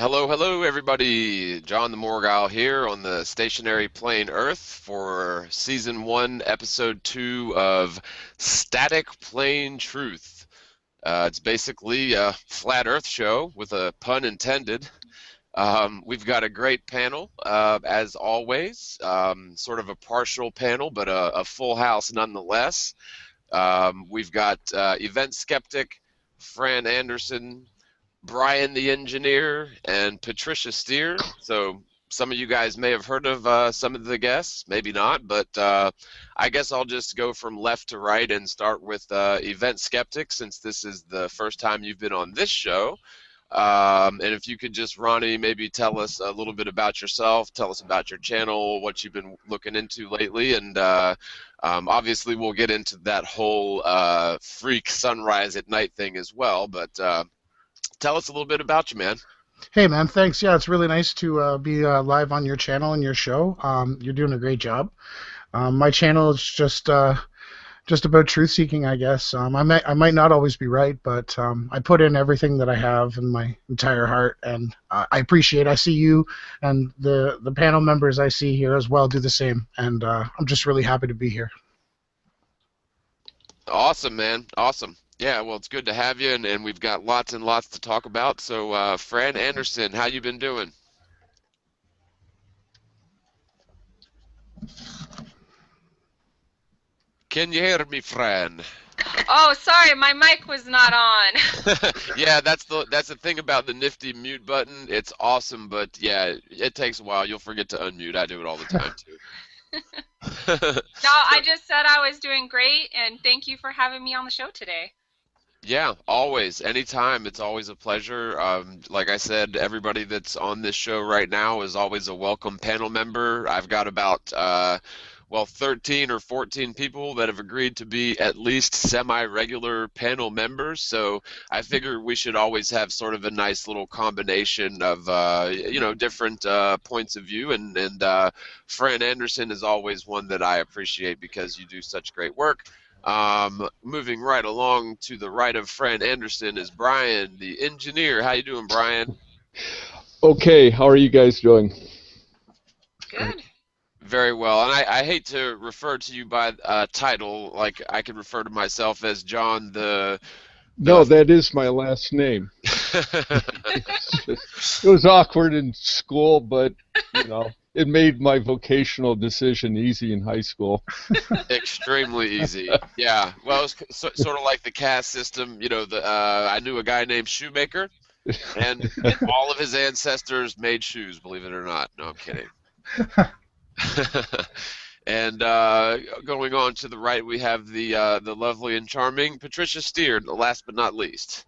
Hello, hello, everybody. John the Morgal here on the stationary plane Earth for Season 1, Episode 2 of Static Plane Truth. It's basically a flat Earth show with a pun intended. We've got a great panel, as always, sort of a partial panel, but a full house nonetheless. We've got event skeptic Fran Anderson, Brian the engineer, and Patricia Steer. So some of you guys may have heard of some of the guests, maybe not, but I guess I'll just go from left to right and start with event skeptic, since this is the first time you've been on this show. And if you could just, Ronnie, maybe tell us a little bit about yourself, tell us about your channel, what you've been looking into lately, and obviously we'll get into that whole freak sunrise at night thing as well, but tell us a little bit about you, man. Hey, man, thanks. Yeah, it's really nice to be live on your channel and your show. You're doing a great job. My channel is just about truth seeking, I guess. I might not always be right, but I put in everything that I have in my entire heart, and I appreciate. I see you and the panel members I see here as well do the same, and I'm just really happy to be here. Awesome, man. Awesome. Yeah, well, it's good to have you, and we've got lots and lots to talk about. So, Fran Anderson, how you been doing? Can you hear me, Fran? Oh, sorry, my mic was not on. Yeah, that's the thing about the nifty mute button. It's awesome, but yeah, it takes a while. You'll forget to unmute. I do it all the time too. No, I just said I was doing great, and thank you for having me on the show today. Yeah, always, anytime. It's always a pleasure. Like I said, everybody that's on this show right now is always a welcome panel member. I've got about, well, 13 or 14 people that have agreed to be at least semi-regular panel members. So I figure we should always have sort of a nice little combination of, different points of view. And Fran Anderson is always one that I appreciate because you do such great work. Moving right along to the right of Fran Anderson is Brian, the engineer. How you doing, Brian? Okay, how are you guys doing? Good. Very well. And I hate to refer to you by title, like I could refer to myself as John the... No, that is my last name. It was awkward in school, but, it made my vocational decision easy in high school. Extremely easy. Yeah. Well, it's sort of like the caste system. I knew a guy named Shoemaker, and all of his ancestors made shoes, believe it or not. No, I'm kidding. And going on to the right, we have the lovely and charming Patricia Steer, last but not least.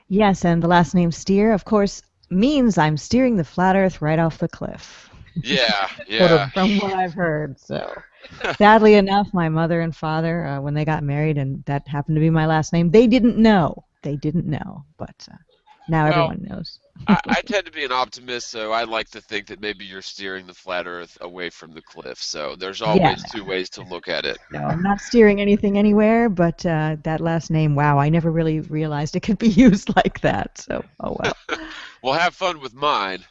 Yes, and the last name Steer, of course, means I'm steering the flat Earth right off the cliff. Yeah, yeah. From what I've heard. So, sadly enough, my mother and father, when they got married, and that happened to be my last name, they didn't know. They didn't know, but now everyone knows. I tend to be an optimist, so I like to think that maybe you're steering the flat Earth away from the cliff. So there's always two ways to look at it. No, I'm not steering anything anywhere, but that last name, wow, I never really realized it could be used like that. So, oh well. Well, have fun with mine.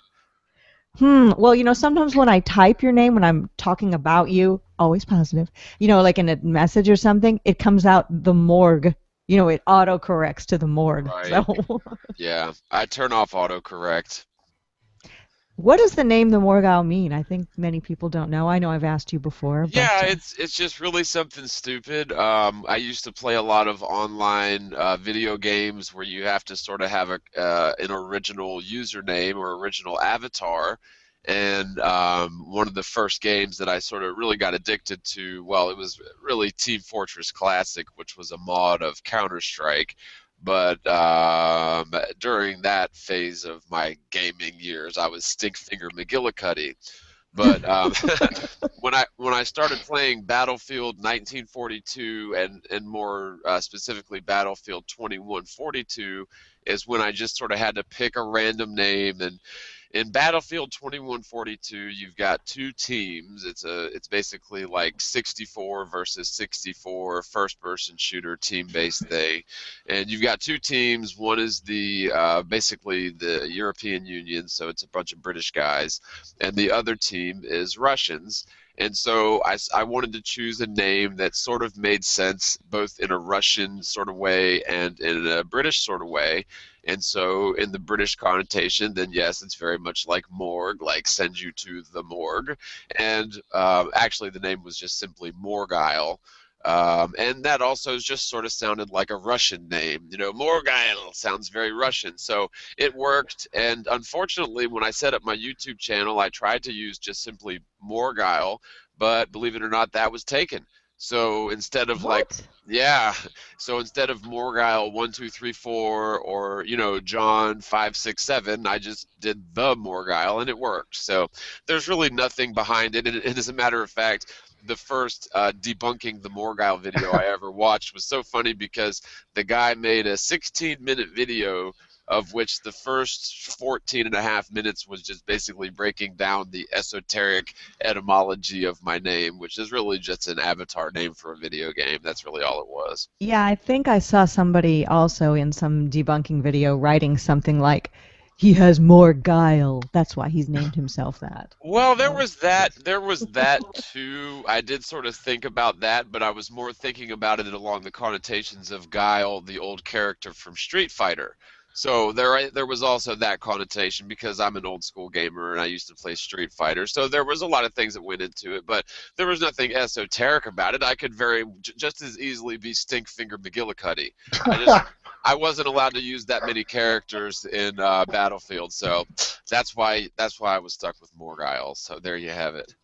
Well, sometimes when I type your name, when I'm talking about you, always positive, like in a message or something, it comes out the morgue. It autocorrects to the morgue. Right. So. Yeah, I turn off autocorrect. What does the name the Morgal mean? I think many people don't know. I know I've asked you before. But, yeah, it's just really something stupid. I used to play a lot of online video games where you have to sort of have an original username or original avatar. And one of the first games that I sort of really got addicted to, well, it was really Team Fortress Classic, which was a mod of Counter-Strike. But during that phase of my gaming years, I was Stinkfinger McGillicuddy. But when I started playing Battlefield 1942 and more specifically Battlefield 2142 is when I just sort of had to pick a random name, and In Battlefield 2142, you've got two teams. It's basically like 64 versus 64 first-person shooter team-based thing, and you've got two teams. One is the basically the European Union, so it's a bunch of British guys, and the other team is Russians. And so I wanted to choose a name that sort of made sense both in a Russian sort of way and in a British sort of way. And so in the British connotation, then yes, it's very much like morgue, like send you to the morgue. And actually the name was just simply Morgile. And that also just sort of sounded like a Russian name. You know, Morgile sounds very Russian. So it worked. And unfortunately, when I set up my YouTube channel, I tried to use just simply Morgile, but believe it or not, that was taken. So instead of like, What? yeah, so instead of Morgile 1, 2, 3, 4 or John 5, 6, 7, I just did the Morgile and it worked. So there's really nothing behind it. And as a matter of fact, the first debunking the Morgile video I ever watched was so funny because the guy made a 16-minute video of which the first 14.5 minutes was just basically breaking down the esoteric etymology of my name, which is really just an avatar name for a video game. That's really all it was. Yeah, I think I saw somebody also in some debunking video writing something like, he has more guile. That's why he's named himself that. Well, there So, was that. There was that too. I did sort of think about that, but I was more thinking about it along the connotations of Guile, the old character from Street Fighter. So there was also that connotation because I'm an old school gamer and I used to play Street Fighter. So there was a lot of things that went into it, but there was nothing esoteric about it. I could just as easily be Stinkfinger McGillicuddy. I wasn't allowed to use that many characters in Battlefield, so that's why I was stuck with Morgile. So there you have it.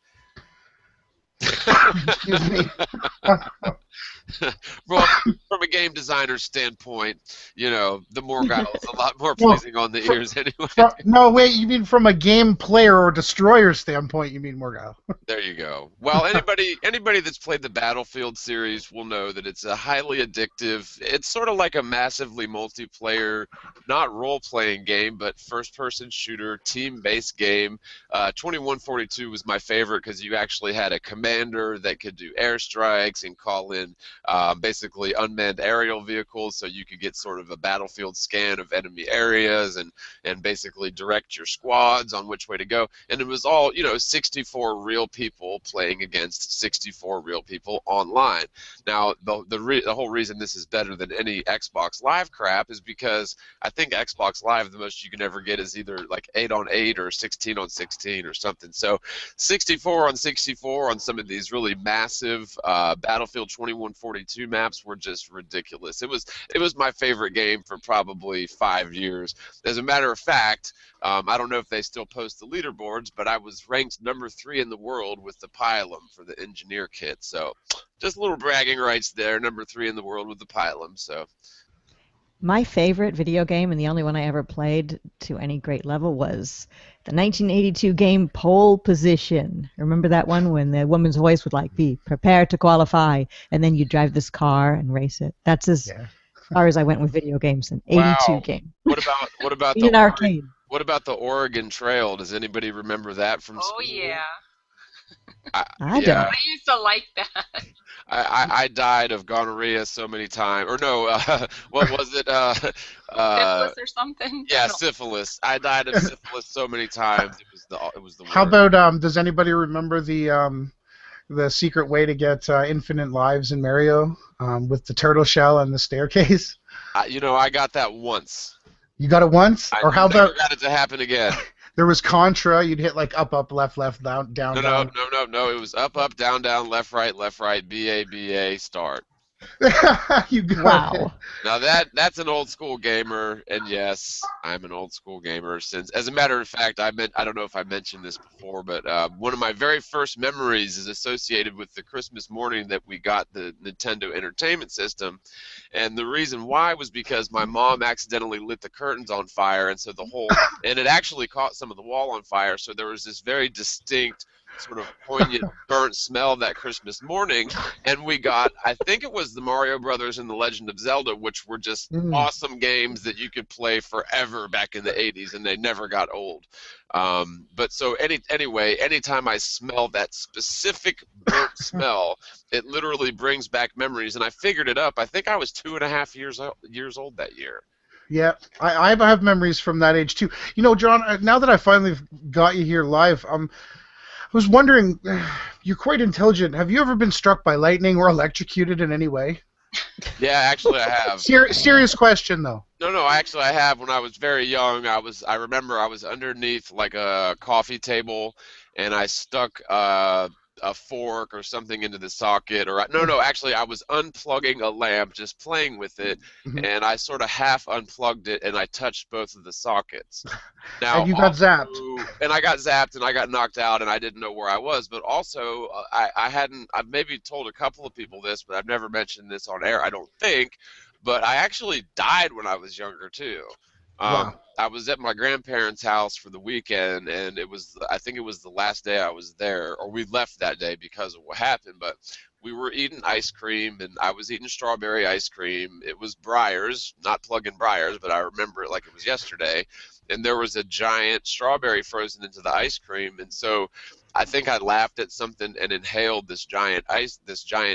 Excuse me. Well, from a game designer's standpoint, the Morgile is a lot more Well, pleasing on the ears anyway. No, wait, you mean from a game player or destroyer standpoint, you mean Morgile. There you go. Well, anybody that's played the Battlefield series will know that it's a highly addictive. It's sort of like a massively multiplayer, not role-playing game, but first-person shooter, team-based game. 2142 was my favorite because you actually had a commander that could do airstrikes and call in basically unmanned aerial vehicles, so you could get sort of a battlefield scan of enemy areas and basically direct your squads on which way to go. And it was all 64 real people playing against 64 real people online. Now the whole reason this is better than any Xbox Live crap is because I think Xbox Live, the most you can ever get is either like 8-on-8 or 16-on-16 or something. So 64 on 64 on some of these really massive Battlefield 2142 maps were just ridiculous. It was my favorite game for probably 5 years. As a matter of fact, I don't know if they still post the leaderboards, but I was ranked number 3 in the world with the Pylum for the engineer kit. So just a little bragging rights there, number 3 in the world with the Pylum. So my favorite video game, and the only one I ever played to any great level, was the 1982 game Pole Position. Remember that one when the woman's voice would like be prepared to qualify, and then you drive this car and race it. That's as far as I went with video games. An 82 game. What about in an arcade? What about the Oregon Trail? Does anybody remember that from school? Oh yeah. I don't. I used to like that. I died of gonorrhea so many times. Or no, what was it? Syphilis or something. Yeah, syphilis. I died of syphilis so many times. It was the worst. How about does anybody remember the secret way to get infinite lives in Mario with the turtle shell and the staircase? I got that once. You got it once? Or how never about got it to happen again? there was Contra, you'd hit like up, left, down, down. No. It was up, down, left, right, BA, start. You got Wow. it. Now that's an old school gamer, and yes, I'm an old school gamer. Since, as a matter of fact, I don't know if I mentioned this before, but one of my very first memories is associated with the Christmas morning that we got the Nintendo Entertainment System, and the reason why was because my mom accidentally lit the curtains on fire, and so and it actually caught some of the wall on fire, so there was this very distinct sort of poignant burnt smell that Christmas morning, and we got, I think it was the Mario Brothers and the Legend of Zelda, which were just awesome games that you could play forever back in the 80s, and they never got old. But so anyway, anytime I smell that specific burnt smell, it literally brings back memories, and I figured it up. I think I was 2.5 years old that year. Yeah, I have memories from that age too. You know, John, now that I finally got you here live, I was wondering, you're quite intelligent. Have you ever been struck by lightning or electrocuted in any way? Yeah, actually I have. Serious question though. No, actually I have. When I was very young, I remember I was underneath like a coffee table, and I stuck a fork or something into the socket, or no, actually I was unplugging a lamp, just playing with it, and I sort of half unplugged it, and I touched both of the sockets. Now, and you got zapped. And I got zapped, and I got knocked out, and I didn't know where I was. But also, I've maybe told a couple of people this, but I've never mentioned this on air, I don't think. But I actually died when I was younger too. Wow. I was at my grandparents' house for the weekend, and I think it was the last day I was there, or we left that day because of what happened. But we were eating ice cream, and I was eating strawberry ice cream. It was Breyers, not Plug-in Breyers, but I remember it like it was yesterday. And there was a giant strawberry frozen into the ice cream, and so I think I laughed at something and inhaled this giant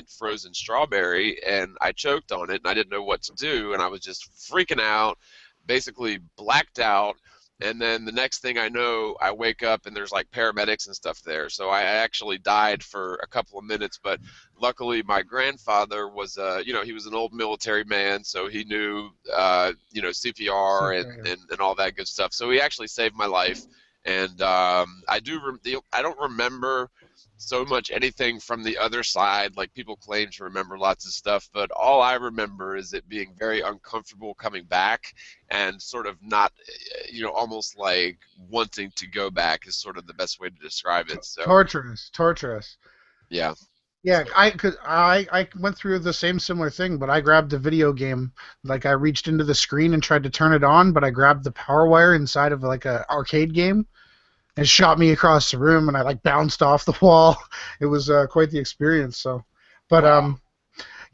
frozen strawberry, and I choked on it, and I didn't know what to do, and I was just freaking out, basically blacked out. And then the next thing I know, I wake up and there's like paramedics and stuff there. So I actually died for a couple of minutes, but luckily my grandfather was, he was an old military man, so he knew, CPR and all that good stuff. So he actually saved my life. And I don't remember so much anything from the other side. Like, people claim to remember lots of stuff, but all I remember is it being very uncomfortable coming back, and sort of not, almost like wanting to go back is sort of the best way to describe it. So Torturous. Yeah. Yeah, I went through the similar thing, but I grabbed the video game. Like, I reached into the screen and tried to turn it on, but I grabbed the power wire inside of like a arcade game. It shot me across the room, and I like bounced off the wall. It was quite the experience. So, but Wow.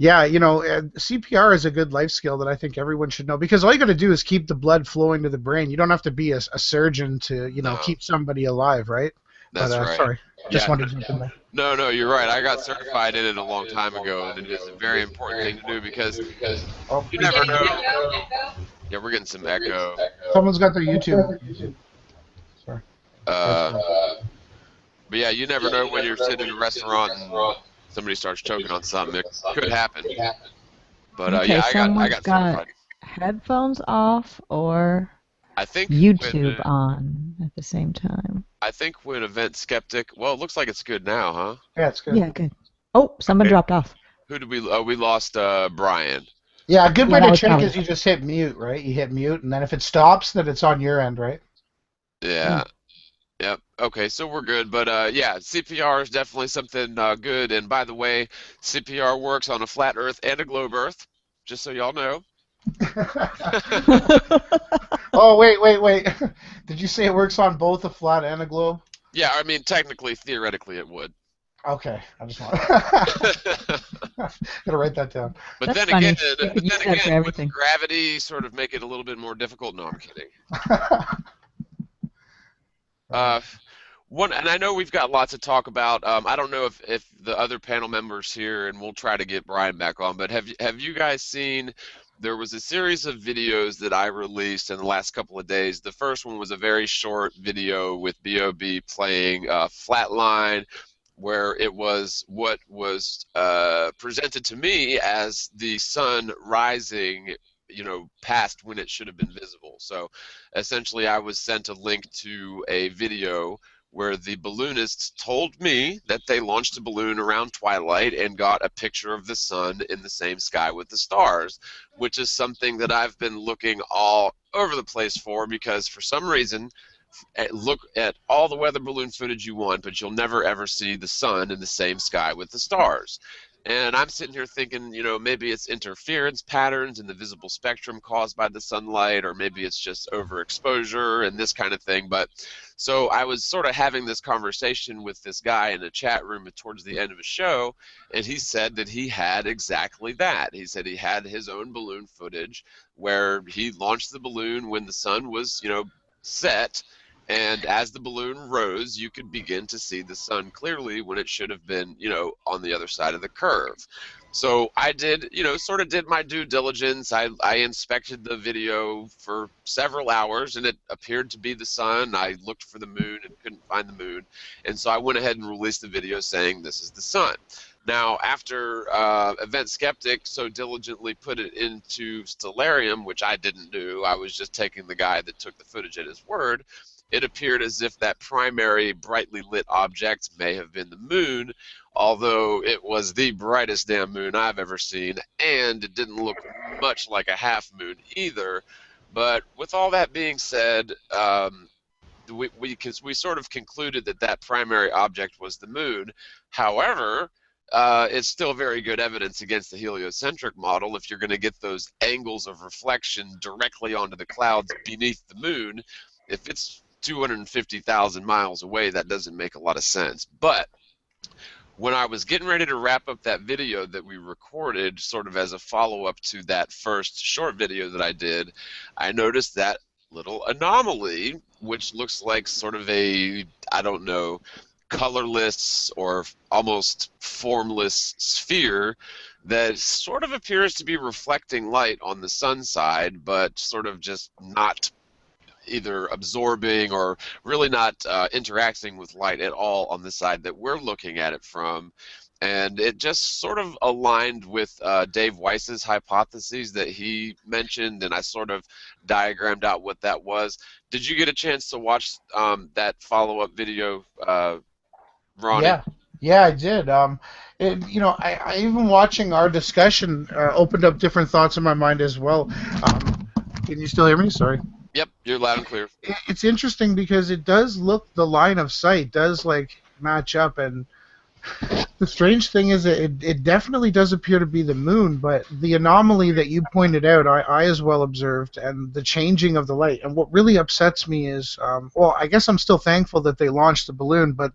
CPR is a good life skill that I think everyone should know, because all you got to do is keep the blood flowing to the brain. You don't have to be a surgeon to keep somebody alive, right? That's right. Sorry, just Yeah. wanted to jump in there. No, you're right. I got certified in it a long time ago, and it is a very important thing to do because you never know. Yeah, we're getting some echo. Someone's got their YouTube. Sorry. But yeah, you never know when you're sitting in a restaurant and somebody starts choking on something. It could happen. But Okay, yeah, I got certified. Headphones off or I think YouTube on at the same time. I think when Event Skeptic, well, it looks like it's good now, huh? Yeah, it's good. Yeah, good. Oh, someone Okay. dropped off. Who did we? Oh, we lost Brian. Yeah, a good way that to was check probably- is you just hit mute, right? You hit mute, and then if it stops, then it's on your end, right? Yeah. Yep. Okay, so we're good. But yeah, CPR is definitely something good. And by the way, CPR works on a flat Earth and a globe Earth, just so y'all know. Oh, wait. Did you say it works on both a flat and a globe? Yeah, I mean, technically, theoretically, it would. Okay, I just want gotta write that down. But That's then funny. again, You could use that for would everything. gravity sort of make it a little bit more difficult? No, I'm kidding. And I know we've got lots to talk about. I don't know if the other panel members here, and we'll try to get Brian back on, but have you guys seen? There was a series of videos that I released in the last couple of days. The first one was a very short video with B.O.B. playing Flatline, where it was what was presented to me as the sun rising, past when it should have been visible. So essentially I was sent a link to a video where the balloonists told me that they launched a balloon around twilight and got a picture of the sun in the same sky with the stars, which is something that I've been looking all over the place for, because for some reason, look at all the weather balloon footage you want, but you'll never ever see the sun in the same sky with the stars. And I'm sitting here thinking, maybe it's interference patterns in the visible spectrum caused by the sunlight, or maybe it's just overexposure and this kind of thing. But so I was sort of having this conversation with this guy in a chat room towards the end of a show, and he said that he had exactly that. He said he had his own balloon footage where he launched the balloon when the sun was, set, and as the balloon rose, you could begin to see the sun clearly when it should have been, on the other side of the curve. So I did, sort of did my due diligence. I inspected the video for several hours, and it appeared to be the sun. I looked for the moon and couldn't find the moon. And so I went ahead and released the video saying this is the sun. Now, after Event Skeptic so diligently put it into Stellarium, which I didn't do, I was just taking the guy that took the footage at his word, it appeared as if that primary brightly lit object may have been the moon, although it was the brightest damn moon I've ever seen, and it didn't look much like a half moon either. But with all that being said, we sort of concluded that that primary object was the moon. However, it's still very good evidence against the heliocentric model if you're going to get those angles of reflection directly onto the clouds beneath the moon. If it's 250,000 miles away, that doesn't make a lot of sense. But when I was getting ready to wrap up that video that we recorded sort of as a follow-up to that first short video that I did, I noticed that little anomaly, which looks like sort of a, I don't know, colorless or almost formless sphere that sort of appears to be reflecting light on the sun side, but sort of just not either absorbing or really not interacting with light at all on the side that we're looking at it from. And it just sort of aligned with Dave Weiss's hypotheses that he mentioned, and I sort of diagrammed out what that was. Did you get a chance to watch that follow-up video, Ronnie? Yeah, I did. I even watching our discussion opened up different thoughts in my mind as well. Can you still hear me? Sorry. Yep, you're loud and clear. It's interesting because it does look, the line of sight does like match up, and the strange thing is that it definitely does appear to be the moon, but the anomaly that you pointed out, I as well observed, and the changing of the light. And what really upsets me is, well, I guess I'm still thankful that they launched the balloon, but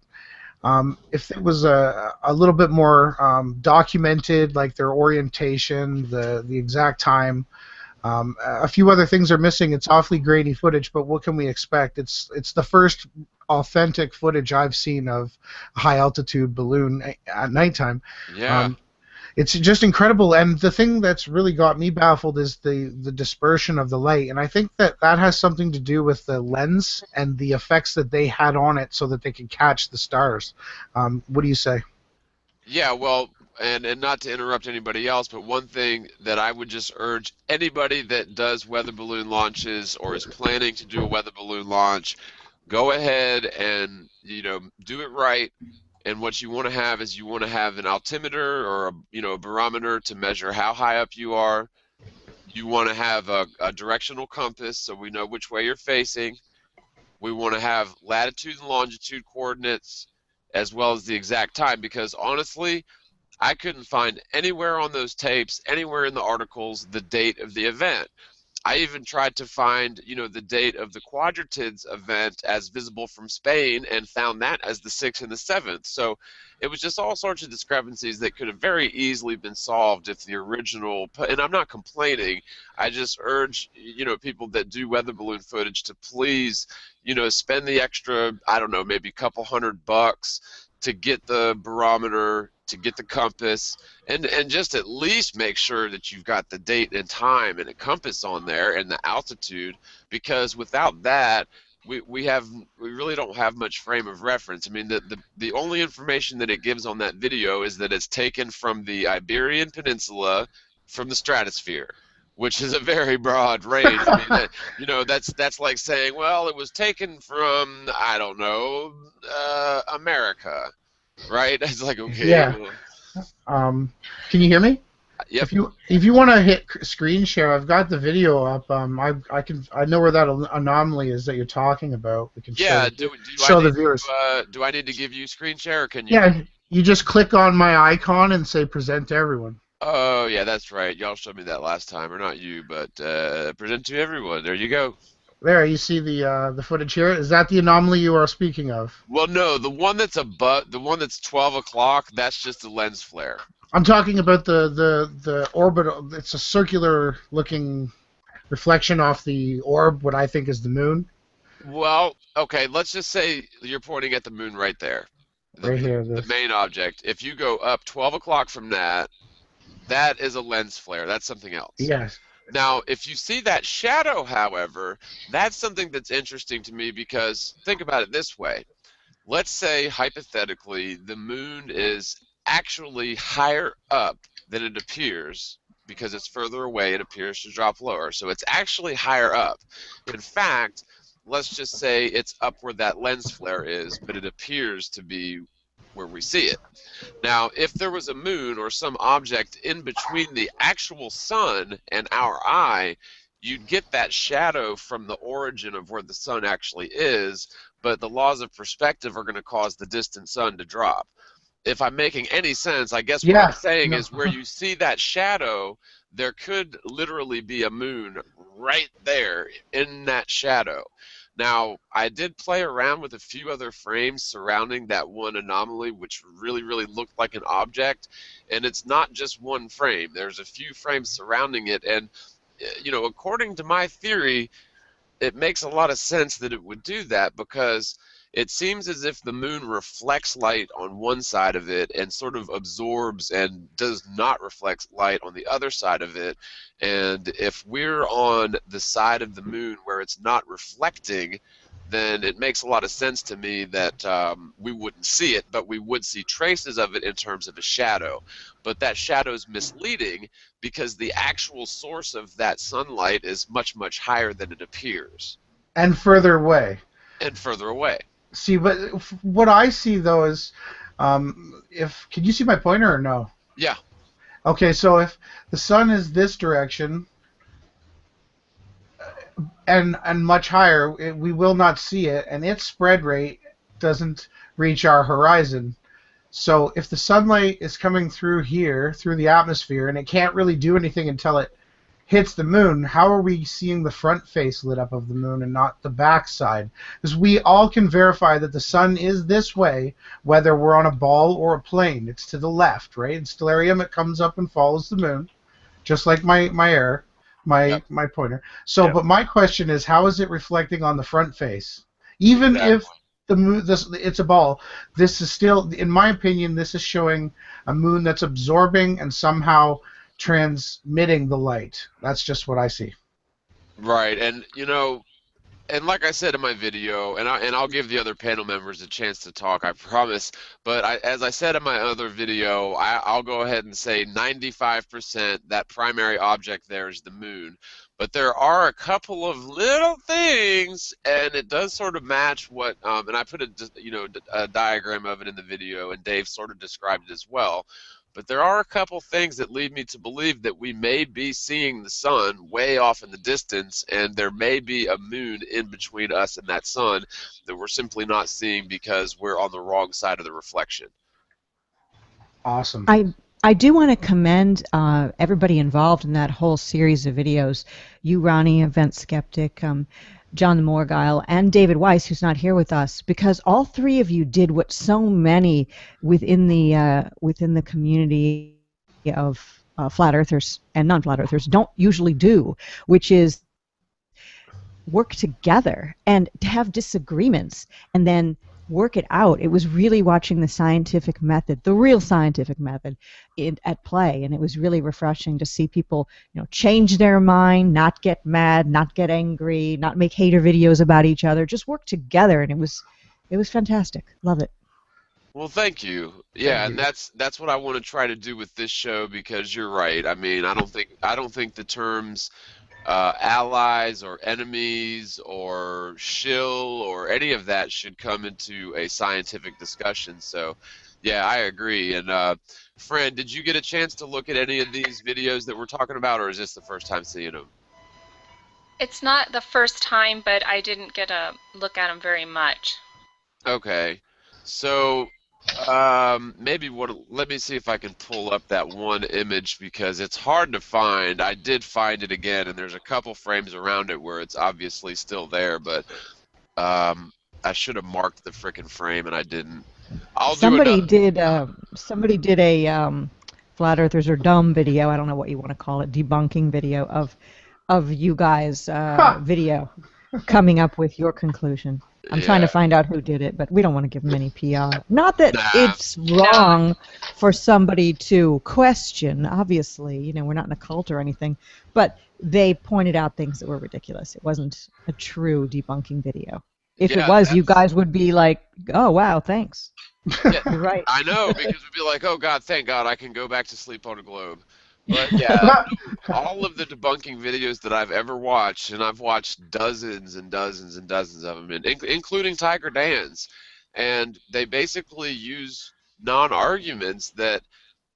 if it was a little bit more documented, like their orientation, the exact time, a few other things are missing. It's awfully grainy footage, but what can we expect? It's the first authentic footage I've seen of a high-altitude balloon at nighttime. Yeah. It's just incredible, and the thing that's really got me baffled is the dispersion of the light, and I think that has something to do with the lens and the effects that they had on it so that they could catch the stars. What do you say? Yeah, well, and not to interrupt anybody else, but one thing that I would just urge anybody that does weather balloon launches or is planning to do a weather balloon launch, go ahead and do it right. And what you want to have is you want to have an altimeter or a barometer to measure how high up you are. You want to have a directional compass so we know which way you're facing. We want to have latitude and longitude coordinates as well as the exact time, because honestly, I couldn't find anywhere on those tapes, anywhere in the articles, the date of the event. I even tried to find, the date of the Quadratids event as visible from Spain and found that as the 6th and the 7th. So it was just all sorts of discrepancies that could have very easily been solved if the original, and I'm not complaining, I just urge, people that do weather balloon footage to please, spend the extra, I don't know, maybe a couple $100 to get the barometer, to get the compass, and just at least make sure that you've got the date and time and a compass on there and the altitude, because without that, we really don't have much frame of reference. I mean, the only information that it gives on that video is that it's taken from the Iberian Peninsula from the stratosphere, which is a very broad range. I mean, that's like saying, well, it was taken from, I don't know, America, right? It's like, okay. Yeah. Can you hear me? Yep. If you want to hit screen share, I've got the video up. I know where that anomaly is that you're talking about. We can Yeah. show the viewers. Do I need to give you screen share, or can you? Yeah. You just click on my icon and say present to everyone. Oh, yeah, that's right. Y'all showed me that last time, or not you, but present to everyone. There you go. There, you see the footage here. Is that the anomaly you are speaking of? Well, no, the one that's 12 o'clock, that's just a lens flare. I'm talking about the orbital. It's a circular looking reflection off the orb, what I think is the moon. Well, okay, let's just say you're pointing at the moon right there, Right here. the main object. If you go up 12 o'clock from that, that is a lens flare. That's something else. Yes. Now, if you see that shadow, however, that's something that's interesting to me because think about it this way. Let's say, hypothetically, the moon is actually higher up than it appears because it's further away, it appears to drop lower. So it's actually higher up. In fact, let's just say it's up where that lens flare is, but it appears to be where we see it. Now, if there was a moon or some object in between the actual sun and our eye, you'd get that shadow from the origin of where the sun actually is, but the laws of perspective are going to cause the distant sun to drop. If I'm making any sense, I guess what I'm Yeah. saying No. is where you see that shadow, there could literally be a moon right there in that shadow. Now, I did play around with a few other frames surrounding that one anomaly, which really looked like an object, and it's not just one frame. There's a few frames surrounding it, and according to my theory, it makes a lot of sense that it would do that because it seems as if the moon reflects light on one side of it and sort of absorbs and does not reflect light on the other side of it. And if we're on the side of the moon where it's not reflecting, then it makes a lot of sense to me that we wouldn't see it, but we would see traces of it in terms of a shadow. But that shadow is misleading because the actual source of that sunlight is much higher than it appears And further away. and further away. See, but what I see though is, if can you see my pointer or no? Yeah. Okay, so if the sun is this direction and much higher, we will not see it, and its spread rate doesn't reach our horizon. So if the sunlight is coming through here, through the atmosphere, and it can't really do anything until it hits the moon, how are we seeing the front face lit up of the moon and not the back side? Because we all can verify that the sun is this way, whether we're on a ball or a plane. It's to the left, right? In stellarium, it comes up and follows the moon, just like Yep. my pointer. So, Yep. but my question is, how is it reflecting on the front face? Even if Exactly. the moon, it's a ball. This is still, in my opinion, this is showing a moon that's absorbing and somehow transmitting the light. That's just what I see. Right. And like I said in my video, and I'll give the other panel members a chance to talk, I promise. But as I said in my other video, I'll go ahead and say 95% that primary object there is the moon. But there are a couple of little things, and it does sort of match what, and I put a diagram of it in the video, and Dave sort of described it as well. But there are a couple things that lead me to believe that we may be seeing the sun way off in the distance, and there may be a moon in between us and that sun that we're simply not seeing because we're on the wrong side of the reflection. Awesome. I do want to commend everybody involved in that whole series of videos. You, Ronnie, Event Skeptic, John the Morgile, and David Weiss, who's not here with us, because all three of you did what so many within the community of flat earthers and non-flat earthers don't usually do, which is work together and to have disagreements and then work it out. It was really watching the scientific method, the real scientific method, at play, and it was really refreshing to see people, change their mind, not get mad, not get angry, not make hater videos about each other, just work together, and it was fantastic. Love it. Well, thank you. Yeah, Thank and you. that's what I want to try to do with this show because you're right. I mean, I don't think the terms allies or enemies or shill or any of that should come into a scientific discussion. So, yeah, I agree. And Fran, did you get a chance to look at any of these videos that we're talking about, or is this the first time seeing them? It's not the first time, but I didn't get a look at them very much. Okay. So Maybe let me see if I can pull up that one image because it's hard to find. I did find it again, and there's a couple frames around it where it's obviously still there, but um, I should have marked the frickin' frame and I didn't. I'll do Somebody another. did somebody did a flat earthers are dumb video. I don't know what you want to call it, debunking video of you guys video coming up with your conclusion. I'm trying to Yeah, find out who did it, but we don't want to give them any PR. Not that nah, it's wrong for somebody to question, obviously, we're not in a cult or anything, but they pointed out things that were ridiculous. It wasn't a true debunking video. If it yeah, was, you that's guys would be like, "Oh, wow, thanks." yeah. You're right. I know because we'd be like, oh God, thank God I can go back to sleep on a globe. But yeah, all of the debunking videos that I've ever watched, and I've watched dozens and dozens and dozens of them, including Tiger Dan's, and they basically use non-arguments that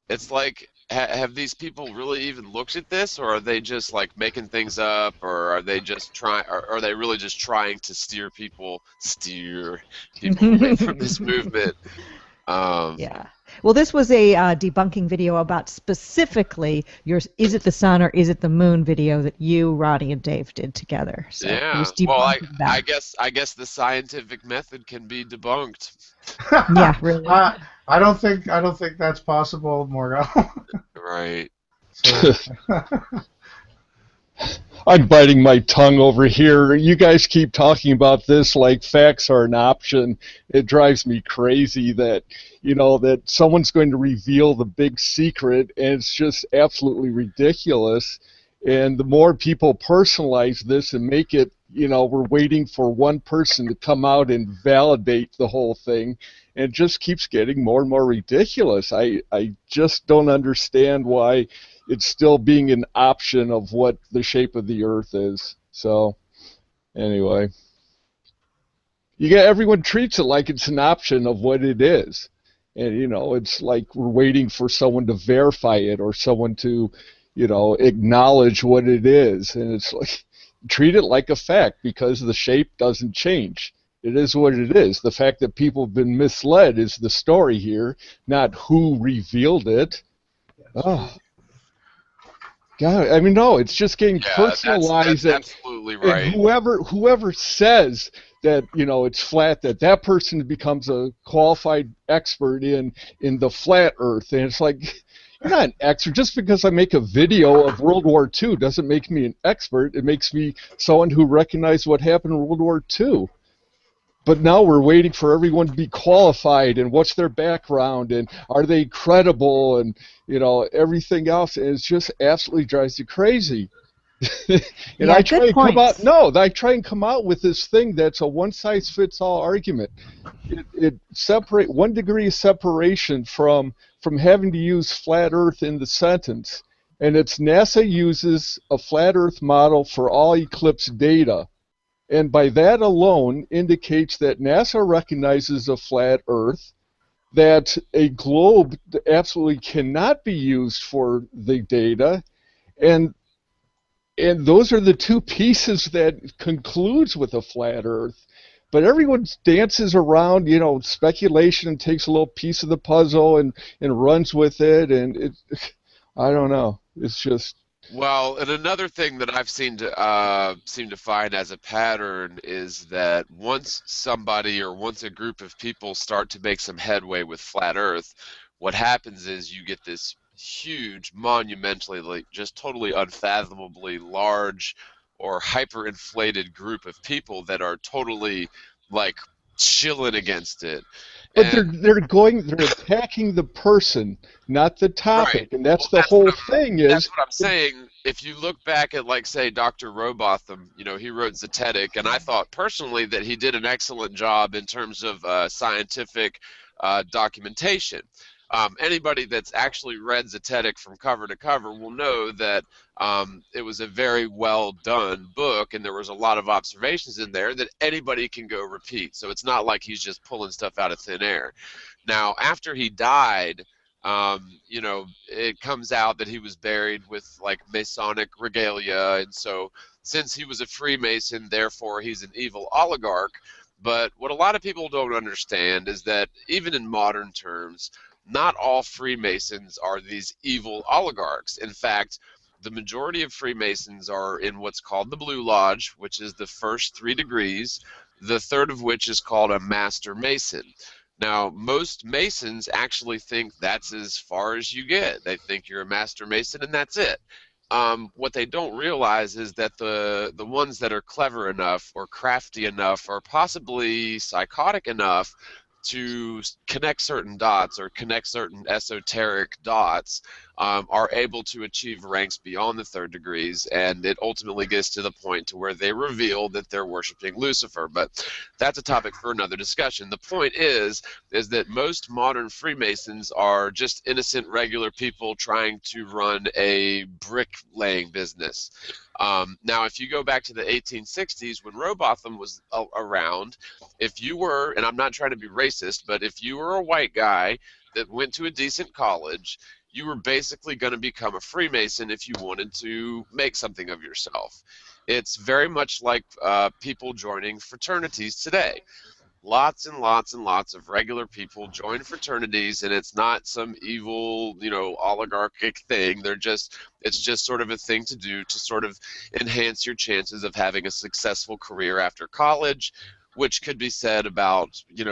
it's like, have these people really even looked at this, or are they just like making things up, or are they just trying, or are they really just trying to steer people away from this movement? Um, Yeah. Well, this was a debunking video about specifically your "Is it the sun or is it the moon" video that you, Ronnie, and Dave did together. So it Yeah. was Well, debunking I that. guess the scientific method can be debunked. Yeah, really. I don't think that's possible, Morgan. Right. So, I'm biting my tongue over here. You guys keep talking about this like facts are an option. It drives me crazy that, that someone's going to reveal the big secret, and it's just absolutely ridiculous. And the more people personalize this and make it, we're waiting for one person to come out and validate the whole thing. And it just keeps getting more and more ridiculous. I just don't understand why it's still being an option of what the shape of the earth is. So anyway, everyone treats it like it's an option of what it is. And it's like we're waiting for someone to verify it or someone to, acknowledge what it is. And it's like treat it like a fact because the shape doesn't change. It is what it is. The fact that people have been misled is the story here, not who revealed it. Oh, God, I mean, no, it's just getting Yeah, that's personalized, absolutely and right. whoever says that it's flat, that person becomes a qualified expert in the flat Earth, and it's like you're not an expert just because I make a video of World War II doesn't make me an expert. It makes me someone who recognized what happened in World War II. But now we're waiting for everyone to be qualified and what's their background and are they credible and everything else, and it just absolutely drives you crazy. And Yeah, good points. I try and come out with this thing that's a one size fits all argument. It separate 1 degree of separation from having to use flat Earth in the sentence, and it's NASA uses a flat Earth model for all eclipse data. And by that alone indicates that NASA recognizes a flat Earth, that a globe absolutely cannot be used for the data, and those are the two pieces that concludes with a flat Earth. But everyone dances around, speculation and takes a little piece of the puzzle and runs with it, and I don't know. It's just Well, and another thing that I've seem to find as a pattern is that once somebody or once a group of people start to make some headway with flat Earth, what happens is you get this huge, monumentally, like just totally unfathomably large or hyperinflated group of people that are totally like chilling against it. But And they're attacking the person, not the right. topic, and that's Well, the whole thing that's is what I'm saying. If you look back at, like, say, Dr. Robotham, he wrote Zetetic, and I thought personally that he did an excellent job in terms of scientific documentation. Anybody that's actually read Zetetic from cover to cover will know that it was a very well done book, and there was a lot of observations in there that anybody can go repeat. So it's not like he's just pulling stuff out of thin air. Now, after he died, it comes out that he was buried with like Masonic regalia, and so since he was a Freemason, therefore he's an evil oligarch. But what a lot of people don't understand is that even in modern terms, not all Freemasons are these evil oligarchs. In fact, the majority of Freemasons are in what's called the Blue Lodge, which is the first 3 degrees, the third of which is called a Master Mason. Now, most Masons actually think that's as far as you get. They think you're a Master Mason and that's it. What they don't realize is that the ones that are clever enough or crafty enough or possibly psychotic enough to connect certain dots or connect certain esoteric dots are able to achieve ranks beyond the 3rd degrees, and it ultimately gets to the point to where they reveal that they're worshiping Lucifer. But that's a topic for another discussion. The point is that most modern Freemasons are just innocent, regular people trying to run a bricklaying business. Now, if you go back to the 1860s when Robotham was around, if you were, and I'm not trying to be racist, but if you were a white guy that went to a decent college, you were basically going to become a Freemason if you wanted to make something of yourself. It's very much like people joining fraternities today. Lots and lots and lots of regular people join fraternities, and it's not some evil, oligarchic thing. It's just sort of a thing to do to sort of enhance your chances of having a successful career after college, which could be said about,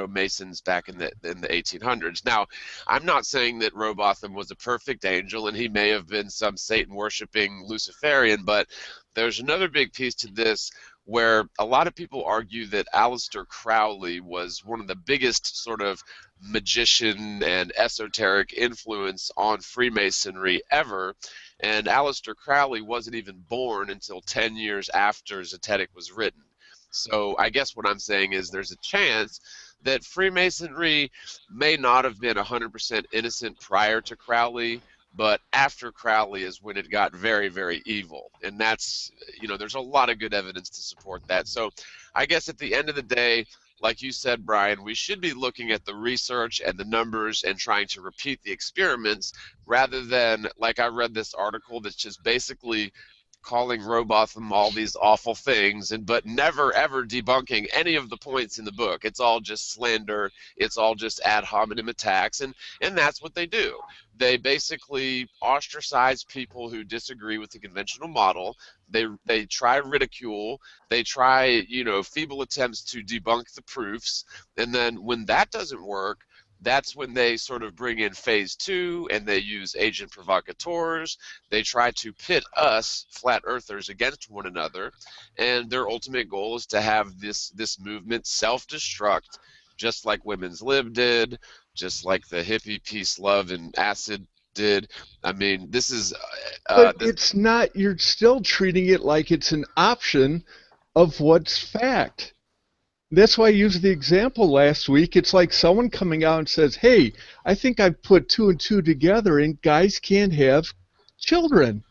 Masons back in the 1800s. Now, I'm not saying that Robotham was a perfect angel, and he may have been some Satan-worshiping Luciferian, but there's another big piece to this where a lot of people argue that Aleister Crowley was one of the biggest sort of magician and esoteric influence on Freemasonry ever, and Aleister Crowley wasn't even born until 10 years after Zetetic was written. So I guess what I'm saying is there's a chance that Freemasonry may not have been 100% innocent prior to Crowley, but after Crowley is when it got very, very evil. And that's, there's a lot of good evidence to support that. So I guess at the end of the day, like you said, Brian, we should be looking at the research and the numbers and trying to repeat the experiments rather than, like I read this article that's just basically calling Robotham all these awful things, but never ever debunking any of the points in the book. It's all just slander. It's all just ad hominem attacks, and that's what they do. They basically ostracize people who disagree with the conventional model. They try ridicule. They try, feeble attempts to debunk the proofs, and then when that doesn't work, that's when they sort of bring in phase 2 and they use agent provocateurs. They try to pit us, flat earthers, against one another, and their ultimate goal is to have this movement self-destruct, just like Women's Lib did, just like the hippie peace, love, and acid did. I mean, this is... But it's not, you're still treating it like it's an option of what's fact. That's why I used the example last week. It's like someone coming out and says, hey, I think I've put 2 and 2 together and guys can't have children.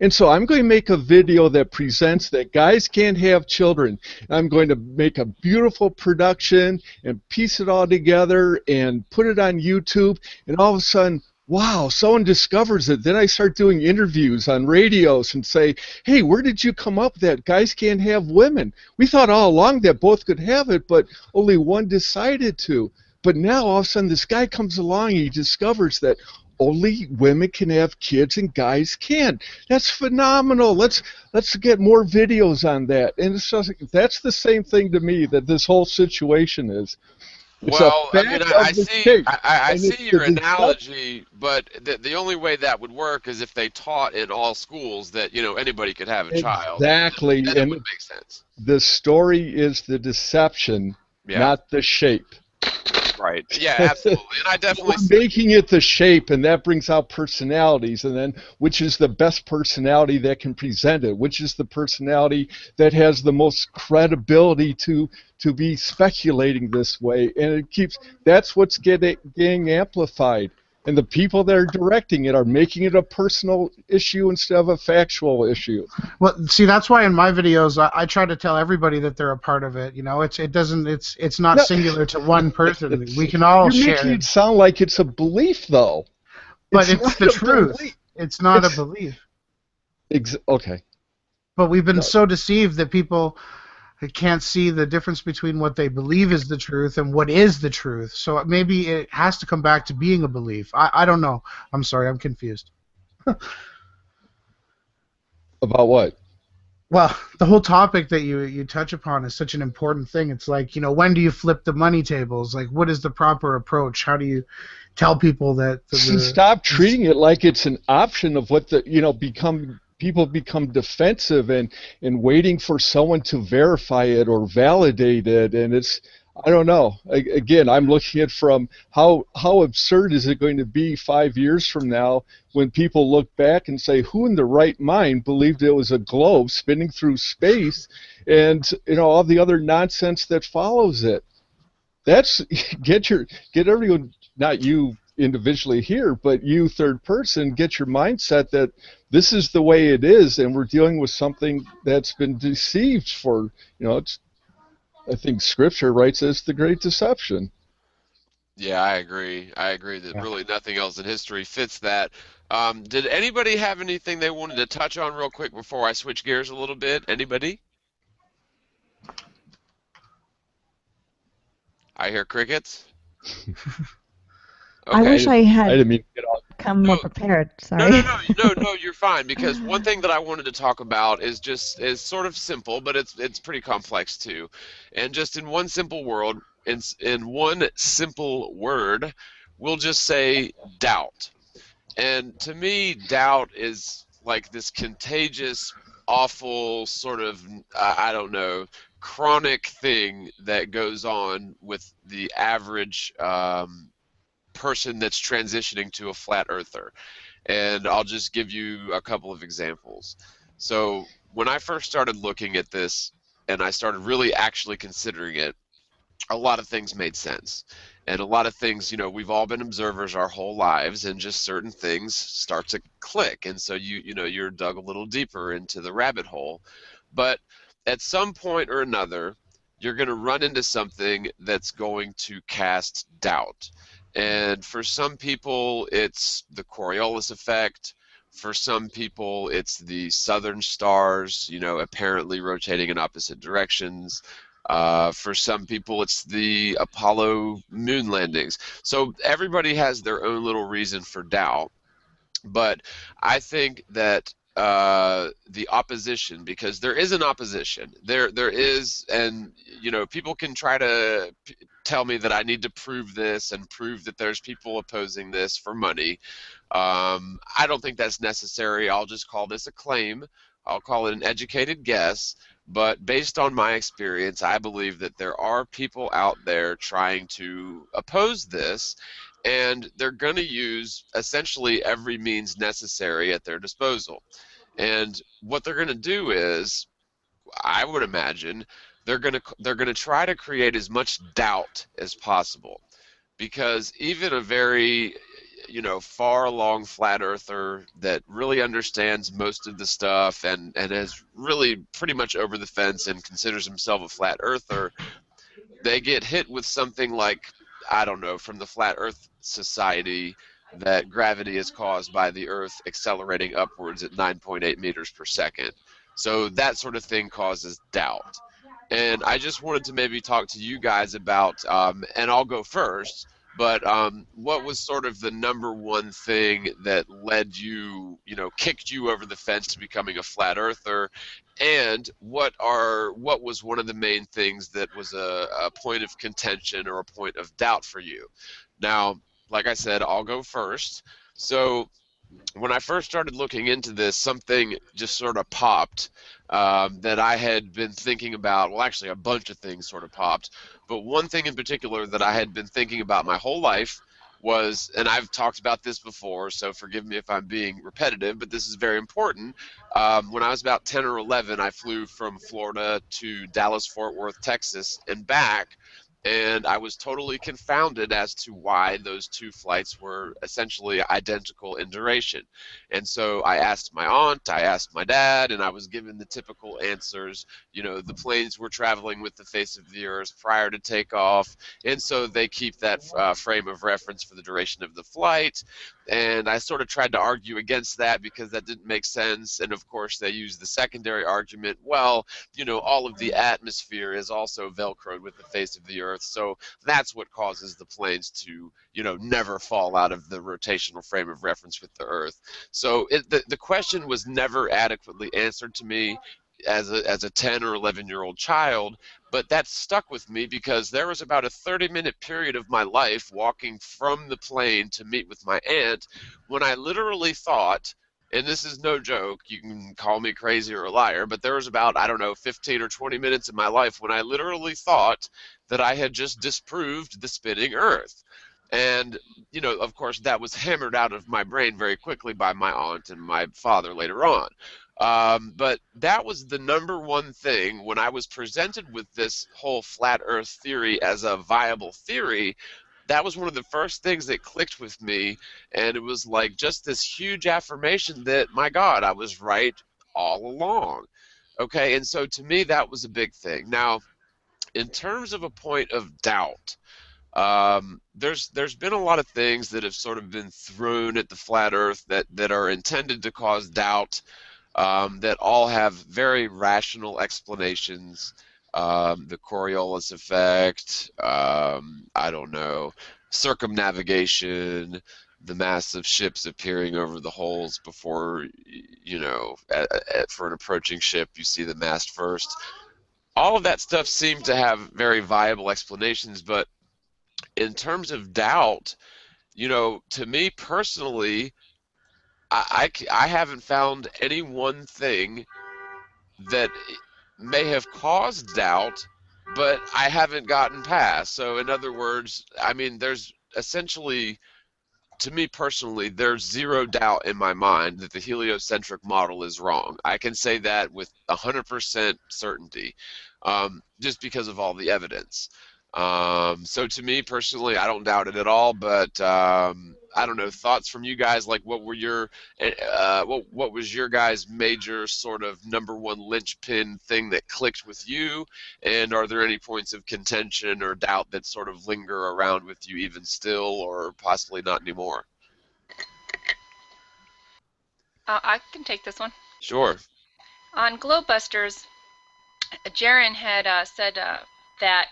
And so I'm going to make a video that presents that guys can't have children. I'm going to make a beautiful production and piece it all together and put it on YouTube. And all of a sudden, wow, someone discovers it. Then I start doing interviews on radios and say, hey, where did you come up with that guys can't have women? We thought all along that both could have it, but only one decided to. But now all of a sudden this guy comes along and he discovers that only women can have kids and guys can't. That's phenomenal. Let's get more videos on that. And it's just, that's the same thing to me that this whole situation is. Well, I mean, I see your analogy, but the only way that would work is if they taught in all schools that, anybody could have a child. Exactly. Then it would make sense. The story is the deception, not the shape. Right. Yeah, absolutely. And I definitely making it the shape, and that brings out personalities, and then which is the best personality that can present it, which is the personality that has the most credibility to be speculating this way, and it keeps, that's what's getting amplified. And the people that are directing it are making it a personal issue instead of a factual issue. Well, see, that's why in my videos I try to tell everybody that they're a part of it. It's not singular to one person. We can all share. You're making it sound like it's a belief, though. But it's the truth. It's not a belief. Okay. But we've been so deceived that people can't see the difference between what they believe is the truth and what is the truth. So maybe it has to come back to being a belief. I don't know. I'm sorry, I'm confused. About what? Well, the whole topic that you touch upon is such an important thing. It's like, when do you flip the money tables? Like, what is the proper approach? How do you tell people that Stop treating it like it's an option of what the people become defensive and waiting for someone to verify it or validate it, and it's, I don't know. Again, I'm looking at from how absurd is it going to be 5 years from now when people look back and say, who in the right mind believed it was a globe spinning through space, and all the other nonsense that follows it. That's get everyone, not you individually here, but you third person, get your mindset that this is the way it is, and we're dealing with something that's been deceived for, it's, I think Scripture writes as the great deception. Yeah, I agree. I agree that Yeah. really nothing else in history fits that. Did anybody have anything they wanted to touch on real quick before I switch gears a little bit? Anybody? I hear crickets. I Okay. wish I I had didn't mean to get all. come more No, prepared. no, Sorry. no, no, no, no, you're fine because one thing that I wanted to talk about is sort of simple, but it's pretty complex too. And just in one simple world, in one simple word, we'll just say doubt. And to me, doubt is like this contagious, awful sort of, I don't know, chronic thing that goes on with the average person that's transitioning to a flat earther. And I'll just give you a couple of examples. So when I first started looking at this and I started really actually considering it, a lot of things made sense. And a lot of things, we've all been observers our whole lives, and just certain things start to click. And so you're dug a little deeper into the rabbit hole. But at some point or another, you're going to run into something that's going to cast doubt. And for some people, it's the Coriolis effect. For some people, it's the southern stars, apparently rotating in opposite directions. For some people, it's the Apollo moon landings. So everybody has their own little reason for doubt. But I think that the opposition, because there is an opposition, there is, and people can try to tell me that I need to prove this and prove that there's people opposing this for money. I don't think that's necessary. I'll just call this a claim. I'll call it an educated guess. But based on my experience, I believe that there are people out there trying to oppose this, and they're going to use essentially every means necessary at their disposal. And what they're going to do is, I would imagine, they're going to try to create as much doubt as possible, because even a very far along flat earther that really understands most of the stuff and is really pretty much over the fence and considers himself a flat earther, they get hit with something like, I don't know, from the Flat Earth Society, that gravity is caused by the Earth accelerating upwards at 9.8 meters per second. So that sort of thing causes doubt. And I just wanted to maybe talk to you guys about, and I'll go first, but what was sort of the number one thing that led you, kicked you over the fence to becoming a flat earther, and what was one of the main things that was a point of contention or a point of doubt for you? Now, like I said, I'll go first. So when I first started looking into this, something just sort of popped that I had been thinking about. Well, actually, a bunch of things sort of popped, but one thing in particular that I had been thinking about my whole life was, and I've talked about this before, so forgive me if I'm being repetitive, but this is very important. When I was about 10 or 11, I flew from Florida to Dallas, Fort Worth, Texas, and back. And I was totally confounded as to why those two flights were essentially identical in duration. And so I asked my aunt, I asked my dad, and I was given the typical answers. You know, the planes were traveling with the face of the Earth prior to takeoff, and so they keep that frame of reference for the duration of the flight. And I sort of tried to argue against that because that didn't make sense. And of course, they used the secondary argument, well, you know, all of the atmosphere is also velcroed with the face of the Earth, so that's what causes the planes to, you know, never fall out of the rotational frame of reference with the Earth. So the question was never adequately answered to me as a 10 or 11-year-old child, but that stuck with me because there was about a 30-minute period of my life walking from the plane to meet with my aunt when I literally thought, and this is no joke, you can call me crazy or a liar, but there was about, I don't know, 15 or 20 minutes in my life when I literally thought that I had just disproved the spinning Earth. And, you know, of course, that was hammered out of my brain very quickly by my aunt and my father later on. But that was the number one thing when I was presented with this whole flat Earth theory as a viable theory. That was one of the first things that clicked with me, and it was like just this huge affirmation that, my God, I was right all along. Okay, and so to me, that was a big thing. Now, in terms of a point of doubt, there's been a lot of things that have sort of been thrown at the flat Earth that are intended to cause doubt, that all have very rational explanations. The Coriolis effect, I don't know, circumnavigation, the massive ships appearing over the holes before, you know, for an approaching ship, you see the mast first. All of that stuff seemed to have very viable explanations, but in terms of doubt, you know, to me personally, I haven't found any one thing that may have caused doubt, but I haven't gotten past. So, in other words, I mean, there's essentially, to me personally, there's zero doubt in my mind that the heliocentric model is wrong. I can say that with 100% certainty, just because of all the evidence. So to me personally, I don't doubt it at all. But I don't know, thoughts from you guys. Like, what were your, what was your guys' major sort of number one linchpin thing that clicked with you? And are there any points of contention or doubt that sort of linger around with you even still, or possibly not anymore? I can take this one. Sure. On Globebusters, Jaron had said that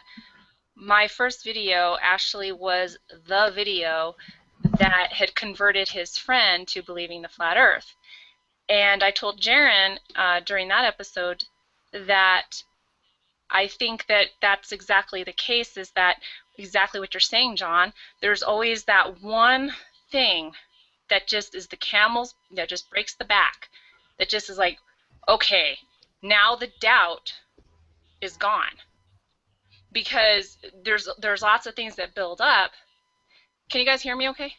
my first video actually was the video that had converted his friend to believing the flat Earth. And I told Jaron during that episode that I think that that's exactly the case, is that exactly what you're saying, John. There's always that one thing that just is the camel's, that just breaks the back, that just is like, okay, now the doubt is gone. Because there's lots of things that build up. Can you guys hear me okay?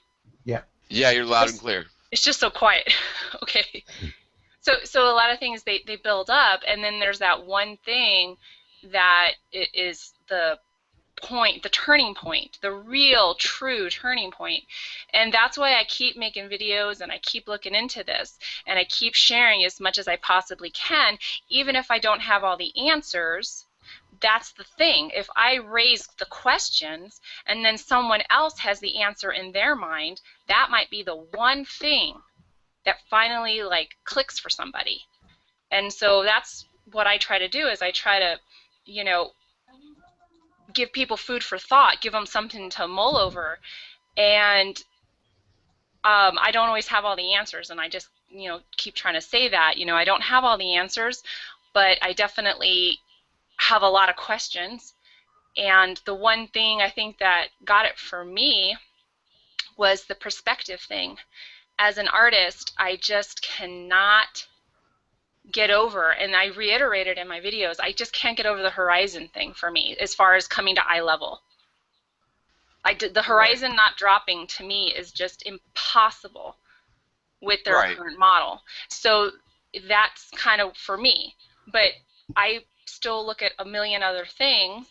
Yeah. Yeah, you're loud and clear. It's just so quiet. Okay. So a lot of things, they build up, and then there's that one thing that is the point, the turning point, the real true turning point. And that's why I keep making videos, and I keep looking into this, and I keep sharing as much as I possibly can, even if I don't have all the answers. That's the thing. If I raise the questions and then someone else has the answer in their mind, that might be the one thing that finally like clicks for somebody. And so that's what I try to do, is I try to, you know, give people food for thought, give them something to mull over. And I don't always have all the answers, and I just, you know, keep trying to say that, you know, I don't have all the answers, but I definitely have a lot of questions. And the one thing I think that got it for me was the perspective thing. As an artist, I just cannot get over, and I reiterated in my videos, I just can't get over the horizon thing for me as far as coming to eye level. The horizon not dropping to me is just impossible with their current model. So that's kind of for me. But I still look at a million other things,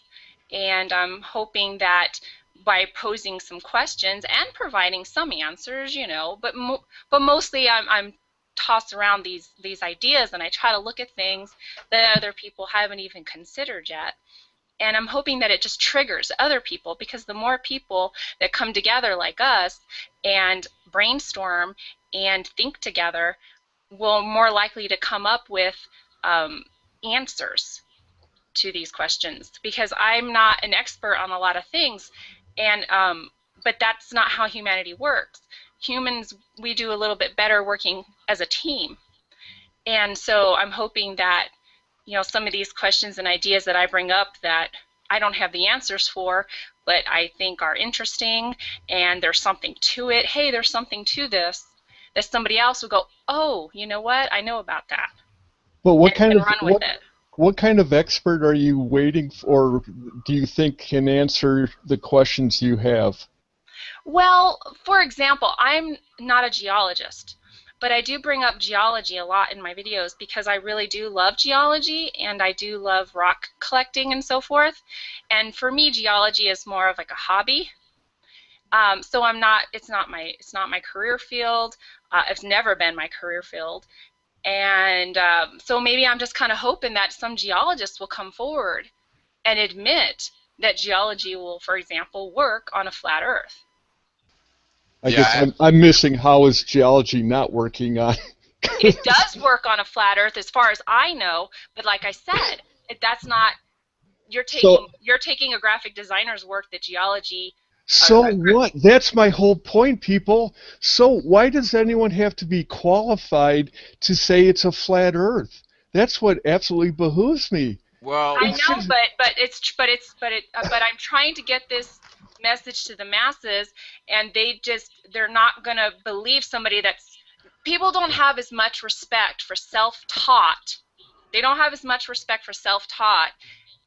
And I'm hoping that by posing some questions and providing some answers, you know, but mostly I'm toss around these ideas, and I try to look at things that other people haven't even considered yet. And I'm hoping that it just triggers other people, because the more people that come together like us and brainstorm and think together, will more likely to come up with answers to these questions. Because I'm not an expert on a lot of things, and but that's not how humanity works. Humans, we do a little bit better working as a team. And so I'm hoping that, you know, some of these questions and ideas that I bring up that I don't have the answers for, but I think are interesting, and there's something to it. Hey, there's something to this, that somebody else will go, oh, you know what? I know about that, But and run with it. what kind of expert are you waiting for? Do you think can answer the questions you have? Well, for example, I'm not a geologist, but I do bring up geology a lot in my videos because I really do love geology, and I do love rock collecting and so forth. And for me, geology is more of like a hobby. So it's not my career field. It's never been my career field. And so maybe I'm just kind of hoping that some geologists will come forward and admit that geology will, for example, work on a flat Earth. I Yeah, guess I'm missing how is geology not working on. It does work on a flat Earth as far as I know, but like I said, that's not, you're taking a graphic designer's work that geology. So what? That's my whole point, people. So why does anyone have to be qualified to say it's a flat Earth? That's what absolutely behooves me. well, I know, but I'm trying to get this message to the masses, and they're not gonna believe somebody that's. People don't have as much respect for self-taught. They don't have as much respect for self-taught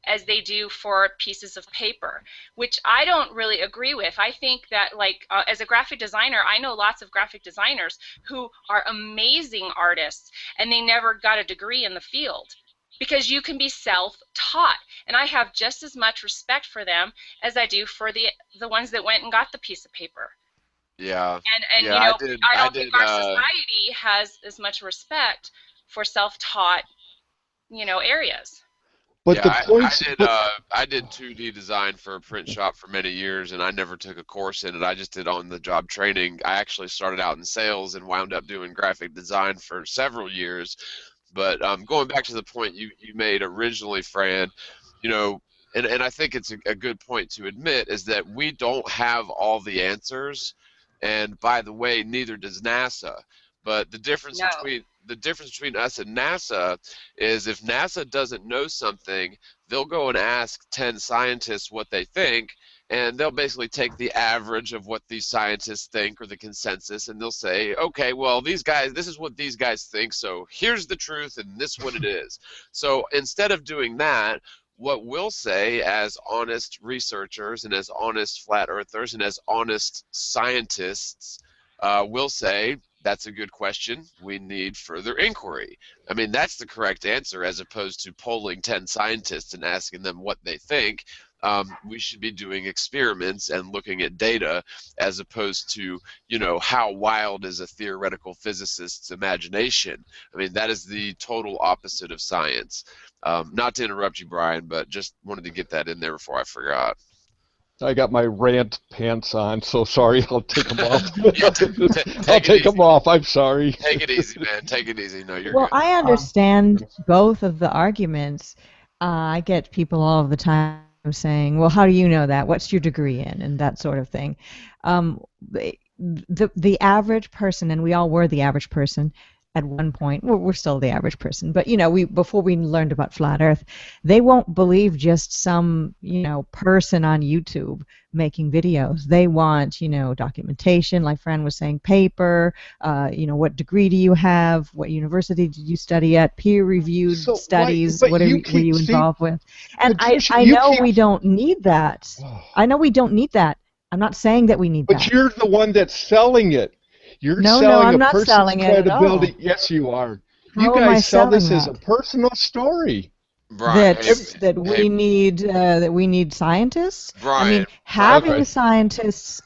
as they do for pieces of paper, which I don't really agree with. I think that, like, as a graphic designer, I know lots of graphic designers who are amazing artists, and they never got a degree in the field, because you can be self-taught, and I have just as much respect for them as I do for the ones that went and got the piece of paper. yeah, And yeah. you know, I I don't did. think our society has as much respect for self-taught, you know, areas. But Yeah, the points, I did 2D design for a print shop for many years, and I never took a course in it. I just did on-the-job training. I actually started out in sales and wound up doing graphic design for several years. But going back to the point you made originally, Fran, you know, and I think it's a good point to admit is that we don't have all the answers, and by the way, neither does NASA. But No. the difference between us and NASA is if NASA doesn't know something, they'll go and ask 10 scientists what they think, and they'll basically take the average of what these scientists think or the consensus, and they'll say, okay, well, these guys, this is what these guys think, so here's the truth, and this is what it is. So instead of doing that, what we'll say as honest researchers and as honest flat earthers and as honest scientists, we'll say, that's a good question. We need further inquiry. I mean, that's the correct answer as opposed to polling 10 scientists and asking them what they think. We should be doing experiments and looking at data as opposed to, you know, how wild is a theoretical physicist's imagination. I mean, that is the total opposite of science. Not to interrupt you, Brian, but just wanted to get that in there before I forgot. I got my rant pants on, so sorry. I'll take them off. Yeah, I'll take them off. I'm sorry. Take it easy, man. Take it easy. No, you're Well, good. I understand both of the arguments. I get people all the time saying, well, how do you know that? What's your degree in? And that sort of thing. The average person, and we all were the average person at one point. We're still the average person, but you know, before we learned about flat Earth, they won't believe just some, you know, person on YouTube making videos. They want, you know, documentation, like Fran was saying, paper, you know, what degree do you have? What university did you study at? Peer-reviewed studies, what were you involved with? And Patricia, I know we don't need that. I know we don't need that. I'm not saying that we need that. But you're the one that's selling it. You're No, selling I'm a not person's selling it at all. credibility. Yes, you are. You How am I guys sell this selling as a that? personal story. Brian, hey, that hey, we need scientists. I mean, Brian, Brian. having Okay. scientists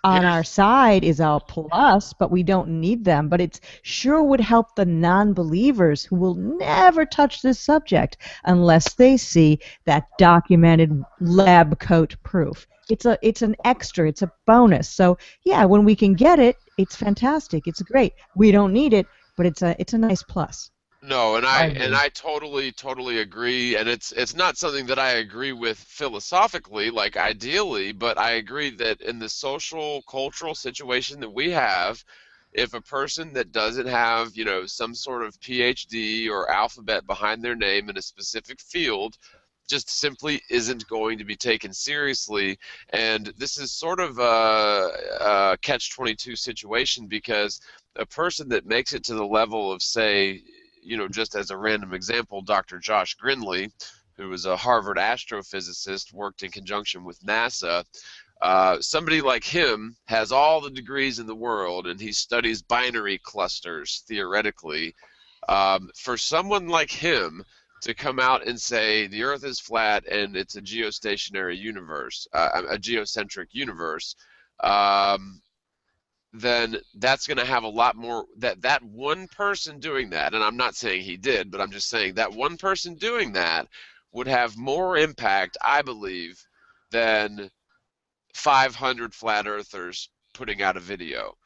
on our Here's side is a plus, but we don't need them. But it sure would help the non-believers who will never touch this subject unless they see that documented lab coat proof. It's an extra, it's a bonus. So yeah, when we can get it, it's fantastic. It's great. We don't need it, but it's a nice plus. No, and I I agree. totally agree, and it's not something that I agree with philosophically, like ideally, but I agree that in the social cultural situation that we have, if a person that doesn't have, some sort of PhD or alphabet behind their name in a specific field, just simply isn't going to be taken seriously. And this is sort of a catch-22 situation because a person that makes it to the level of, say, just as a random example, Dr. Josh Grinley, who was a Harvard astrophysicist, worked in conjunction with NASA. Somebody like him has all the degrees in the world, and he studies binary clusters theoretically. For someone like him to come out and say the Earth is flat and it's a geostationary universe, a geocentric universe, um, then that's going to have a lot more that one person doing that, and I'm not saying he did, but I'm just saying that one person doing that would have more impact, I believe, than 500 flat earthers putting out a video.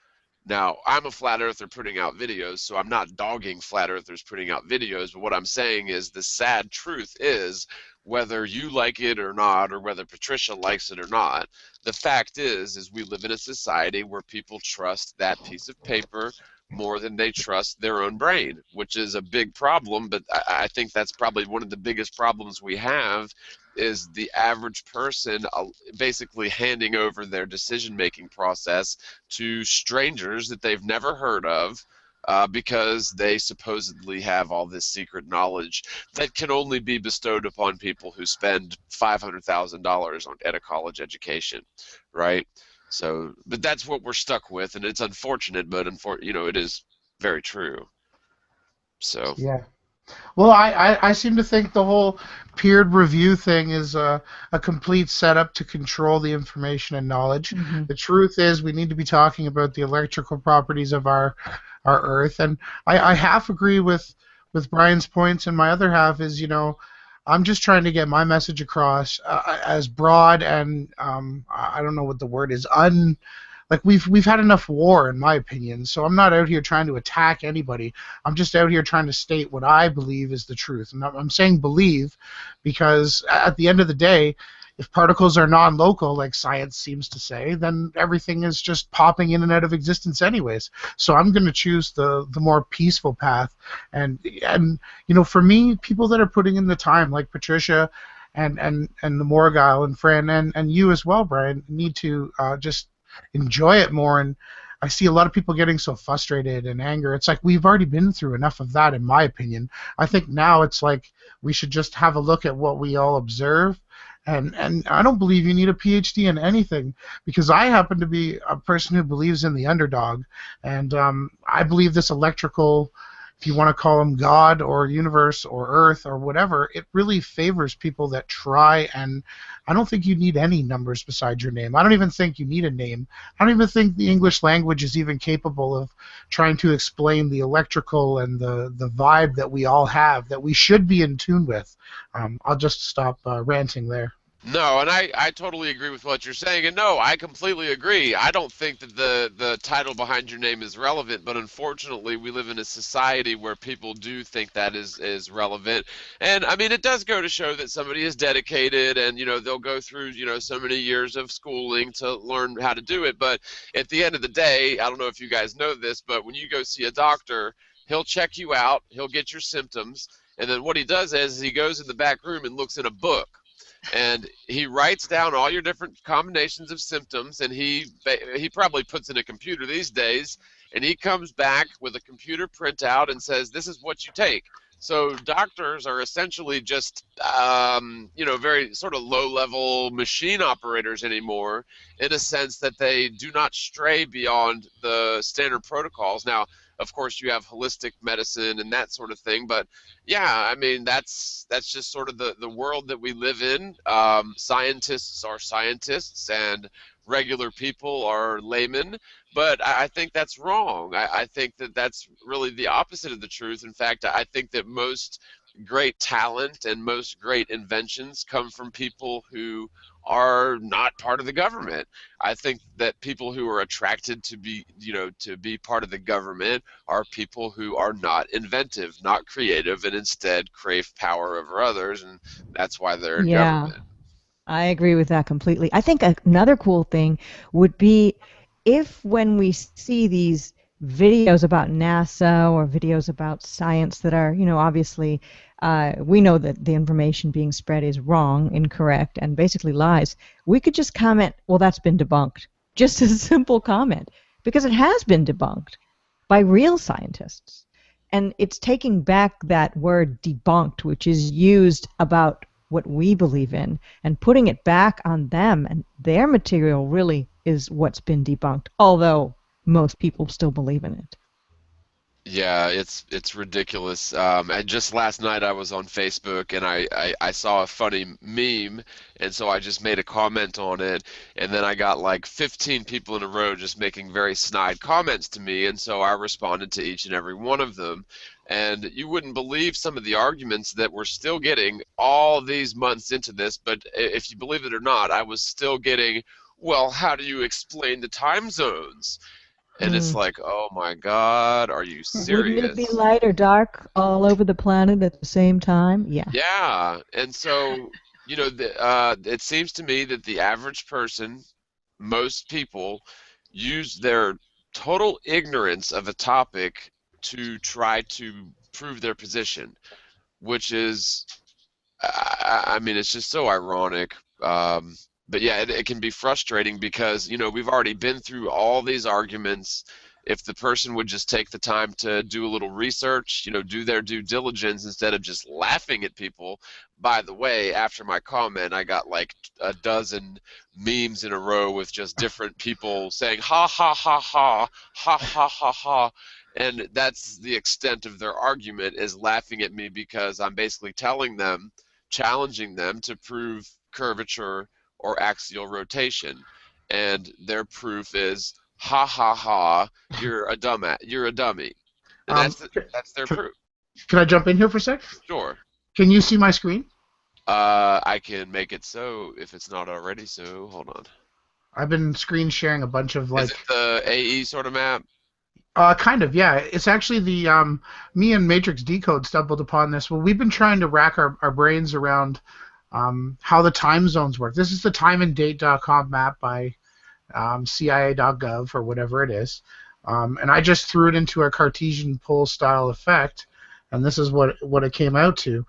Now, I'm a flat earther putting out videos, so I'm not dogging flat earthers putting out videos, but what I'm saying is the sad truth is, whether you like it or not, or whether Patricia likes it or not, the fact is we live in a society where people trust that piece of paper more than they trust their own brain, which is a big problem, but I think that's probably one of the biggest problems we have is the average person basically handing over their decision-making process to strangers that they've never heard of because they supposedly have all this secret knowledge that can only be bestowed upon people who spend $500,000 at a college education, right? So, but that's what we're stuck with, and it's unfortunate, but it is very true. So, Yeah. Well, I seem to think the whole peered review thing is a complete setup to control the information and knowledge. Hmm. The truth is, we need to be talking about the electrical properties of our Earth, and I half agree with Brian's points, and my other half is, I'm just trying to get my message across as broad and I don't know what the word is, like we've had enough war, in my opinion. So I'm not out here trying to attack anybody. I'm just out here trying to state what I believe is the truth. And I'm saying believe because at the end of the day, if particles are non-local, like science seems to say, then everything is just popping in and out of existence anyways. So I'm going to choose the more peaceful path. And for me, people that are putting in the time, like Patricia and the Morgile and Fran and you as well, Brian, need to just enjoy it more. And I see a lot of people getting so frustrated and anger. It's like we've already been through enough of that, in my opinion. I think now it's like we should just have a look at what we all observe. And I don't believe you need a PhD in anything because I happen to be a person who believes in the underdog, and I believe this electrical, if you want to call them God or universe or Earth or whatever, it really favors people that try. And I don't think you need any numbers beside your name. I don't even think you need a name. I don't even think the English language is even capable of trying to explain the electrical and the vibe that we all have that we should be in tune with. I'll just stop ranting there. no, and I totally agree with what you're saying, and no, I completely agree. I don't think that the title behind your name is relevant, but unfortunately, we live in a society where people do think that is relevant. And I mean, it does go to show that somebody is dedicated, and they'll go through so many years of schooling to learn how to do it. But at the end of the day, I don't know if you guys know this, but when you go see a doctor, he'll check you out, he'll get your symptoms, and then what he does is he goes in the back room and looks in a book and he writes down all your different combinations of symptoms, and he probably puts in a computer these days, and he comes back with a computer printout and says, this is what you take. So doctors are essentially just very sort of low level machine operators anymore, in a sense that they do not stray beyond the standard protocols. Now, of course, you have holistic medicine and that sort of thing. But yeah, I mean, that's just sort of the world that we live in. Scientists are scientists, and regular people are laymen. But I think that's wrong. I think that that's really the opposite of the truth. In fact, I think that most great talent and most great inventions come from people who are not part of the government. I think that people who are attracted to be, to be part of the government are people who are not inventive, not creative, and instead crave power over others, and that's why they're in Yeah. government. I agree with that completely. I think another cool thing would be if when we see these videos about NASA or videos about science that are, obviously, we know that the information being spread is wrong, incorrect, and basically lies, we could just comment, well, that's been debunked. Just a simple comment, because it has been debunked by real scientists. And it's taking back that word debunked, which is used about what we believe in, and putting it back on them, and their material really is what's been debunked, although most people still believe in it. Yeah, it's ridiculous. And just last night I was on Facebook and I saw a funny meme, and so I just made a comment on it, and then I got like 15 people in a row just making very snide comments to me, and so I responded to each and every one of them. And you wouldn't believe some of the arguments that we're still getting all these months into this, but if you believe it or not, I was still getting, well, how do you explain the time zones? And it's Hmm. like, oh my God, are you Wouldn't it be serious? light or dark all over the planet at the same time? Yeah. Yeah. And so, it seems to me that the average person, most people, use their total ignorance of a topic to try to prove their position, which is I mean, it's just so ironic. But yeah, it can be frustrating because, we've already been through all these arguments. If the person would just take the time to do a little research, do their due diligence instead of just laughing at people. By the way, after my comment, I got like a dozen memes in a row with just different people saying, ha ha ha ha, ha ha ha ha. And that's the extent of their argument, is laughing at me because I'm basically telling them, challenging them to prove curvature or axial rotation. And their proof is, ha ha ha, you're a dummy. And Um, that's their can, proof. can I jump in here for a sec? Sure. Can you see my screen? I can make it so if it's not already so. Hold on. I've been screen sharing a bunch of Is it like, the AE sort of map? kind of, yeah. It's actually the me and Matrix Decode stumbled upon this. Well, we've been trying to rack our brains around how the time zones work. This is the timeanddate.com map by CIA.gov or whatever it is. And I just threw it into a Cartesian pole style effect, and this is what it came out to.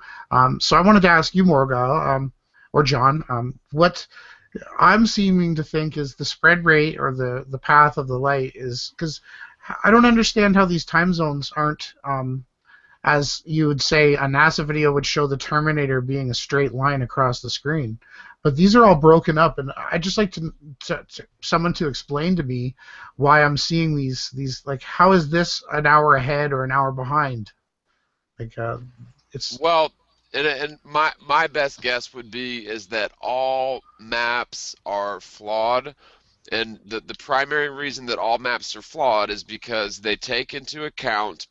So I wanted to ask you, Morgal, or John, what I'm seeming to think is the spread rate or the path of the light is, because I don't understand how these time zones aren't, as you would say, a NASA video would show the Terminator being a straight line across the screen. But these are all broken up, and I'd just like to someone to explain to me why I'm seeing these like, how is this an hour ahead or an hour behind? Like, it's Well, and my best guess would be is that all maps are flawed. And the primary reason that all maps are flawed is because they take into account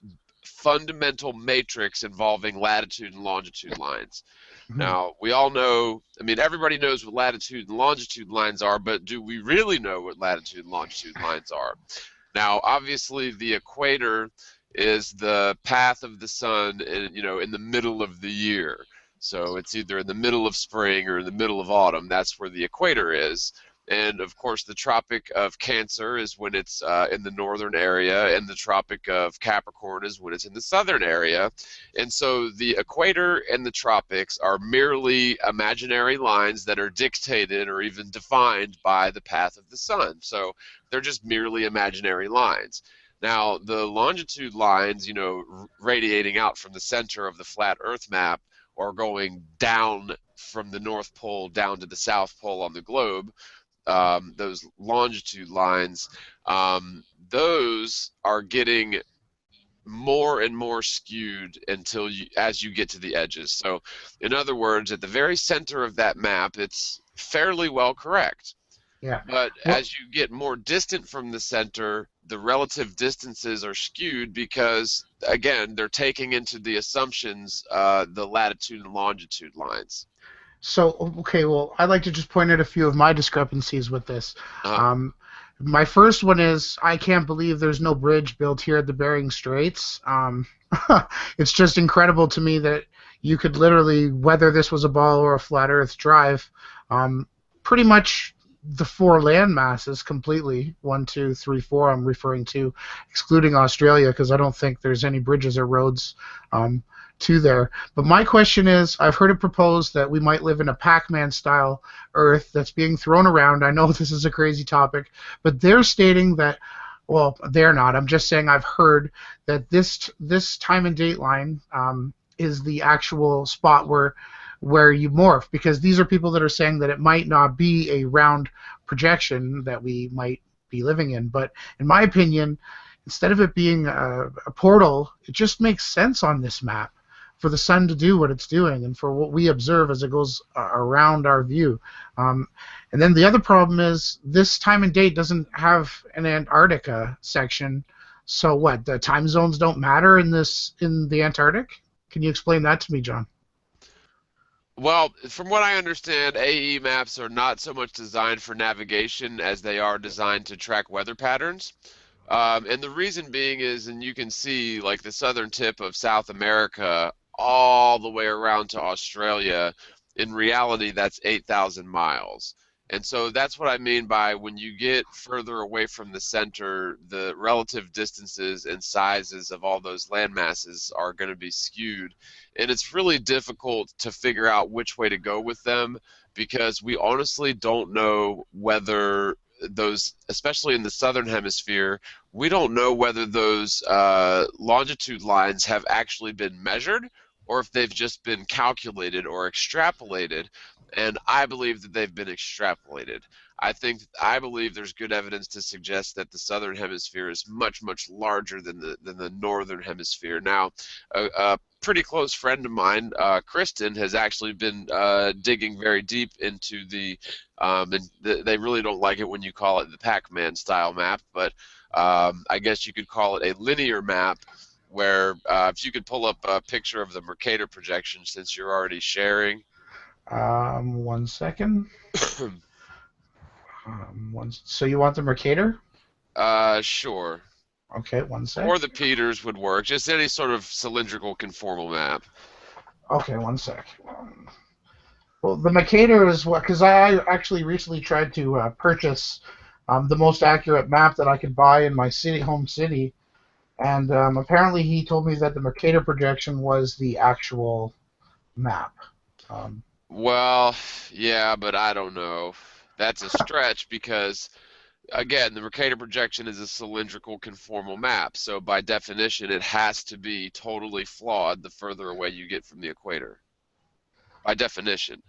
fundamental matrix involving latitude and longitude lines. mhm. Now, we all know, I mean, everybody knows what latitude and longitude lines are, but do we really know what latitude and longitude lines are? Now, obviously, the equator is the path of the sun in the middle of the year. So it's either in the middle of spring or in the middle of autumn. That's where the equator is. And of course, the Tropic of Cancer is when it's in the northern area, and the Tropic of Capricorn is when it's in the southern area. And so the equator and the tropics are merely imaginary lines that are dictated or even defined by the path of the sun. So they're just merely imaginary lines. Now, the longitude lines, radiating out from the center of the flat Earth map or going down from the North Pole down to the South Pole on the globe, those longitude lines, those are getting more and more skewed as you get to the edges. So, in other words, at the very center of that map, it's fairly well correct. Yeah. But Well, as you get more distant from the center, the relative distances are skewed because, again, they're taking into the assumptions the latitude and longitude lines. so okay, well, I'd like to just point out a few of my discrepancies with this. Uh, Um, my first one is I can't believe there's no bridge built here at the Bering Straits. It's just incredible to me that you could literally, whether this was a ball or a flat Earth, drive um, pretty much the four land masses completely. One, two, three, four. I'm referring to, excluding Australia, because I don't think there's any bridges or roads um, to there. But my question is, I've heard it proposed that we might live in a Pac-Man style Earth that's being thrown around. I know this is a crazy topic, but they're stating that, well, they're not. I'm just saying I've heard that this time and date line is the actual spot where you morph, because these are people that are saying that it might not be a round projection that we might be living in. But in my opinion, instead of it being a portal, it just makes sense on this map for the sun to do what it's doing and for what we observe as it goes around our view. And then the other problem is this time and date doesn't have an Antarctica section. So what? The time zones don't matter in the Antarctic? Can you explain that to me, John? well, from what I understand, AE maps are not so much designed for navigation as they are designed to track weather patterns. And the reason being is, and you can see like the southern tip of South America all the way around to Australia. In reality, that's 8,000 miles. And so that's what I mean by when you get further away from the center, the relative distances and sizes of all those land masses are going to be skewed. And it's really difficult to figure out which way to go with them because we honestly don't know whether those, especially in the southern hemisphere, we don't know whether those longitude lines have actually been measured or if they've just been calculated or extrapolated. And I believe that they've been extrapolated. I believe there's good evidence to suggest that the southern hemisphere is much, much larger than the northern hemisphere. Now, a pretty close friend of mine, Kristen, has actually been digging very deep into they really don't like it when you call it the Pac-Man style map, but I guess you could call it a linear map where if you could pull up a picture of the Mercator projection since you're already sharing. 1 second. So you want the Mercator? Sure. Okay, 1 sec. Or the Peters would work. Just any sort of cylindrical conformal map. Okay, 1 sec. Well, the Mercator is what, because I actually recently tried to purchase the most accurate map that I could buy in my home city, and apparently he told me that the Mercator projection was the actual map. Well, yeah, but I don't know. That's a stretch because, again, the Mercator projection is a cylindrical conformal map, so by definition it has to be totally flawed the further away you get from the equator. By definition.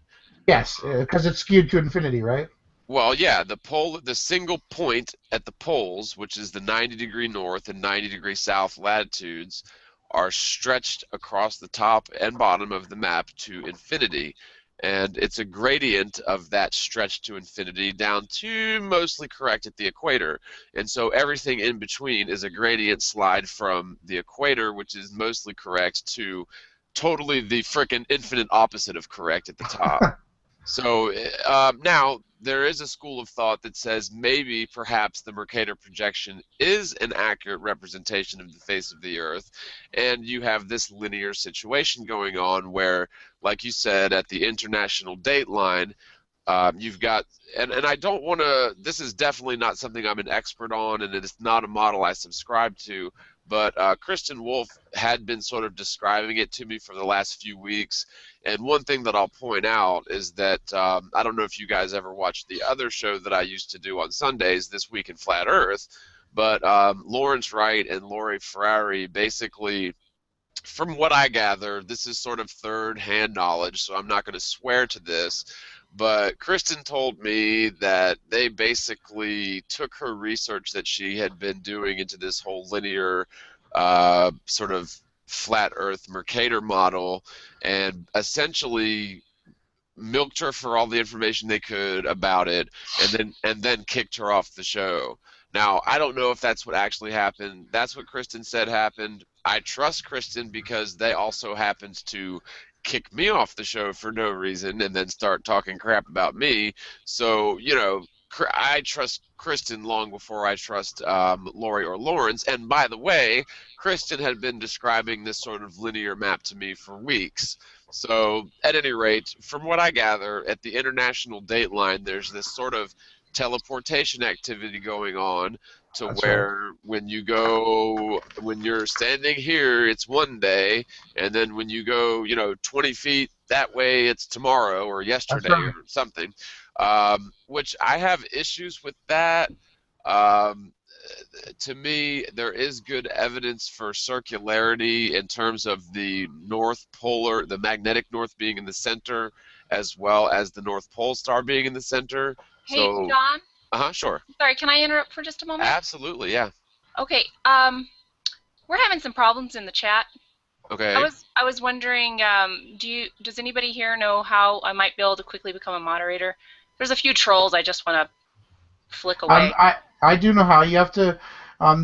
Yes, because it's skewed to infinity, right? Well, yeah, the single point at the poles, which is the 90-degree north and 90-degree south latitudes, are stretched across the top and bottom of the map to infinity. And it's a gradient of that stretch to infinity down to mostly correct at the equator. And so everything in between is a gradient slide from the equator, which is mostly correct, to totally the frickin' infinite opposite of correct at the top. So now there is a school of thought that says maybe perhaps the Mercator projection is an accurate representation of the face of the Earth, and you have this linear situation going on where, like you said, at the international date line, you've got, and I don't want to, this is definitely not something I'm an expert on, and it is not a model I subscribe to, but Kristen Wolf had been sort of describing it to me for the last few weeks. And one thing that I'll point out is that I don't know if you guys ever watched the other show that I used to do on Sundays, This Week in Flat Earth, but Lawrence Wright and Lori Ferrari basically, from what I gather, this is sort of third-hand knowledge, so I'm not going to swear to this, but Kristen told me that they basically took her research that she had been doing into this whole linear sort of flat Earth Mercator model, and essentially milked her for all the information they could about it, and then kicked her off the show. Now, I don't know if that's what actually happened. That's what Kristen said happened. I trust Kristen because they also happened to kick me off the show for no reason and then start talking crap about me. So, I trust Kristen long before I trust Lori or Lawrence. And by the way, Kristen had been describing this sort of linear map to me for weeks. So, at any rate, from what I gather, at the international date line, there's this sort of teleportation activity going on to That's right. where when you're standing here, it's one day, and then when you go, 20 feet that way, it's tomorrow or That's yesterday right. or something, which I have issues with that. Um, to me, there is good evidence for circularity in terms of the the magnetic north being in the center, as well as the North Pole star being in the center. Hey, So, John. sure. Sorry, can I interrupt for just a moment? Absolutely, yeah. Okay. We're having some problems in the chat. Okay. I was wondering, does anybody here know how I might be able to quickly become a moderator? There's a few trolls I just want to flick away. I do know how. You have to.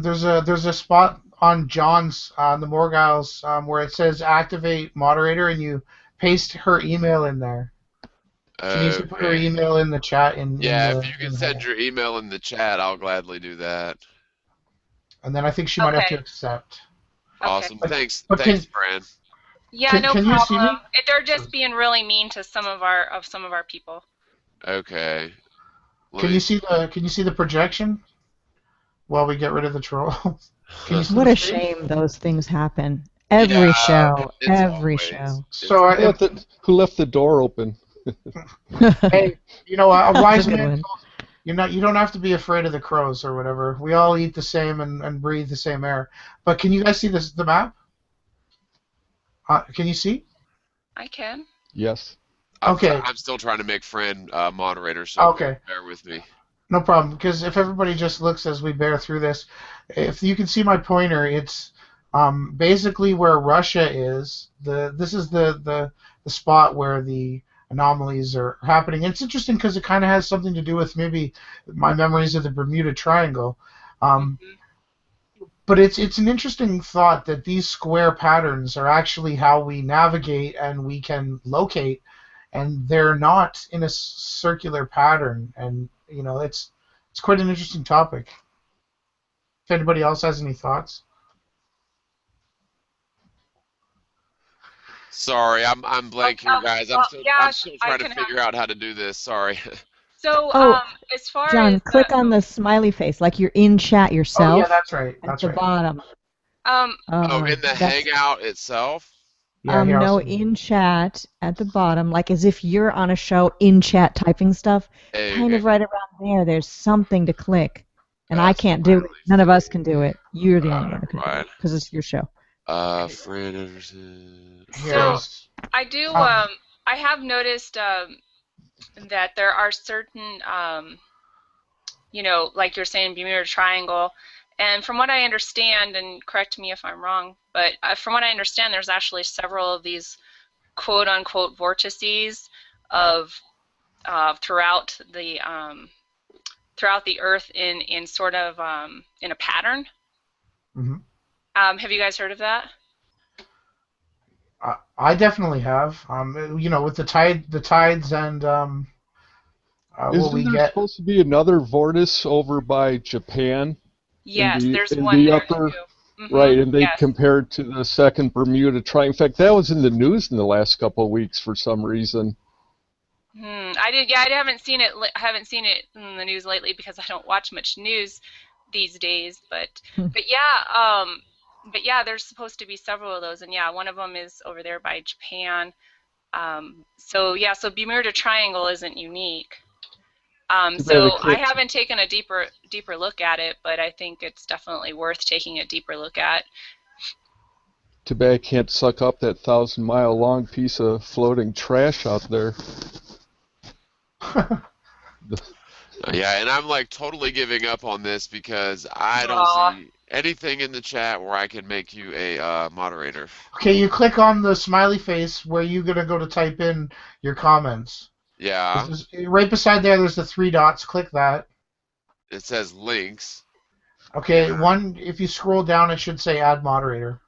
There's a spot on John's the Morgiles where it says activate moderator, and you paste her email in there. She needs to put her Okay. email in the chat in Yeah, if the you in can the send header. your email in the chat, I'll gladly do that. And then I think she might have to Okay. accept. Okay. Awesome. Thanks, But Fran. Yeah, no can you see problem. me? They're just being really mean to some of our people. Okay. Let Can me. you see the projection while we get rid of the trolls? Can you see What the a screen? shame those things happen. Yeah, Every show, it's every always. show. It's So Who left the door open? hey, a That's a wise good man one. you don't have to be afraid of the crows or whatever. We all eat the same and breathe the same air. But can you guys see the map? Can you see? I can. Yes. Okay. I'm still trying to make Fran moderator, so Okay. bear with me. No problem. Because if everybody just looks as we bear through this, if you can see my pointer, it's basically where Russia is. This is the spot where the anomalies are happening. It's interesting because it kind of has something to do with maybe my memories of the Bermuda Triangle. Um, Mhm. but it's an interesting thought that these square patterns are actually how we navigate and we can locate, and they're not in a circular pattern. And it's quite an interesting topic. If anybody else has any thoughts. Sorry, I'm blank here, guys. I'm Well, still yeah, I'm still I trying to can have. figure out how to do this. Sorry. So, Oh, as far John, as click on the smiley face, like you're in chat Oh yeah, yourself that's right. at That's the right. bottom. um, Oh, in the That's Hangout itself? Yeah, here I'll no, send you. in chat at the bottom, like as if you're on a show in chat typing stuff, kind Okay. of right around there, there's something to click. And I can't do it. Smiley None of us face. can do it. You're the only one who Never can do mind. it because it's your show. Fran Anderson. Here so is. I do. Um, I have noticed that there are certain, like you're saying, Bermuda Triangle, and from what I understand, and correct me if I'm wrong, but from what I understand, there's actually several of these quote-unquote vortices of throughout the Earth in sort of in a pattern. mhm. Have you guys heard of that? I definitely have. With the tides and what Isn't we there get. supposed to be another vortice over by Japan Yes, there's in one the there upper too. right? And they Yes. compared to the second Bermuda Triangle. In fact, that was in the news in the last couple of weeks for some reason. I did. Yeah, I haven't seen it. I haven't seen it in the news lately because I don't watch much news these days. But yeah, there's supposed to be several of those, and yeah, one of them is over there by Japan. So Bermuda Triangle isn't unique. Too bad So it I can't. haven't taken a deeper look at it, but I think it's definitely worth taking a deeper look at. Too bad it can't suck up that 1,000-mile long piece of floating trash out there. Yeah, and I'm like totally giving up on this because I don't Aw. see anything in the chat where I can make you a moderator. Okay, you click on the smiley face where you're gonna go to type in your comments. Yeah, Right beside there, there's the three dots. Click that. it says links. Okay, if you scroll down, it should say add moderator.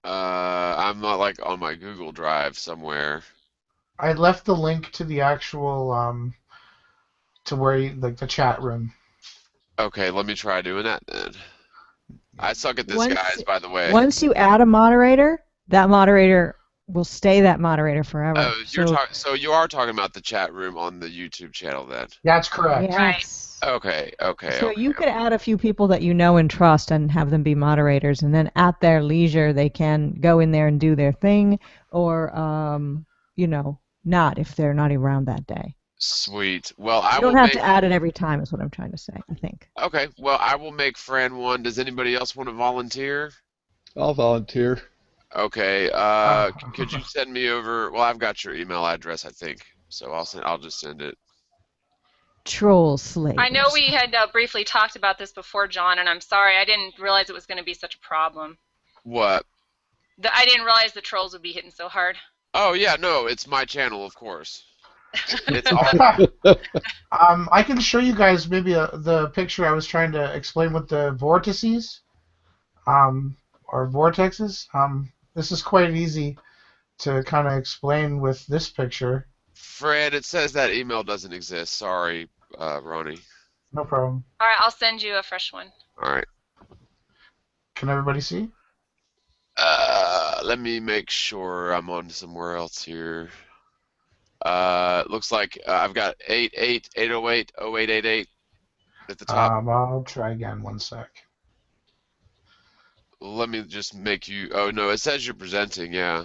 I'm not like on my Google Drive somewhere. I left the link to the actual to where like the chat room. Okay, let me try doing that then. I suck at this, Once guys, by the way. once you add a moderator, that moderator will stay that moderator forever. Oh, So so you are talking about the chat room on the YouTube channel then. That's correct. Right. yes. Okay, okay, So okay. you could add a few people that you know and trust and have them be moderators, and then at their leisure they can go in there and do their thing, or not if they're not around that day. Sweet. Well, I You will don't have make. to add it every time, is what I'm trying to say, I think. Okay, well, I will make Fran one. Does anybody else want to volunteer? I'll volunteer. Okay, Uh, could you send me over? Well, I've got your email address, I think, so I'll just send it. Troll slavers. I know we had briefly talked about this before, John, and I'm sorry. I didn't realize it was going to be such a problem. What? I didn't realize the trolls would be hitting so hard. Oh yeah, no, it's my channel, of course. It's all. I can show you guys maybe the picture I was trying to explain with the vortices, or vortexes. This is quite easy to kind of explain with this picture. Fred, it says that email doesn't exist. Sorry, Ronnie. No problem. All right, I'll send you a fresh one. All right. Can everybody see? Let me make sure I'm on somewhere else here. Looks like I've got 88-808-0888 at the top. I'll try again. One sec. Let me just make you. Oh no, it says you're presenting. Yeah.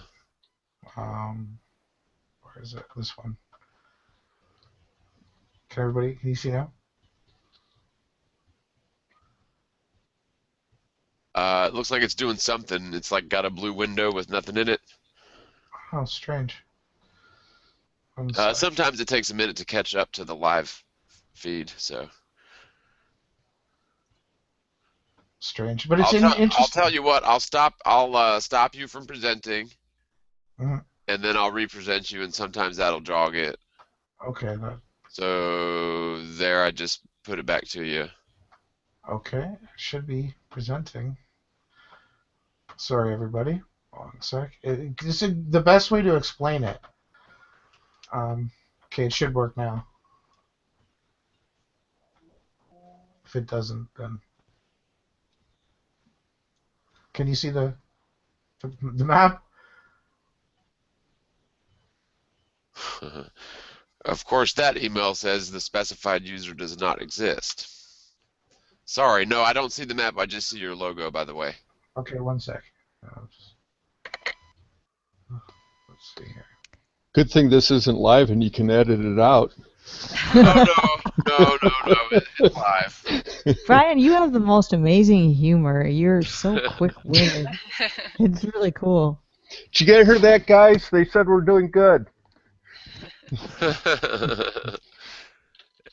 Where is it? This one. Can you see now? It looks like it's doing something. It's like got a blue window with nothing in it. Oh, strange. One sec. Sometimes it takes a minute to catch up to the live feed. So. Strange, but it's I'll interesting. tell you what. I'll stop you from presenting, Mhm. and then I'll represent you, and sometimes that'll jog it. Okay, So there, I just put it back to you. okay, should be presenting. Sorry, everybody. One sec. This is the best way to explain it. Okay, it should work now. If it doesn't, then can you see the map? Of course, that email says the specified user does not exist. Sorry, no, I don't see the map. I just see your logo, by the way. Okay, one sec. Let's see here. Good thing this isn't live and you can edit it out. Oh, no, it's live. Brian, you have the most amazing humor. You're so quick-witted. It's really cool. Did you guys hear that, guys? They said we're doing good.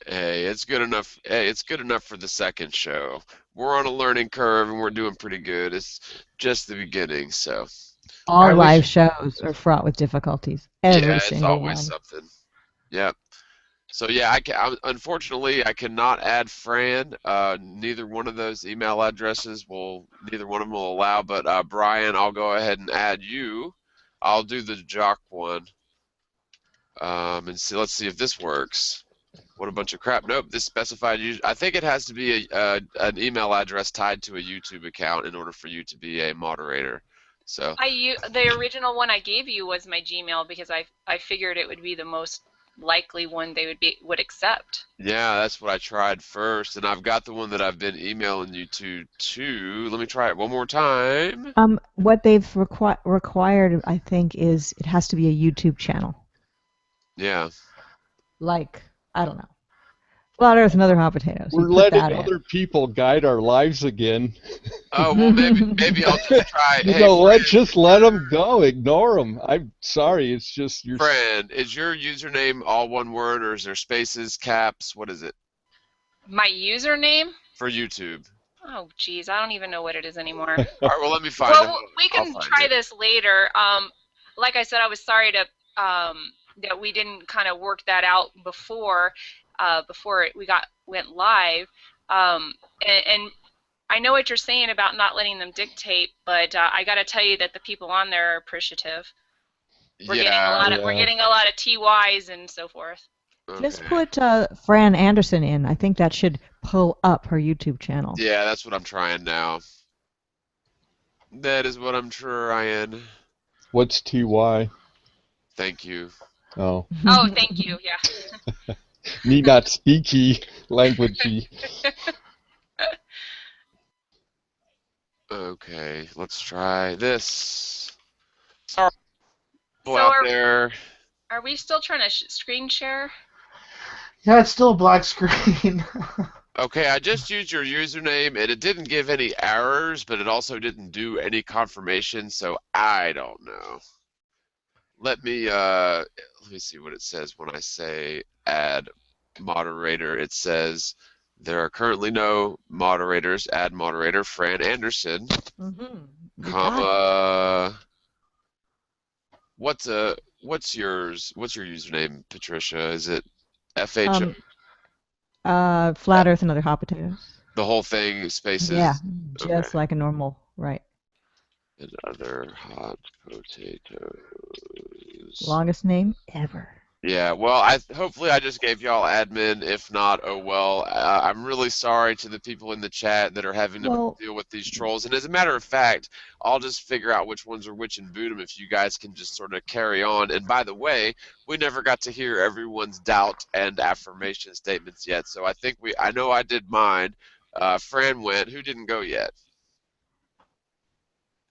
Hey, it's good enough. Hey, it's good enough for the second show. We're on a learning curve and we're doing pretty good. It's just the beginning, so. All live shows are fraught with difficulties. Every Yeah, it's single always one. something. Yep. So yeah, unfortunately I cannot add Fran. Neither one of those email addresses neither one of them will allow. But Brian, I'll go ahead and add you. I'll do the Jock one. And see. Let's see if this works. What a bunch of crap. Nope. This specified user. I think it has to be an email address tied to a YouTube account in order for you to be a moderator. So. The original one I gave you was my Gmail because I figured it would be the most likely one they would accept. Yeah, that's what I tried first, and I've got the one that I've been emailing you to too. Let me try it one more time. What they've required, I think, is it has to be a YouTube channel. Yeah. Like, I don't know. Flat Earth and Other Hot Potatoes. We're letting other people guide our lives again. Oh, well, maybe I'll just try. Just let them go. Ignore them. I'm sorry. It's just your. Friend, is your username all one word, or is there spaces, caps? What is it? My username? for YouTube? Oh, geez, I don't even know what it is anymore. All right, well, let me find it. Well, we I'll can find try it. this later. Like I said, I was sorry to that we didn't kind of work that out before we went live. And I know what you're saying about not letting them dictate, but I got to tell you that the people on there are appreciative. Yeah, We're Yeah. getting a lot of TYs and so forth. Just okay. put Fran Anderson in. I think that should pull up her YouTube channel. Yeah, that's what I'm trying now. That is what I'm trying. What's TY? Thank you. Oh, Oh, thank you. Yeah. me not speaky languagey. Okay, let's try this. Sorry, people So out there. are we still trying to screen share? Yeah, it's still a black screen. Okay, I just used your username and it didn't give any errors, but it also didn't do any confirmation, so I don't know. Let me see what it says when I say add moderator. It says there are currently no moderators. Add moderator Fran Anderson, You got it. comma. What's yours? What's your username, Patricia? Is it FHO? Um, Flat Earth and other hot potatoes. The whole thing, Yeah, spaces? Okay. just like a normal, right? And other hot potatoes. Longest name ever. Yeah, well, hopefully I just gave y'all admin. If not, oh well. I'm really sorry to the people in the chat that are having to Well, deal with these trolls. And as a matter of fact, I'll just figure out which ones are which and boot them if you guys can just sort of carry on. And by the way, we never got to hear everyone's doubt and affirmation statements yet. So I know I did mine. Fran went. Who didn't go yet?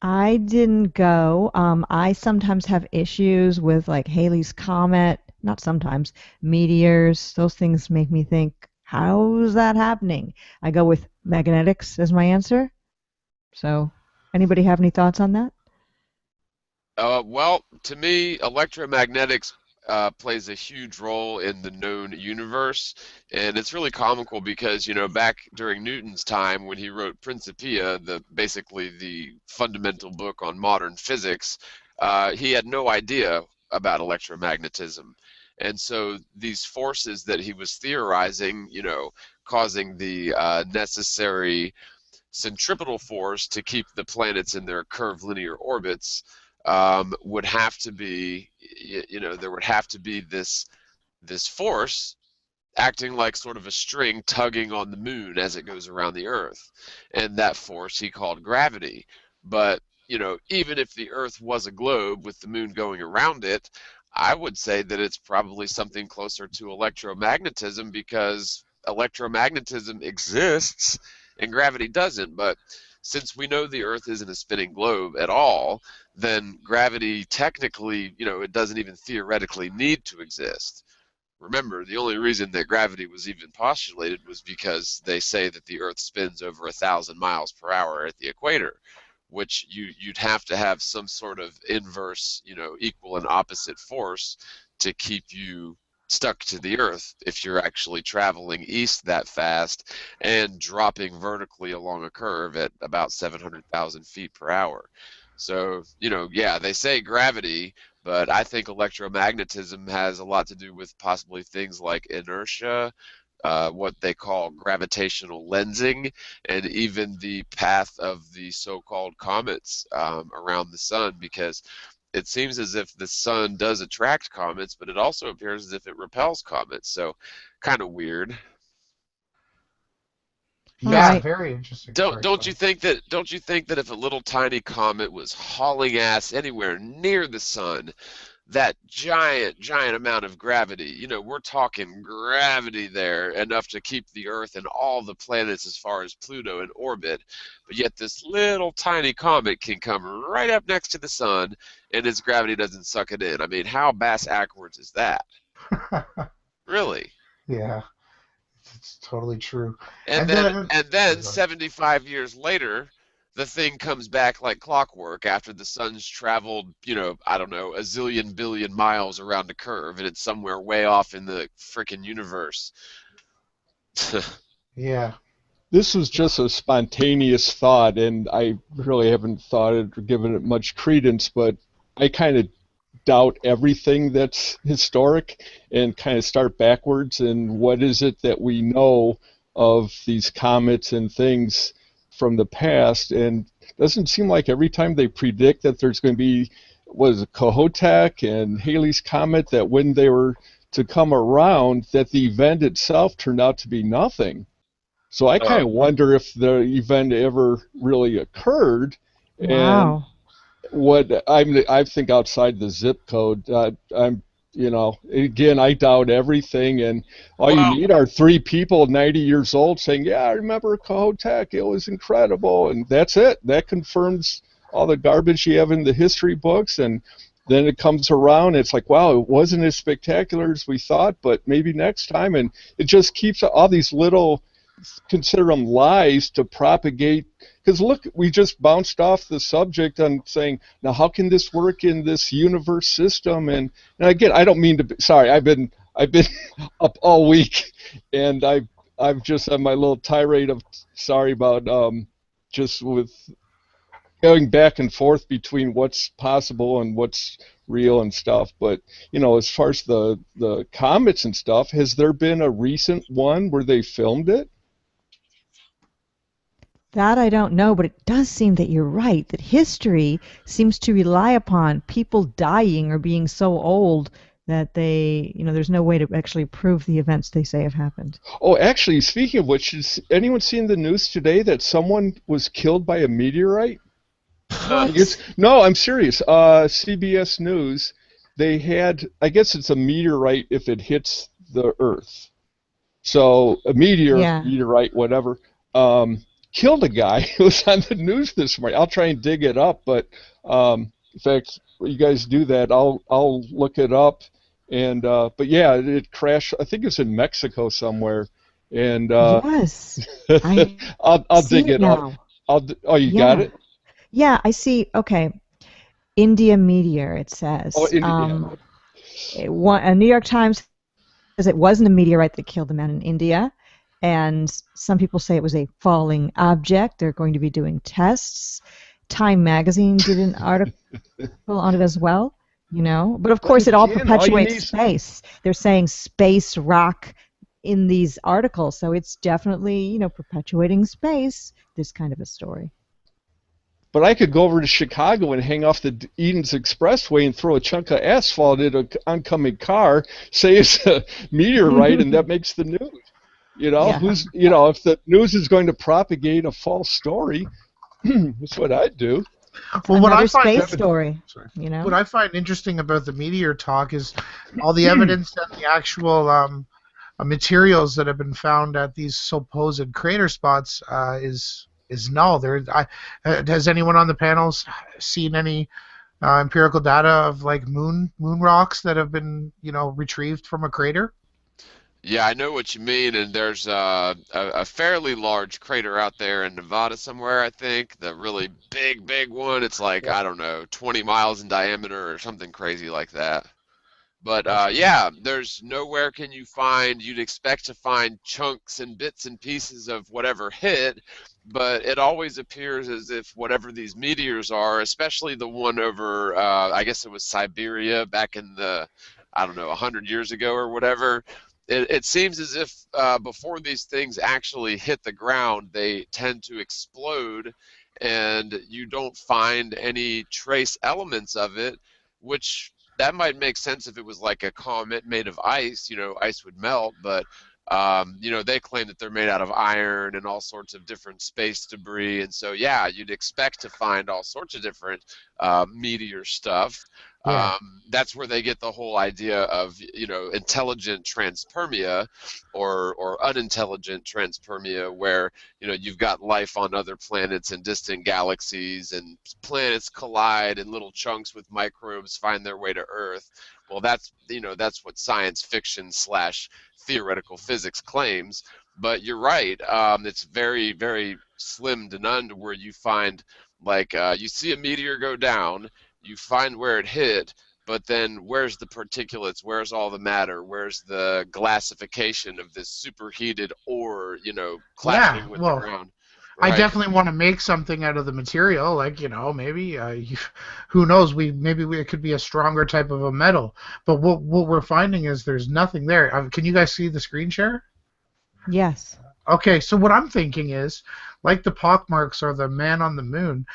I didn't go. I sometimes have issues with like Halley's Comet. Not sometimes. Meteors. Those things make me think, how's that happening? I go with magnetics as my answer. So, anybody have any thoughts on that? Well, to me, electromagnetics plays a huge role in the known universe, and it's really comical because, back during Newton's time when he wrote Principia, basically the fundamental book on modern physics, he had no idea about electromagnetism. And so these forces that he was theorizing, causing the necessary centripetal force to keep the planets in their curvilinear orbits would have to be, there would have to be this force acting like sort of a string tugging on the moon as it goes around the Earth, and that force he called gravity. But even if the Earth was a globe with the moon going around it, I would say that it's probably something closer to electromagnetism because electromagnetism exists and gravity doesn't. But since we know the Earth isn't a spinning globe at all, then gravity technically, it doesn't even theoretically need to exist. Remember, the only reason that gravity was even postulated was because they say that the Earth spins over 1,000 miles per hour at the equator, which you'd have to have some sort of inverse, equal and opposite force to keep you stuck to the Earth if you're actually traveling east that fast and dropping vertically along a curve at about 700,000 feet per hour. So, yeah, they say gravity, but I think electromagnetism has a lot to do with possibly things like inertia, what they call gravitational lensing, and even the path of the so-called comets around the sun, because it seems as if the sun does attract comets, but it also appears as if it repels comets. So, kind of weird. All Yeah, right. very interesting. Don't Sorry, go don't you ahead. think that don't you think that if a little tiny comet was hauling ass anywhere near the sun, that giant amount of gravity, we're talking gravity there enough to keep the Earth and all the planets as far as Pluto in orbit, but yet this little tiny comet can come right up next to the sun and its gravity doesn't suck it in. I mean, how bass backwards is that? Really? Yeah, it's totally true. And And then then, and sorry, then go ahead. 75 years later, the thing comes back like clockwork after the sun's traveled, I don't know, a zillion billion miles around a curve and it's somewhere way off in the frickin' universe. Yeah. This was just a spontaneous thought, and I really haven't thought it or given it much credence, but I kind of doubt everything that's historic and kind of start backwards. And what is it that we know of these comets and things from the past? And it doesn't seem like every time they predict that there's going to be, was it Kohoutek and Halley's Comet, that when they were to come around, that the event itself turned out to be nothing. So I kind Uh, of wonder if the event ever really occurred, and Wow. I think outside the zip code. Again, I doubt everything, and all you well, need are three people 90 years old saying, "Yeah, I remember Kohoutek. It was incredible," and that's it. That confirms all the garbage you have in the history books, and then it comes around. It's like, wow, it wasn't as spectacular as we thought, but maybe next time, and it just keeps all these little, consider them lies to propagate. Because look, we just bounced off the subject on saying, now how can this work in this universe system? And again, I don't mean to be, sorry, I've been up all week, and I've just had my little tirade of sorry about just with going back and forth between what's possible and what's real and stuff. But as far as the comets and stuff, has there been a recent one where they filmed it? That I don't know, but it does seem that you're right, that history seems to rely upon people dying or being so old that there's no way to actually prove the events they say have happened. Oh, actually, speaking of which, has anyone seen the news today that someone was killed by a meteorite? What? No, I'm serious. CBS News, they had, I guess it's a meteorite if it hits the Earth. So a Yeah. meteorite, whatever, um, killed a guy. It was on the news this morning. I'll try and dig it up, but in fact, you guys do that. I'll look it up. And but yeah, it crashed. I think it's in Mexico somewhere. And Yes. I I'll see dig it it up. now. Oh, you got Yeah. it? Yeah, I see. Okay. India meteor, it Oh, says. India. A New York Times says it wasn't a meteorite that killed the man in India. And some people say it was a falling object. They're going to be doing tests. Time magazine did an article on it as well, But of But course, it all again, all you perpetuates need is space. They're saying space rock in these articles. So it's definitely, perpetuating space, this kind of a story. But I could go over to Chicago and hang off the Eden's Expressway and throw a chunk of asphalt at an oncoming car, say it's a meteorite, and that makes the news. Yeah. If the news is going to propagate a false story, that's what I'd do. Well, Another space story, sorry, you know? what I find interesting about the meteor talk is all the evidence and the actual materials that have been found at these supposed crater spots is null. Has anyone on the panels seen any empirical data of like moon rocks that have been retrieved from a crater? yeah, I know what you mean, and there's a fairly large crater out there in Nevada somewhere, I think. The really big, big one. It's like, Yeah, I don't know, 20 miles in diameter or something crazy like that. But that's yeah, there's nowhere can you find, you'd expect to find chunks and bits and pieces of whatever hit, but it always appears as if whatever these meteors are, especially the one over, I guess it was Siberia back in the, I don't know, 100 years ago or whatever, it seems as if before these things actually hit the ground, they tend to explode and you don't find any trace elements of it, which that might make sense if it was like a comet made of ice, ice would melt, but they claim that they're made out of iron and all sorts of different space debris, and so yeah, you'd expect to find all sorts of different meteor stuff. yeah. That's where they get the whole idea of intelligent transpermia or unintelligent transpermia, where you've got life on other planets and distant galaxies, and planets collide and little chunks with microbes find their way to Earth. Well, that's what science fiction slash theoretical physics claims. But you're right. It's very, very slim to none to where you find, like, you see a meteor go down, you find where it hit, but then where's the particulates? Where's all the matter? Where's the glassification of this superheated ore, Yeah, clashing with the well, ground? I Right. definitely want to make something out of the material, like maybe who knows? It could be a stronger type of a metal. But what we're finding is there's nothing there. Can you guys see the screen share? Yes. Okay, so what I'm thinking is, like the pockmarks or the man on the moon,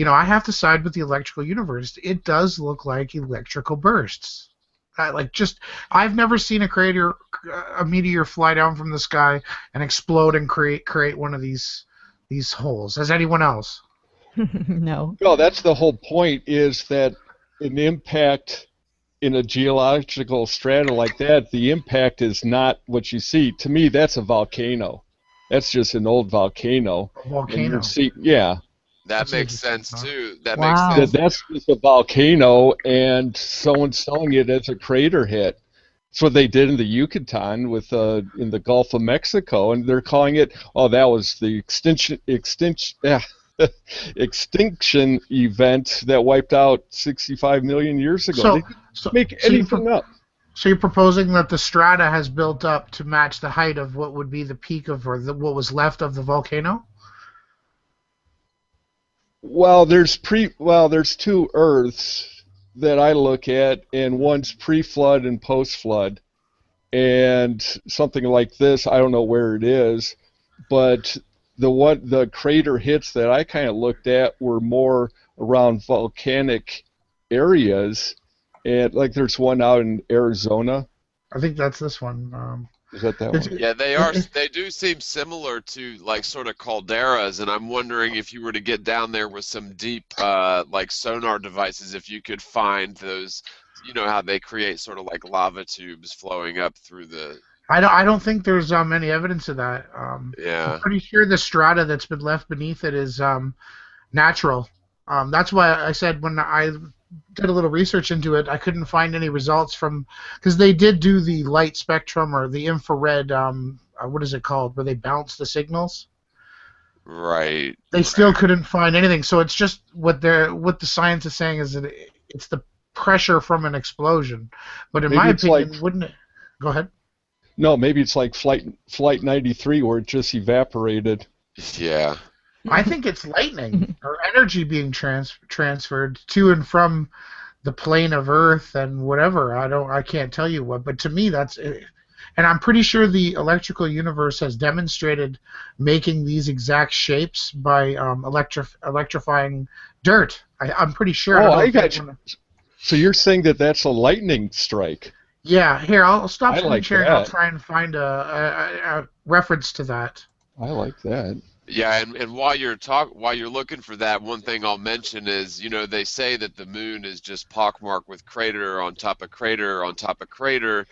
I have to side with the electrical universe. It does look like electrical bursts. I've never seen a meteor fly down from the sky and explode and create one of these holes. Has anyone else? No. No, that's the whole point, is that an impact in a geological strata like that, the impact is not what you see. To me, that's a volcano. That's just an old volcano. A And you're volcano. yeah, That That's makes interesting, sense huh? too. That makes Wow. sense. that's just a volcano, and someone's selling it as a crater hit. That's what they did in the Yucatan in the Gulf of Mexico, and they're calling it, oh, that was the extinction event that wiped out 65 million years ago. They So didn't so make so you anything up. so you're proposing that the strata has built up to match the height of what would be the peak of what was left of the volcano? There's two Earths that I look at, and one's pre-flood and post-flood, and something like this, I don't know where it is, but the crater hits that I kind of looked at were more around volcanic areas, and like there's one out in Arizona. I think that's this one. Is that It's, one? it, Yeah, they are. it, They do seem similar to like sort of calderas, and I'm wondering if you were to get down there with some deep, like sonar devices, if you could find those. You know how they create sort of like lava tubes flowing up through the. I don't think there's any evidence of that. I'm Yeah. pretty sure the strata that's been left beneath it is natural. That's why I said when I did a little research into it, I couldn't find any results from because they did do the light spectrum or the infrared. What is it called? Where they bounce the signals. Right. They still couldn't find anything. So it's just what the science is saying is that it's the pressure from an explosion. But in my Maybe it's like opinion, wouldn't it? Go ahead. no, maybe it's like Flight 93 where it just evaporated. Yeah. I think it's lightning or energy being transferred to and from the plane of Earth and whatever. I can't tell you what, but to me that's it. And I'm pretty sure the electrical universe has demonstrated making these exact shapes by electrifying dirt. I'm pretty sure. I Oh, don't know I if got you. anyone. So you're saying that that's a lightning strike? Yeah, here I'll stop I screen like sharing. I'll that. try and find a reference to that. I like that. Yeah, and while you're looking for that, one thing I'll mention is, they say that the moon is just pockmarked with crater on top of crater on top of crater,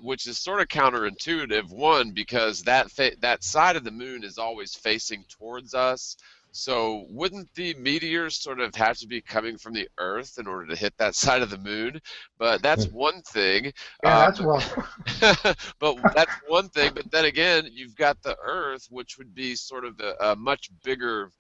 which is sort of counterintuitive. One, because that side of the moon is always facing towards us. So wouldn't the meteors sort of have to be coming from the Earth in order to hit that side of the moon? But that's one thing. Yeah, Um, that's well. but that's one thing. But then again, you've got the Earth, which would be sort of a much bigger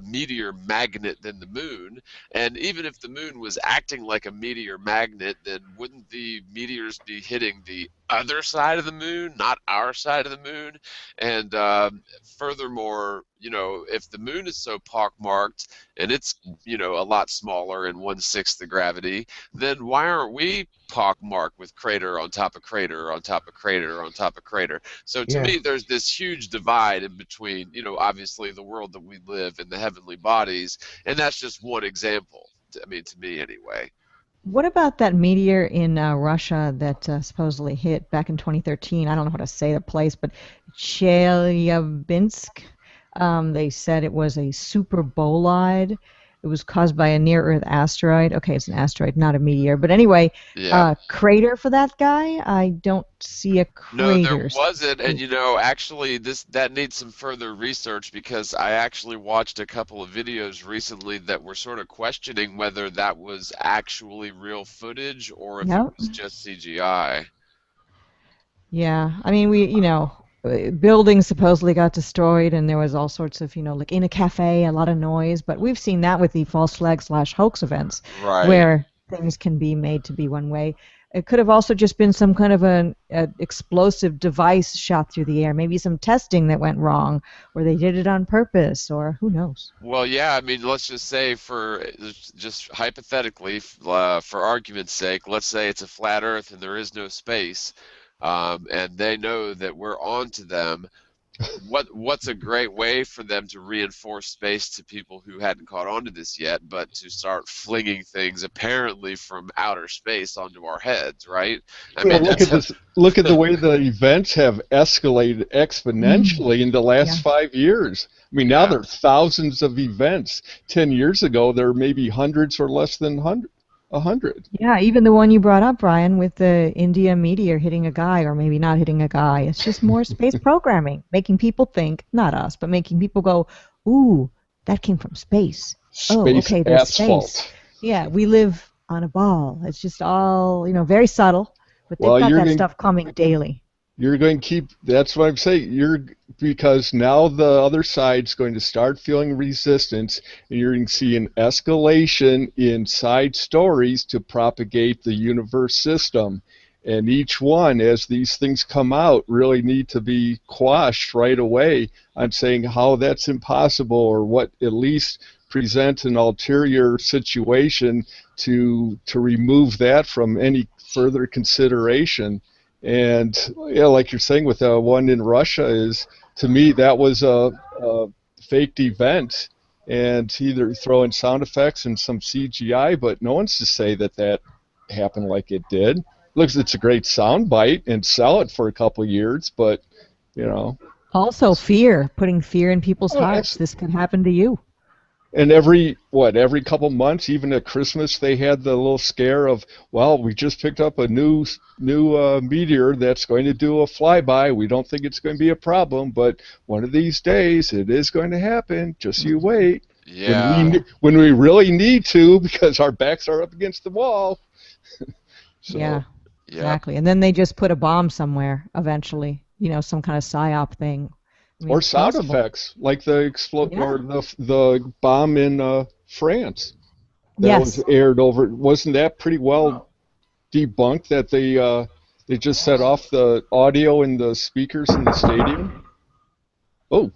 meteor magnet than the moon. And even if the moon was acting like a meteor magnet, then wouldn't the meteors be hitting the other side of the moon, not our side of the moon? And furthermore, if the moon is so pockmarked and it's, a lot smaller and 1/6 the gravity, then why aren't we pockmarked with crater on top of crater on top of crater on top of crater? So to Yeah. me, there's this huge divide in between, obviously the world that we live in, the heavenly bodies, and that's just one example. I mean, to me anyway. What about that meteor in Russia that supposedly hit back in 2013? I don't know how to say the place, but Chelyabinsk. They said it was a super bolide. It was caused by a near-Earth asteroid. Okay, it's an asteroid, not a meteor. But anyway, Yeah. crater for that guy? I don't see a No, there crater. wasn't, and actually, that needs some further research because I actually watched a couple of videos recently that were sort of questioning whether that was actually real footage or if it Yep. was just CGI. Yeah, I mean, buildings supposedly got destroyed, and there was all sorts of, like in a cafe, a lot of noise. But we've seen that with the false flag / hoax events, Right. where things can be made to be one way. It could have also just been some kind of an explosive device shot through the air. Maybe some testing that went wrong, or they did it on purpose, or who knows. Well, yeah, I mean, let's just say for just hypothetically, for argument's sake, let's say it's a flat Earth and there is no space, and they know that we're on to them. What's a great way for them to reinforce space to people who hadn't caught on to this yet, but to start flinging things apparently from outer space onto our heads, right? I Well, mean, look at that's this. Look at the way the events have escalated Mm. exponentially in the last Yeah. 5 years. I mean, now yeah. there are thousands of events. 10 years ago, there may be hundreds or less than 100. Yeah, even the one you brought up, Brian, with the India meteor hitting a guy or maybe not hitting a guy. It's just more space programming, making people think, not us, but making people go, ooh, that came from space. Oh, Space okay, there's space. asphalt. Yeah, we live on a ball. It's just all, very subtle, but they've Well, got you're that going stuff coming daily. you're going to keep. That's what I'm saying. Because now the other side's going to start feeling resistance, and you're going to see an escalation in side stories to propagate the universe system. And each one, as these things come out, really need to be quashed right away on saying how that's impossible, or what at least present an ulterior situation to remove that from any further consideration. And yeah, like you're saying with the one in Russia, is to me that was a faked event, and either throw in sound effects and some CGI, but no one's to say that that happened like it did. Looks, it's a great sound bite and sell it for a couple years, but you know. Also, fear, putting fear in people's Oh, hearts. This can happen to you. And every couple months, even at Christmas, they had the little scare of, well, we just picked up a new meteor that's going to do a flyby. We don't think it's going to be a problem, but one of these days it is going to happen. Just you wait. Yeah. When we really need to, because our backs are up against the wall. So, Yeah, Yep. exactly. And then they just put a bomb somewhere eventually, some kind of psyop thing. I mean, or it's sound possible. effects, like the Yeah. or the bomb in France that was Yes. aired over. Wasn't that pretty well debunked that they just set off the audio in the speakers in the stadium? Oh,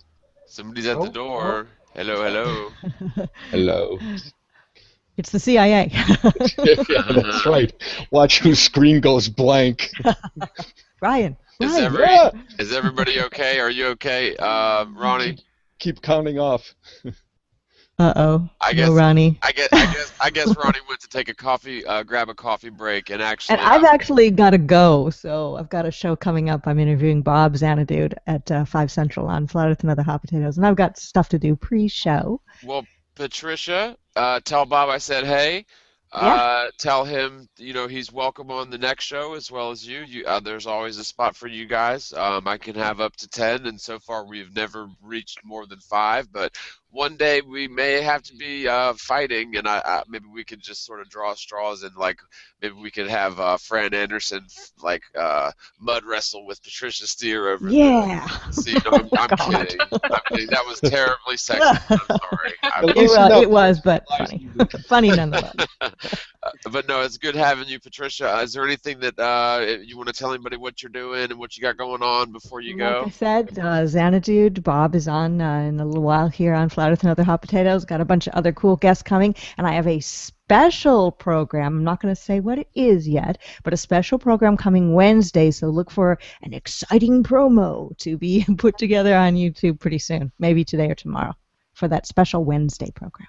Somebody's at the Oh, oh. door. Hello, hello. hello. It's the CIA. Yeah, that's right. Watch whose screen goes blank. Ryan. Is Ryan. Yeah, is everybody okay? Are you okay, Ronnie? keep counting off. Uh-oh. I No, guess Ronnie. I guess Ronnie went to take a coffee, grab a coffee break, and And actually, I've actually got to go, so I've got a show coming up. I'm interviewing Bob Xanadu at 5 Central on Flat Earth and Other Hot Potatoes, and I've got stuff to do pre-show. well, Patricia, tell Bob I said hey. Yeah. Tell him, he's welcome on the next show as well as you. There's always a spot for you guys. I can have up to 10, and so far we've never reached more than 5. But one day we may have to be fighting, and maybe we could just sort of draw straws, and like maybe we could have Fran Anderson mud wrestle with Patricia Steer over Yeah. the scene. No, I'm God. kidding. I'm kidding. That was terribly sexist. I'm sorry. At least It was, but funny. Funny nonetheless. But no, it's good having you, Patricia. Is there anything that you want to tell anybody what you're doing and what you got going on before you Like I go? said, Xanadu, Bob is on in a little while here on Flat Earth and Other Hot Potatoes. Got a bunch of other cool guests coming, and I have a special program. I'm not going to say what it is yet, but a special program coming Wednesday, so look for an exciting promo to be put together on YouTube pretty soon, maybe today or tomorrow, for that special Wednesday program.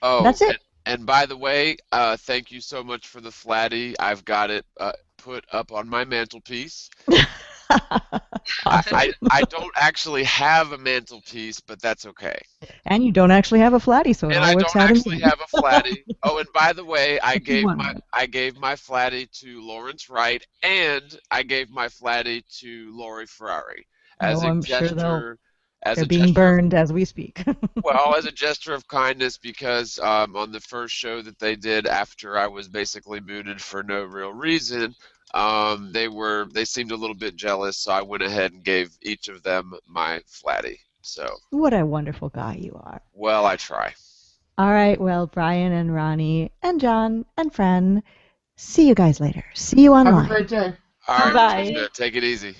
Oh, That's it. and by the way, thank you so much for the flatty. I've got it put up on my mantelpiece. Awesome. I don't actually have a mantelpiece, but that's okay. And you don't actually have a flatty, so it And all I works don't out in actually the end. have a flatty. Oh, and by the way, If you want it. I gave my flatty to Lawrence Wright, and I gave my flatty to Lori Ferrari as Oh, a I'm sure they're being gesture. burned as we speak. Well, as a gesture of kindness, because on the first show that they did after I was basically booted for no real reason, they seemed a little bit jealous, so I went ahead and gave each of them my flatty. So, What a wonderful guy you are. well, I try. All right, well, Brian and Ronnie and John and Fran, see you guys later. See you Have a online. great day. All right, sounds Bye. good. Take it easy.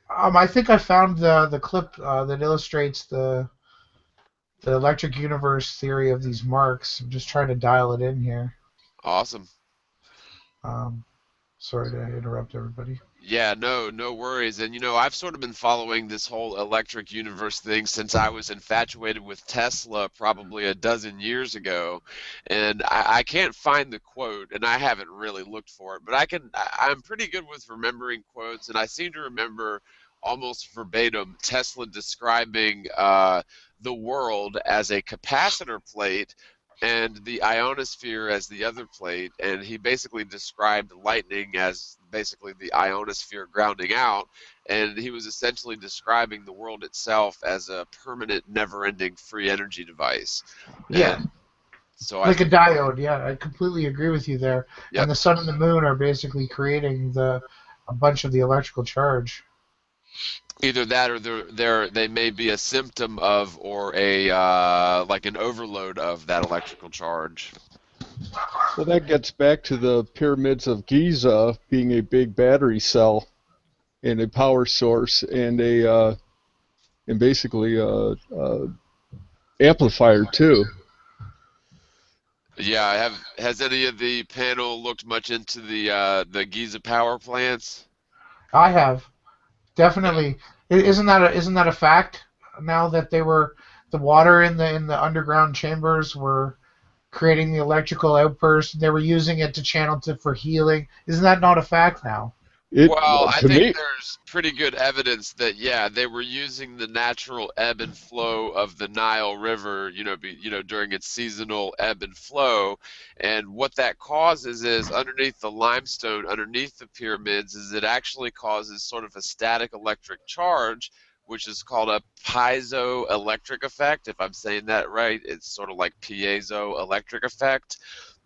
I think I found the clip that illustrates the electric universe theory of these marks. I'm just trying to dial it in here. Awesome. Um, Sorry to interrupt everybody. Yeah, no worries. And I've sort of been following this whole electric universe thing since I was infatuated with Tesla probably a dozen years ago. And I can't find the quote, and I haven't really looked for it, but I'm pretty good with remembering quotes, and I seem to remember almost verbatim Tesla describing the world as a capacitor plate and the ionosphere as the other plate, and he basically described lightning as basically the ionosphere grounding out, and he was essentially describing the world itself as a permanent, never-ending free energy device. Yeah, And so I like a think, diode. Yeah, I completely agree with you there. And yep, the sun and the moon are basically creating a bunch of the electrical charge. either that or they may be a symptom of or a like an overload of that electrical charge. Well, that gets back to the pyramids of Giza being a big battery cell and a power source and and basically a amplifier too. Yeah, has any of the panel looked much into the Giza power plants? I have definitely. Isn't that a fact? Now that the water in the underground chambers were creating the electrical outburst, and they were using it to channel for healing. Isn't that not a fact now? It Well, I to think me, there's pretty good evidence that yeah, they were using the natural ebb and flow of the Nile River, during its seasonal ebb and flow, and what that causes is underneath the limestone, underneath the pyramids, is it actually causes sort of a static electric charge, which is called a piezoelectric effect. If I'm saying that right, it's sort of like piezoelectric effect.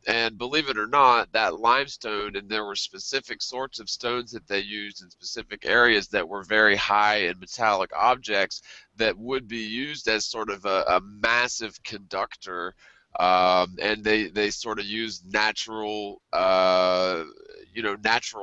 And believe it or not, that limestone, and there were specific sorts of stones that they used in specific areas that were very high in metallic objects that would be used as sort of a massive conductor. And they sort of used natural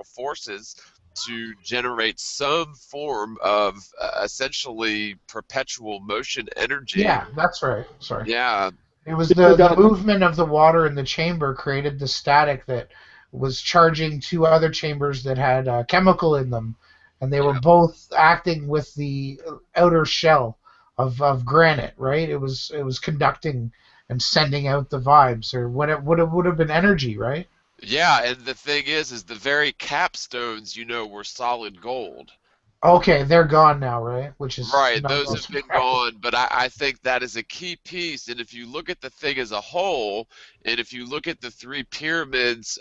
forces to generate some form of essentially perpetual motion energy. Yeah, that's right. Sorry. Yeah, It was they put the down movement of the water in the chamber created the static that was charging two other chambers that had chemical in them, and they were yeah. both acting with the outer shell of granite. Right? It was conducting and sending out the vibes, or what it would have been energy. Right? Yeah, and the thing is the very capstones, were solid gold. Okay, they're gone now, right? Which is Right, not those no have been surprise. gone, but I think that is a key piece. And if you look at the thing as a whole, and if you look at the three pyramids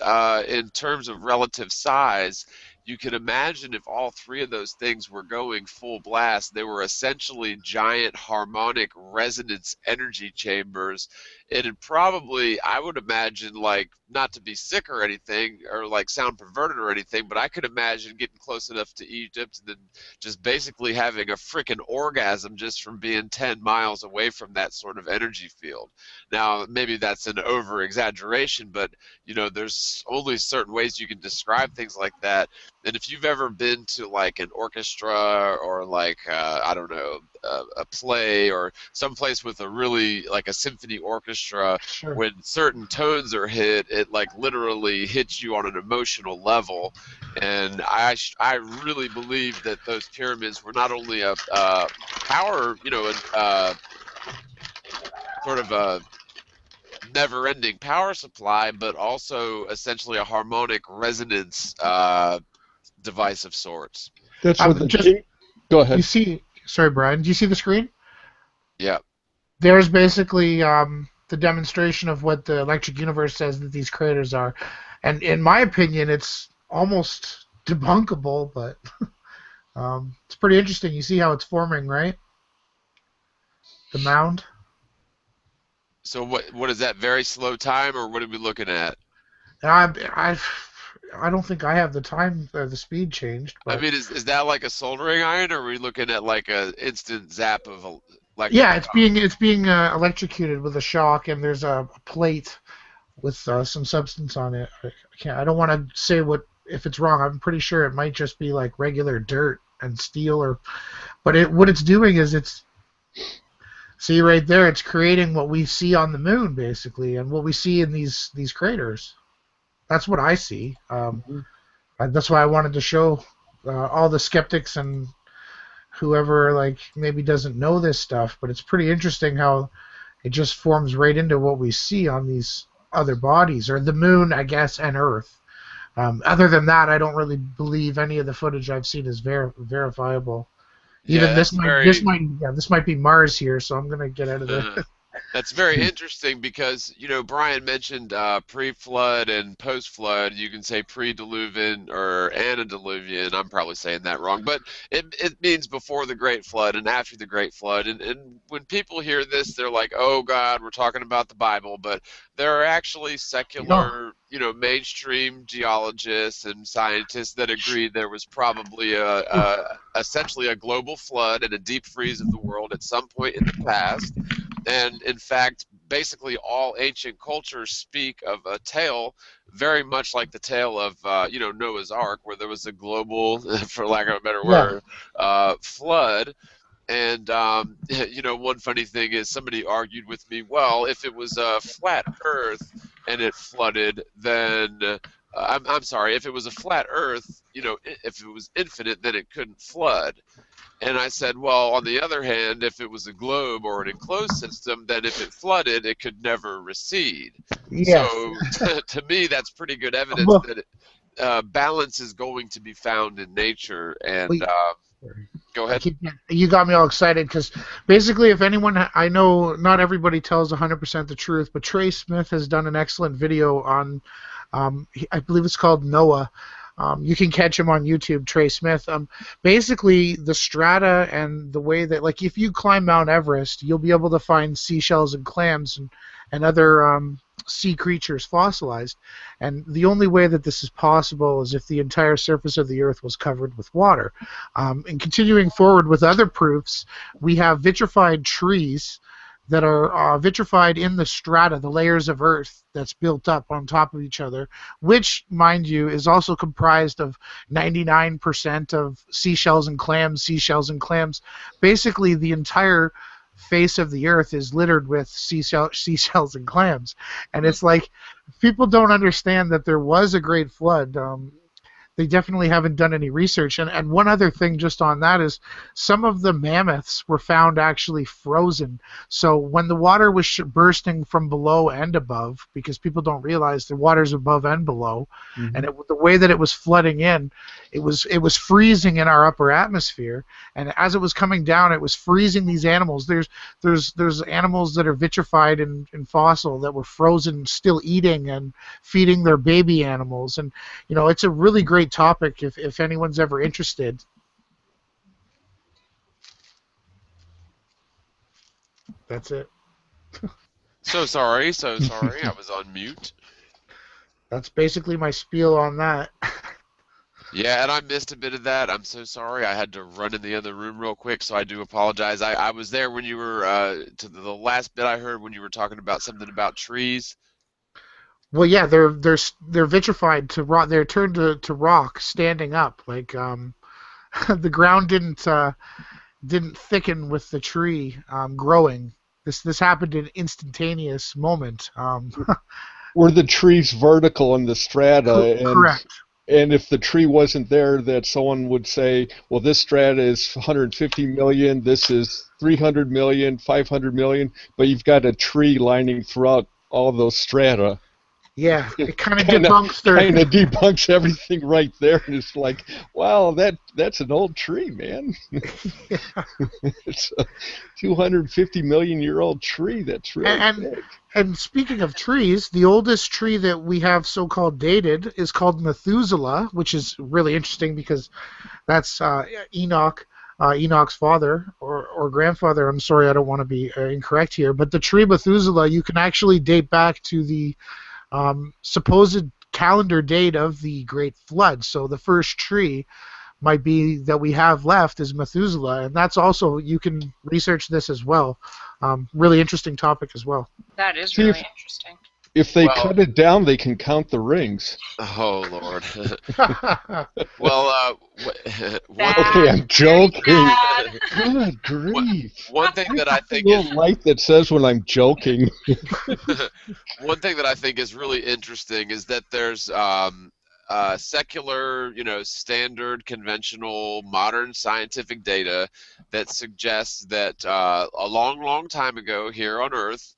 in terms of relative size, you can imagine if all three of those things were going full blast, they were essentially giant harmonic resonance energy chambers. It'd probably, I would imagine, like, not to be sick or anything, or like sound perverted or anything, but I could imagine getting close enough to Egypt and then just basically having a freaking orgasm just from being 10 miles away from that sort of energy field. Now, maybe that's an over exaggeration, but there's only certain ways you can describe things like that. And if you've ever been to like an orchestra or like I don't know, a play or someplace with a really like a symphony orchestra, Sure. when certain tones are hit, it like literally hits you on an emotional level. And I really believe that those pyramids were not only a power, sort of a never-ending power supply, but also essentially a harmonic resonance device of sorts. that's where the Just king. Go you ahead. see. Sorry, Brian. Do you see the screen? Yeah. There's basically the demonstration of what the electric universe says that these craters are, and in my opinion, it's almost debunkable, but it's pretty interesting. You see how it's forming, right? The mound. So what is that? Very slow time, or what are we looking at? And I don't think I have the time, the speed changed, I but mean, is that like a soldering iron, or are we looking at like a instant zap of a? Like Yeah, it's being electrocuted with a shock, and there's a plate with some substance on it. I don't want to say what if it's wrong. I'm pretty sure it might just be like regular dirt and steel, but what it's doing is it's see right there. It's creating what we see on the moon basically, and what we see in these craters. That's what I see. That's why I wanted to show all the skeptics and whoever like maybe doesn't know this stuff, but it's pretty interesting how it just forms right into what we see on these other bodies, or the moon, I guess, and Earth. Other than that, I don't really believe any of the footage I've seen is verifiable. yeah, Even that's very this might be Mars here, so I'm gonna get out of uh, the. that's very interesting because, Brian mentioned pre-flood and post-flood. You can say pre-diluvian or antediluvian. I'm probably saying that wrong, but it means before the Great Flood and after the Great Flood. And when people hear this, they're like, "Oh God, we're talking about the Bible." But there are actually No. secular, mainstream geologists and scientists that agree there was probably essentially a global flood and a deep freeze of the world at some point in the past. And in fact, basically all ancient cultures speak of a tale very much like the tale of, Noah's Ark, where there was a global, for lack of a better Yeah. word, flood. And, one funny thing is somebody argued with me, well, if it was a flat Earth and it flooded, then, I'm sorry, if it was a flat Earth, if it was infinite, then it couldn't flood. And I said, well, on the other hand, if it was a globe or an enclosed system, then if it flooded, it could never recede. Yes. So to me, that's pretty good evidence Well, that balance is going to be found in nature. And we, go I ahead. keep you got me all excited because basically, if anyone I know, not everybody tells 100% the truth, but Trey Smith has done an excellent video on, I believe it's called Noah. You can catch him on YouTube, Trey Smith. Basically, the strata and the way that, like, if you climb Mount Everest, you'll be able to find seashells and clams and other sea creatures fossilized. And the only way that this is possible is if the entire surface of the Earth was covered with water. And continuing forward with other proofs, we have vitrified trees that are vitrified in the strata, the layers of Earth that's built up on top of each other, which, mind you, is also comprised of 99% of seashells and clams, Basically, the entire face of the Earth is littered with seashells and clams. And it's like, people don't understand that there was a great flood. They definitely haven't done any research. And one other thing just on that is some of the mammoths were found actually frozen. So when the water was bursting from below and above, because people don't realize the water's above and below, and the way that it was flooding in, it was freezing in our upper atmosphere. And as it was coming down, it was freezing these animals. There's animals that are vitrified in fossil that were frozen, still eating and feeding their baby animals. And it's a really great topic if anyone's ever interested. That's it. So sorry. I was on mute. That's basically my spiel on that. Yeah, and I missed a bit of that. I'm so sorry. I had to run in the other room real quick, so I do apologize. I was there when you were, to the last bit I heard when you were talking about something about trees. Well, yeah, they're vitrified to rock. They're turned to rock, standing up. Like the ground didn't thicken with the tree growing. This happened in instantaneous moment. Were the trees vertical in the strata? Correct. And if the tree wasn't there, that someone would say, well, this strata is 150 million, this is 300 million, 500 million, but you've got a tree lining throughout all those strata. Yeah, it kind of debunks everything right there, and it's like, wow, that's an old tree, man. Yeah. It's a 250 million year old tree. That's really big. And speaking of trees, the oldest tree that we have so-called dated is called Methuselah, which is really interesting because that's Enoch. Enoch's father or grandfather. I'm sorry, I don't want to be incorrect here, but the tree Methuselah, you can actually date back to the supposed calendar date of the Great Flood. So the first tree might be that we have left is Methuselah, and that's also, you can research this as well. Really interesting topic as well. That is See, really interesting. if they Well, cut it down, they can count the rings. oh Lord. Well, one Bad. Okay, I'm joking. Bad. Good grief. one thing I that I got the think is little light that says when I'm joking. one thing that I think is really interesting is that there's secular, standard, conventional, modern scientific data that suggests that a long, long time ago here on Earth,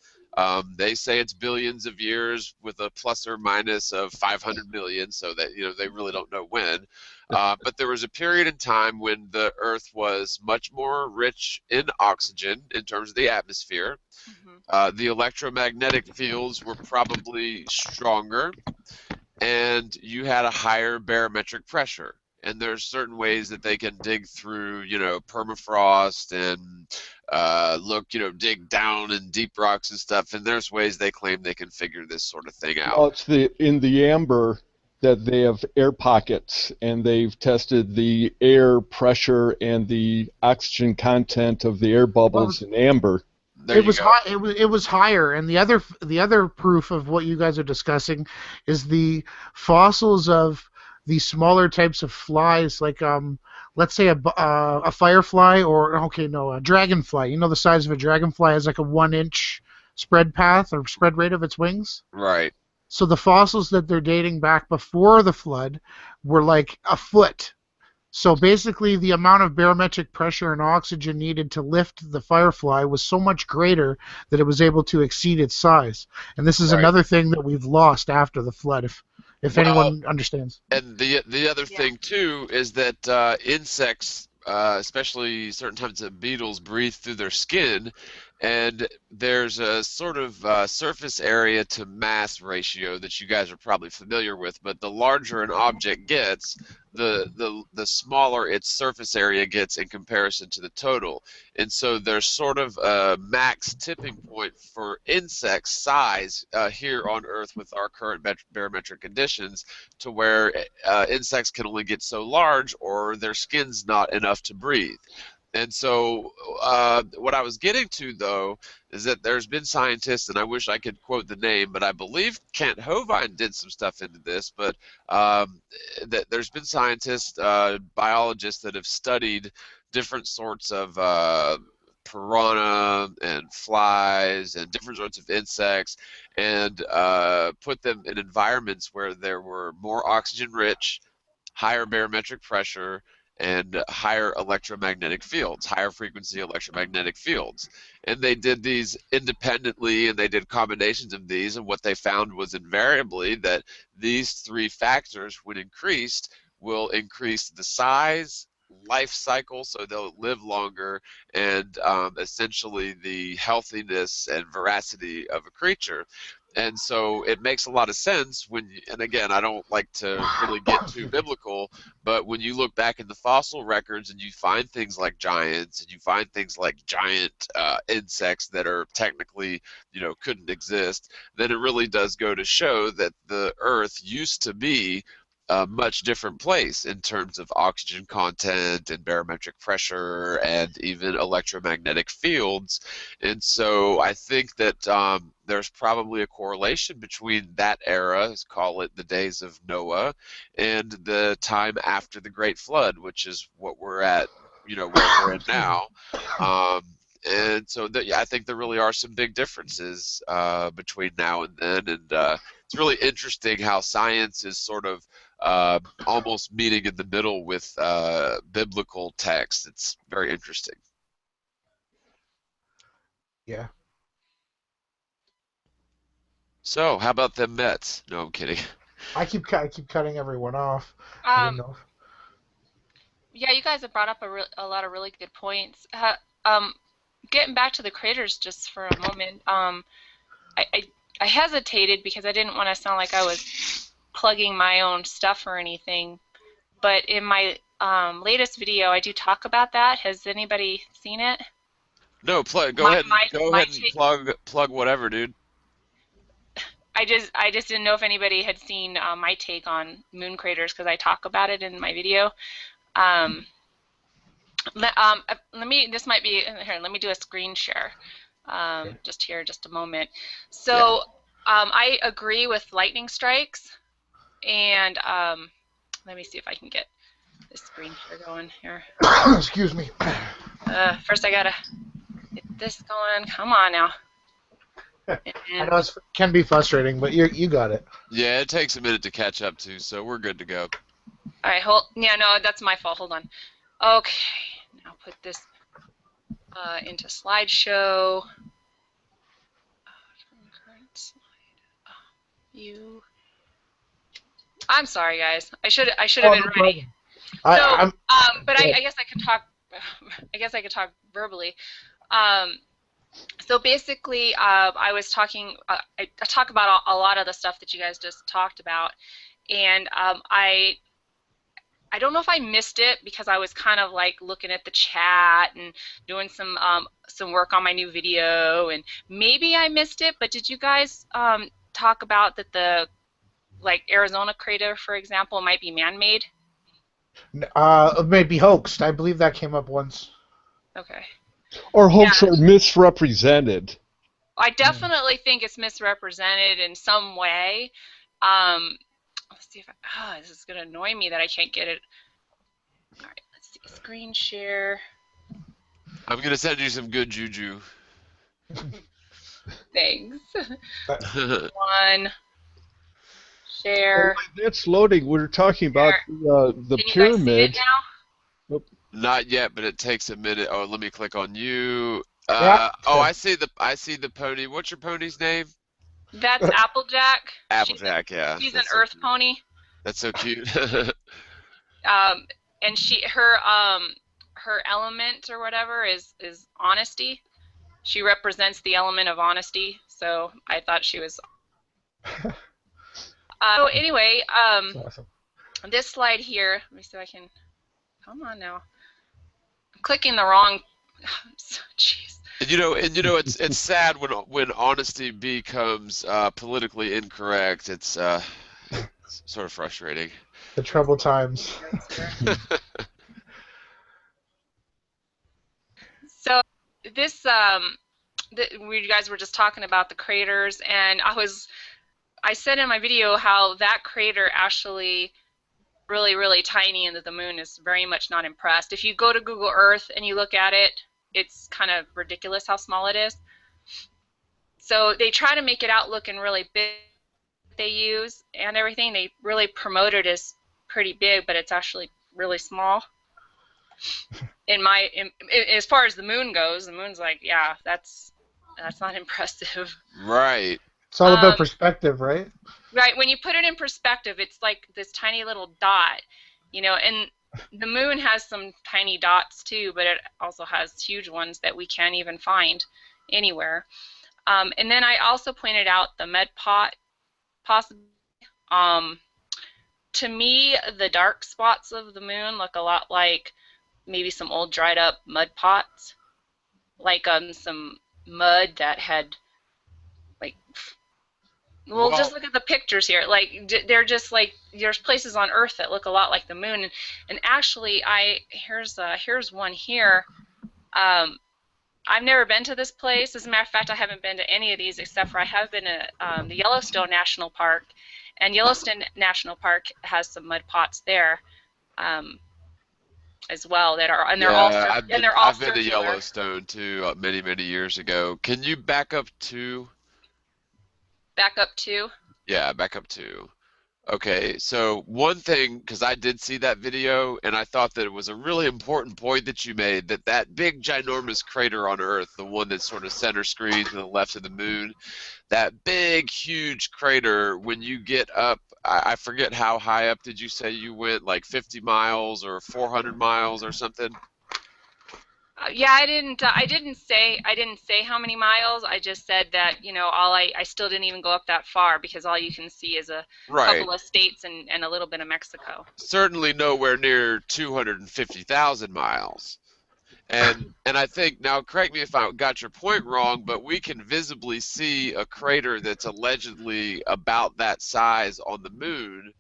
they say it's billions of years with a plus or minus of 500 million, so that they really don't know when. But there was a period in time when the Earth was much more rich in oxygen in terms of the atmosphere. Mhm. The electromagnetic fields were probably stronger, and you had a higher barometric pressure. And there's certain ways that they can dig through, permafrost and dig down in deep rocks and stuff. And there's ways they claim they can figure this sort of thing out. Well, it's in the amber that they have air pockets, and they've tested the air pressure and the oxygen content of the air bubbles in amber. There you go. It was higher, and the other proof of what you guys are discussing is the fossils of the smaller types of flies, like let's say a firefly, or a dragonfly. You know, the size of a dragonfly has like a 1-inch spread path or spread rate of its wings. Right. So the fossils that they're dating back before the flood were like a foot. So basically, the amount of barometric pressure and oxygen needed to lift the firefly was so much greater that it was able to exceed its size. And this is Right. another thing that we've lost after the flood, if Well, anyone understands. and the other Yeah. thing too is that insects, especially certain types of beetles, breathe through their skin, and there's a sort of surface area to mass ratio that you guys are probably familiar with. But the larger an object gets, the smaller its surface area gets in comparison to the total. And so there's sort of a max tipping point for insect size here on Earth with our current barometric conditions, to where insects can only get so large or their skin's not enough to breathe. And so what I was getting to, though, is that there's been scientists, and I wish I could quote the name, but I believe Kent Hovind did some stuff into this, but that there's been scientists, biologists that have studied different sorts of piranha and flies and different sorts of insects, and put them in environments where there were more oxygen rich, higher barometric pressure, and higher electromagnetic fields, higher frequency electromagnetic fields. And they did these independently, and they did combinations of these, and what they found was invariably that these three factors, when increased, will increase the size, life cycle, so they'll live longer, and essentially the healthiness and veracity of a creature. And so it makes a lot of sense and again, I don't like to really get too biblical, but when you look back in the fossil records and you find things like giants, and you find things like giant insects that are technically, couldn't exist, then it really does go to show that the Earth used to be a much different place in terms of oxygen content and barometric pressure and even electromagnetic fields. And so I think that there's probably a correlation between that era, let's call it the days of Noah, and the time after the Great Flood, which is what we're at, where we're in now. And so I think there really are some big differences between now and then, and it's really interesting how science is sort of almost meeting in the middle with biblical text. It's very interesting. Yeah. So, how about the Mets? No, I'm kidding. I keep cutting everyone off. I didn't Um, know. yeah, you guys have brought up a lot of really good points. Getting back to the craters just for a moment, I hesitated because I didn't want to sound like I was plugging my own stuff or anything. But in my latest video, I do talk about that. Has anybody seen it? No, go My- ahead. my- Go my ahead and take- plug whatever, dude. I just didn't know if anybody had seen my take on moon craters, because I talk about it in my video. Let me. This might be here. Let me do a screen share. Just here, just a moment. So, I agree with lightning strikes, and let me see if I can get this screen share going here. Excuse me. First, I gotta get this going. Come on now. I know it can be frustrating, but you got it. Yeah, it takes a minute to catch up to, so we're good to go. All right, yeah, no, that's my fault. Hold on. Okay, now put this into slideshow. Current slide. You. I'm sorry, guys. I should have been ready. So, but I guess I could talk. I guess I could talk verbally. So basically, I was talking. I talk about a lot of the stuff that you guys just talked about, and I don't know if I missed it because I was kind of like looking at the chat and doing some work on my new video, and maybe I missed it. But did you guys talk about that the Arizona crater, for example, might be man-made? It may be hoaxed. I believe that came up once. Okay. Or hoax or misrepresented. I definitely think it's misrepresented in some way. Let's see if this is going to annoy me that I can't get it. All right, let's see. Screen share. I'm going to send you some good juju. Thanks. One. Share. Well, that's loading. We're talking about the Can pyramid. You guys see it now? Not yet, but it takes a minute. Oh, let me click on you. Yeah. Oh, I see the pony. What's your pony's name? That's Applejack. Applejack, yeah. She's an Earth pony. That's so cute. And her element or whatever is honesty. She represents the element of honesty. So I thought she was. So anyway, Awesome. this slide here. Let me see if I can. Come on now. I'm clicking the wrong. Jeez. And you know, it's sad when honesty becomes politically incorrect. It's sort of frustrating. The troubled times. So this you guys were just talking about the craters, and I said in my video how that crater actually really, really tiny and that the moon is very much not impressed. If you go to Google Earth and you look at it, it's kind of ridiculous how small it is. So they try to make it out looking really big. They use and everything. They really promote it as pretty big, but it's actually really small. As far as the moon goes, the moon's like, yeah, that's not impressive. Right. It's all about perspective, right? Right. When you put it in perspective, it's like this tiny little dot, and the moon has some tiny dots too, but it also has huge ones that we can't even find anywhere. And then I also pointed out the mud pot possibility. To me, the dark spots of the moon look a lot like maybe some old dried up mud pots, like some mud that had well, just look at the pictures here. Like they're just like there's places on Earth that look a lot like the moon, and actually, here's one here. I've never been to this place. As a matter of fact, I haven't been to any of these except for I have been to the Yellowstone National Park, and Yellowstone National Park has some mud pots there as well that are, and they're all I've been circular. to Yellowstone too many years ago. Can you back up to? Back up to? Yeah, back up to. Okay, so one thing, because I did see that video, and I thought that it was a really important point that you made, that big ginormous crater on Earth, the one that's sort of center screen to the left of the moon, that big, huge crater, when you get up, I forget how high up did you say you went, like 50 miles or 400 miles or something? Yeah, I didn't say how many miles. I just said that I still didn't even go up that far because all you can see is a couple of states and a little bit of Mexico. Certainly nowhere near 250,000 miles. And I think, now correct me if I got your point wrong, but we can visibly see a crater that's allegedly about that size on the moon.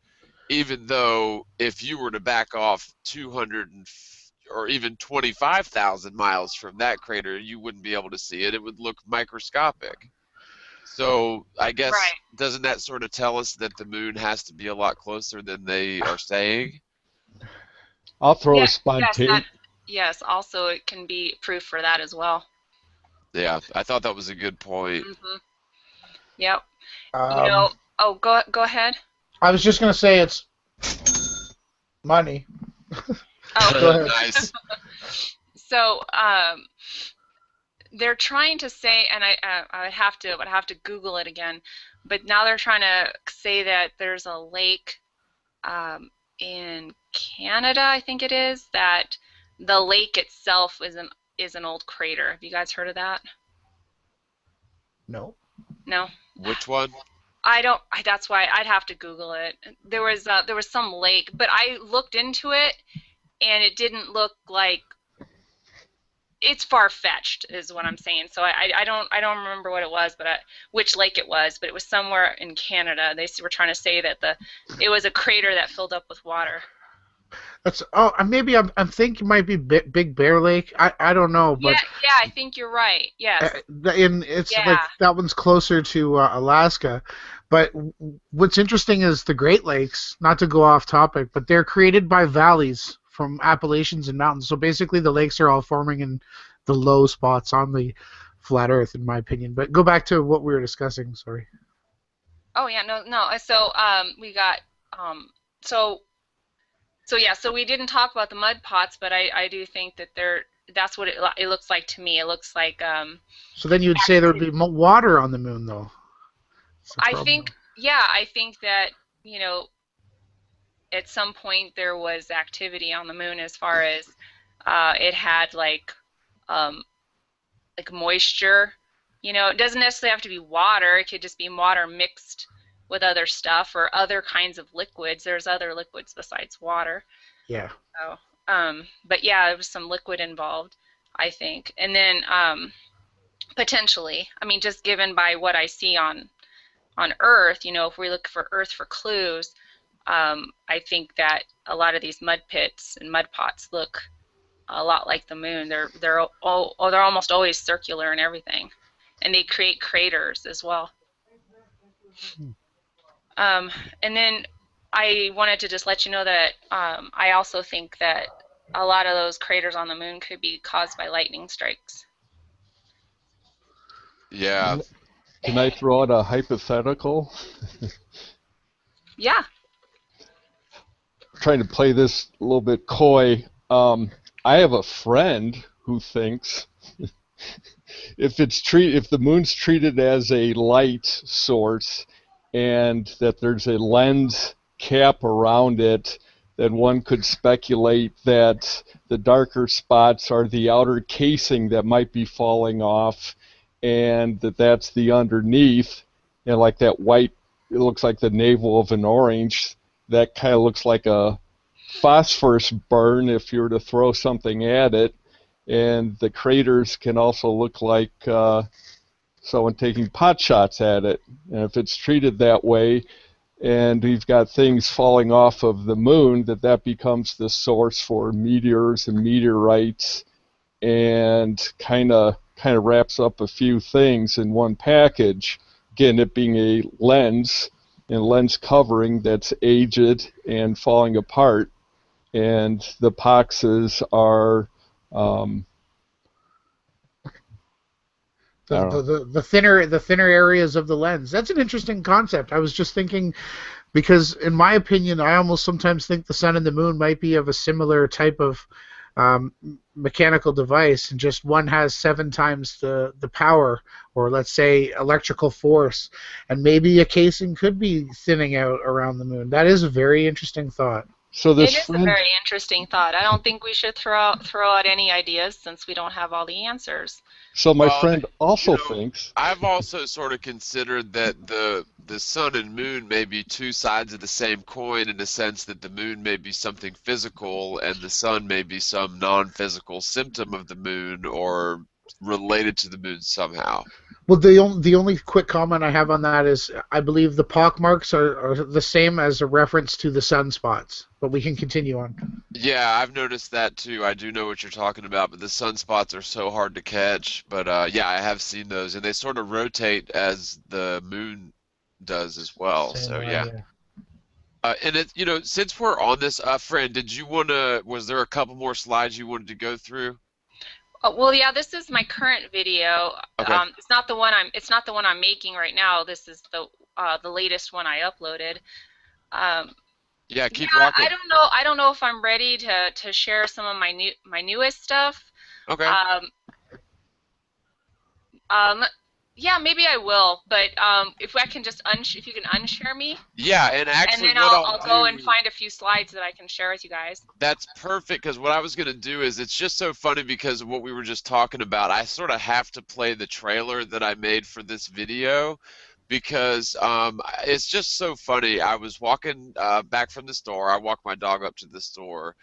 even though if you were to back off 200 or even 25,000 miles from that crater, you wouldn't be able to see it. It would look microscopic. So I guess, Right. doesn't that sort of tell us that the moon has to be a lot closer than they are saying? I'll throw Yeah. a Yes. spontaneous. Yes. Also, it can be proof for that as well. Yeah, I thought that was a good point. Hmm. Yep. You Um, know. Oh, go ahead. I was just gonna say it's money. Go Oh. ahead. Nice. So, they're trying to say, and I would have to Google it again, but now they're trying to say that there's a lake um, in Canada, I think it is, that the lake itself is an old crater. Have you guys heard of that? No. No. Which one? I don't. That's why I'd have to Google it. There was some lake, but I looked into it, and it didn't look like it's far-fetched, is what I'm saying. So I don't remember what it was, but which lake it was, but it was somewhere in Canada. They were trying to say that it was a crater that filled up with water. That's maybe I'm thinking it might be Big Bear Lake. I don't know, Yeah, but yeah, I think you're right. Yes. it's like Yeah. that one's closer to Alaska. But what's interesting is the Great Lakes. Not to go off topic, but they're created by valleys from Appalachians and mountains. So basically, the lakes are all forming in the low spots on the flat Earth, in my opinion. But go back to what we were discussing. Sorry. Oh yeah, no, no. So we got so yeah. So we didn't talk about the mud pots, but I do think that that's what it looks like to me. It looks like So then you would say there would be water on the moon, though. That's the I problem. think, yeah, I think that, you know, at some point there was activity on the moon as far as it had um, like moisture. You know, it doesn't necessarily have to be water. It could just be water mixed with other stuff or other kinds of liquids. There's other liquids besides water. Yeah. So, but yeah, there was some liquid involved, I think. And then potentially, I mean, just given by what I see on Earth, you know, if we look for Earth for clues, I think that a lot of these mud pits and mud pots look a lot like the moon. They're almost always circular and everything, and they create craters as well. And then I wanted to just let you know that I also think that a lot of those craters on the moon could be caused by lightning strikes. Yeah. Can I throw out a hypothetical? Yeah. Trying to play this a little bit coy. I have a friend who thinks if the moon's treated as a light source and that there's a lens cap around it, then one could speculate that the darker spots are the outer casing that might be falling off, and that's the underneath, and like that white, it looks like the navel of an orange. That kind of looks like a phosphorus burn if you were to throw something at it. And the craters can also look like someone taking pot shots at it. And if it's treated that way, and we've got things falling off of the moon, that becomes the source for meteors and meteorites, and kind of wraps up a few things in one package. Again, it being a lens and lens covering that's aged and falling apart, and the poxes are I don't know. The thinner areas of the lens. That's an interesting concept. I was just thinking because in my opinion, I almost sometimes think the sun and the moon might be of a similar type of um, mechanical device, and just one has 7 times the power, or let's say electrical force, and maybe a casing could be thinning out around the moon. That is a very interesting thought. So It this is a friend, very interesting thought. I don't think we should throw out any ideas since we don't have all the answers. so my Well, friend you also know, thinks, I've also sort of considered that the sun and moon may be two sides of the same coin in the sense that the moon may be something physical and the sun may be some non-physical symptom of the moon or related to the moon somehow. Well, the only quick comment I have on that is I believe the pock marks are the same as a reference to the sunspots, but we can continue on. Yeah, I've noticed that too. I do know what you're talking about, but the sunspots are so hard to catch. But yeah, I have seen those, and they sort of rotate as the moon does as well. Same So way, yeah. yeah. And it, since we're on this, friend, was there a couple more slides you wanted to go through? Oh, well, yeah, this is my current video. Okay. It's not the one I'm making right now. This is the latest one I uploaded. Um, Yeah, yeah, keep rocking. I don't know if I'm ready to share some of my newest stuff. Okay. Um, um, yeah, maybe I will. But if I can just if you can unshare me, Yeah, and and actually then what I'll I'll go and do, find a few slides that I can share with you guys. that's perfect because what I was going to do is it's just so funny because of what we were just talking about. I sort of have to play the trailer that I made for this video because it's just so funny. I was walking back from the store. I walked my dog up to the store,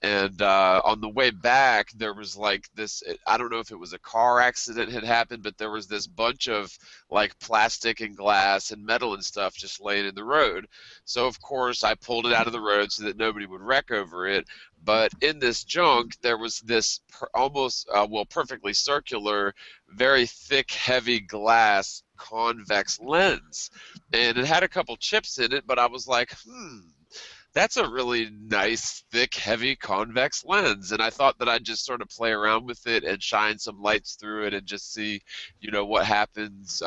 and on the way back, there was like this. I don't know if it was a car accident had happened, but there was this bunch of like plastic and glass and metal and stuff just laying in the road. So, of course, I pulled it out of the road so that nobody would wreck over it. But in this junk, there was this almost, well, perfectly circular, very thick, heavy glass convex lens. And it had a couple chips in it, but I was like, that's a really nice, thick, heavy convex lens. And I thought that I'd just sort of play around with it and shine some lights through it and just see, what happens.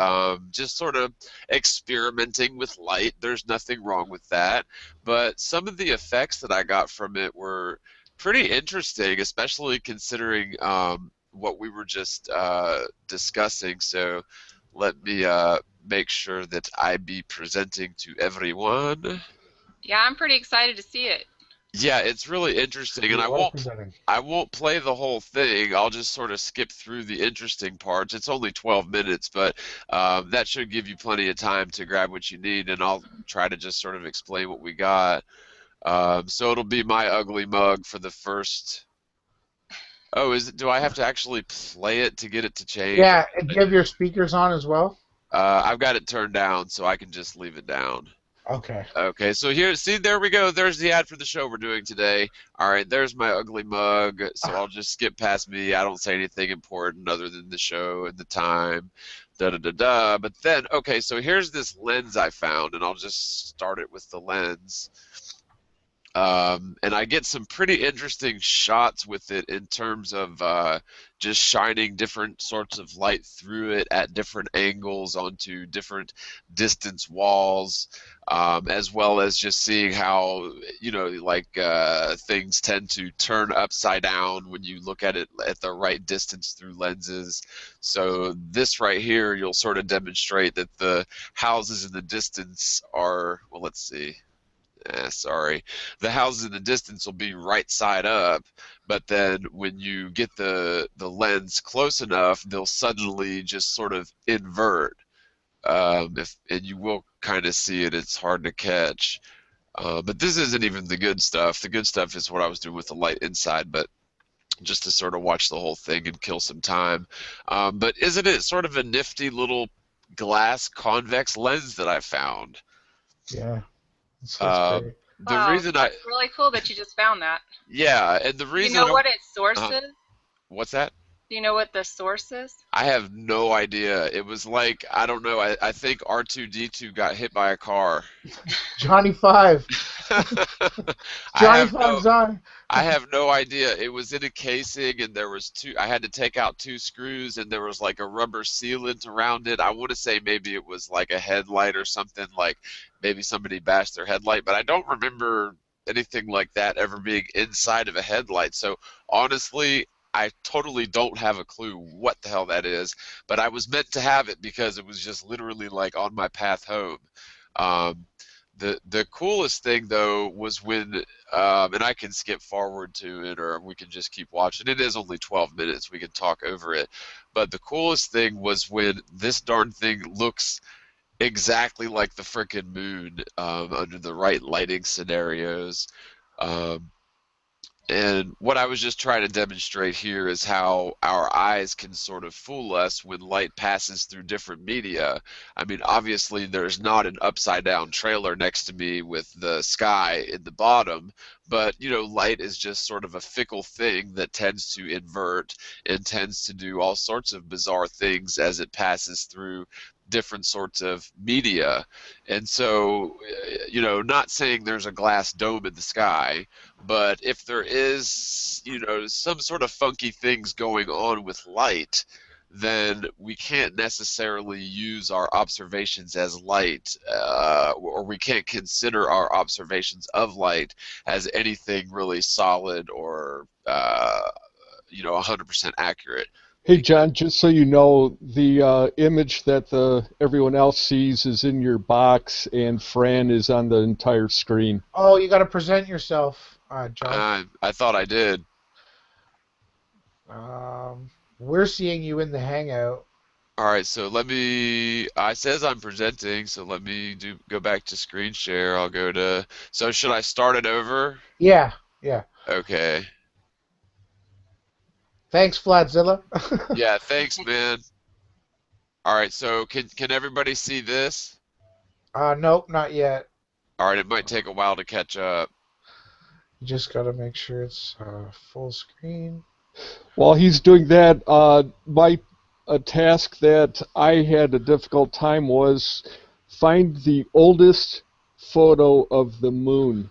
Just sort of experimenting with light. There's nothing wrong with that. But some of the effects that I got from it were pretty interesting, especially considering what we were just discussing. So let me make sure that I be presenting to everyone. Yeah, I'm pretty excited to see it. Yeah, it's really interesting, and You are presenting. I won't play the whole thing. I'll just sort of skip through the interesting parts. It's only 12 minutes, but that should give you plenty of time to grab what you need, and I'll try to just sort of explain what we got. So it'll be my ugly mug for the first. Oh, do I have to actually play it to get it to change? Yeah, and do you have your speakers on as well? I've got it turned down, so I can just leave it down. Okay. Okay, so here, see, there we go. There's the ad for the show we're doing today. All right, there's my ugly mug. So I'll just skip past me. I don't say anything important other than the show and the time. Da da da da. But then, okay, so here's this lens I found, and I'll just start it with the lens. And I get some pretty interesting shots with it in terms of just shining different sorts of light through it at different angles onto different distance walls, as well as just seeing how, things tend to turn upside down when you look at it at the right distance through lenses. So this right here, you'll sort of demonstrate that the houses in the distance are, well, let's see. Sorry, the houses in the distance will be right side up, but then when you get the lens close enough, they'll suddenly just sort of invert. And you will kind of see it. It's hard to catch. But this isn't even the good stuff. The good stuff is what I was doing with the light inside, but just to sort of watch the whole thing and kill some time. But isn't it sort of a nifty little glass convex lens that I found? Yeah. That's Uh, great. the Wow, reason that's really cool that you just found that. yeah, and the Do you reason know what its source uh is? what's that? Do you know what the source is? I have no idea. It was like, I don't know, I think R2D2 got hit by a car. Johnny Five. I Johnny have no Five's on. I have no idea. It was in a casing, and there was I had to take out two screws, and there was like a rubber sealant around it. I want to say maybe it was like a headlight or something, like maybe somebody bashed their headlight, but I don't remember anything like that ever being inside of a headlight. So honestly, I totally don't have a clue what the hell that is, but I was meant to have it because it was just literally like on my path home. Um, the coolest thing though was when, and I can skip forward to it, or we can just keep watching. It is only 12 minutes. We can talk over it. But the coolest thing was when this darn thing looks exactly like the frickin' moon under the right lighting scenarios. Um, And what I was just trying to demonstrate here is how our eyes can sort of fool us when light passes through different media. I mean, obviously, there's not an upside down trailer next to me with the sky in the bottom, but light is just sort of a fickle thing that tends to invert and tends to do all sorts of bizarre things as it passes through different sorts of media. And so, not saying there's a glass dome in the sky, but if there is, some sort of funky things going on with light, then we can't necessarily use our observations as light, or we can't consider our observations of light as anything really solid or, 100% accurate. Hey, John, just so you know, the image that everyone else sees is in your box, and Fran is on the entire screen. Oh, you got to present yourself, John. I thought I did. We're seeing you in the Hangout. All right, so it says I'm presenting, so let me go back to screen share. I'll go to, so should I start it over? Yeah. Okay. Thanks, Fladzilla. Yeah, thanks, man. All right, so can everybody see this? Nope, not yet. All right, it might take a while to catch up. You just got to make sure it's full screen. While he's doing that, a task that I had a difficult time was find the oldest photo of the moon,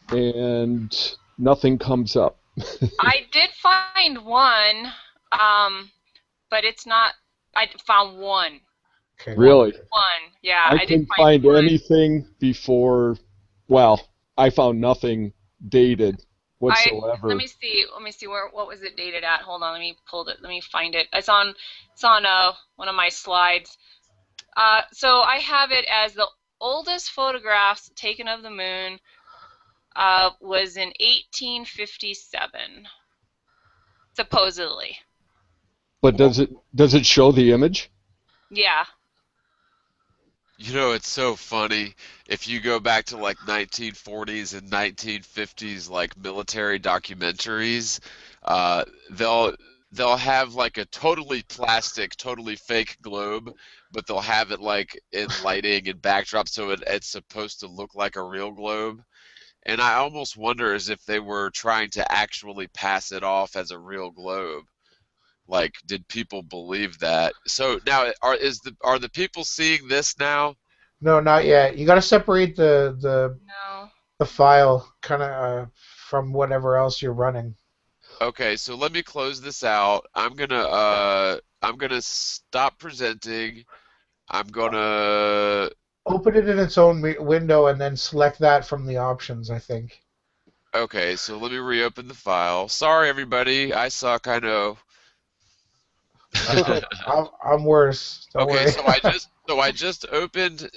and nothing comes up. I did find one, but it's not. I found one. Okay. Really? One, yeah. I did couldn't find one. anything before. Well, I found nothing dated whatsoever. Let me see. What was it dated at? Hold on. Let me find it. It's on one of my slides. So I have it as the oldest photographs taken of the moon was in 1857, supposedly. But does it show the image? Yeah. It's so funny. If you go back to like 1940s and 1950s like military documentaries, they'll have like a totally plastic, totally fake globe, but they'll have it like in lighting and backdrop, so it's supposed to look like a real globe. And I almost wonder as if they were trying to actually pass it off as a real globe. Like, did people believe that? So now, are the people seeing this now? No, not yet. You got to separate the file kind of from whatever else you're running. Okay, so let me close this out. I'm gonna stop presenting. I'm gonna Open it in its own window and then select that from the options, I think. Okay, so let me reopen the file. Sorry, everybody. I suck. I know. I'm worse. Don't Okay, worry. so I just opened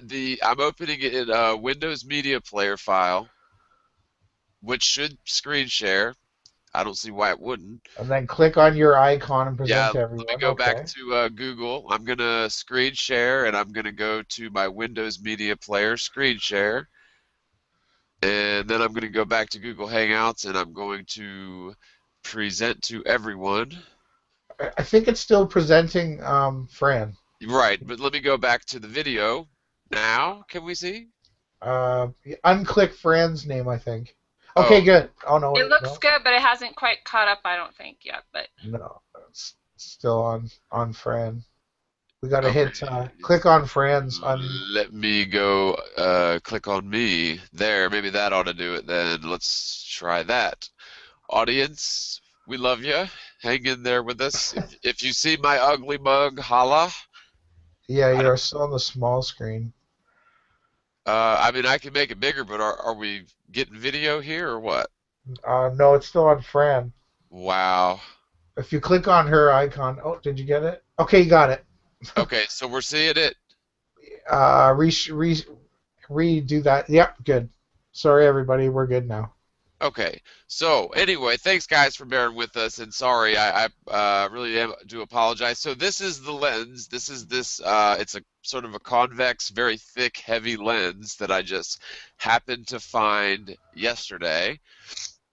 I'm opening it in a Windows Media Player file, which should screen share. I don't see why it wouldn't. And then click on your icon and Yeah, present to everyone. let me go back to Google. I'm gonna screen share, and I'm gonna go to my Windows Media Player screen share, and then I'm gonna go back to Google Hangouts, and I'm going to present to everyone. I think it's still presenting Fran. Right, but let me go back to the video. Now, can we see? Unclick Fran's name, I think. Okay, good. Oh no, it looks good, but it hasn't quite caught up, I don't think, yet. But no, it's still on Fran. We gotta hit click on Fran's. Let me go click on me. There, maybe that ought to do it then. Let's try that. Audience, we love you. Hang in there with us. If you see my ugly mug, holla. Yeah, you're still on the small screen. I mean, I can make it bigger, but are we getting video here or what? No, it's still on Fran. Wow. If you click on her icon, oh, did you get it? Okay, you got it. Okay, so we're seeing it. Redo that. Yep, good. Sorry, everybody, we're good now. Okay, so anyway, thanks guys for bearing with us, and sorry, I really do apologize. So this is the lens. This is it's a sort of a convex, very thick, heavy lens that I just happened to find yesterday.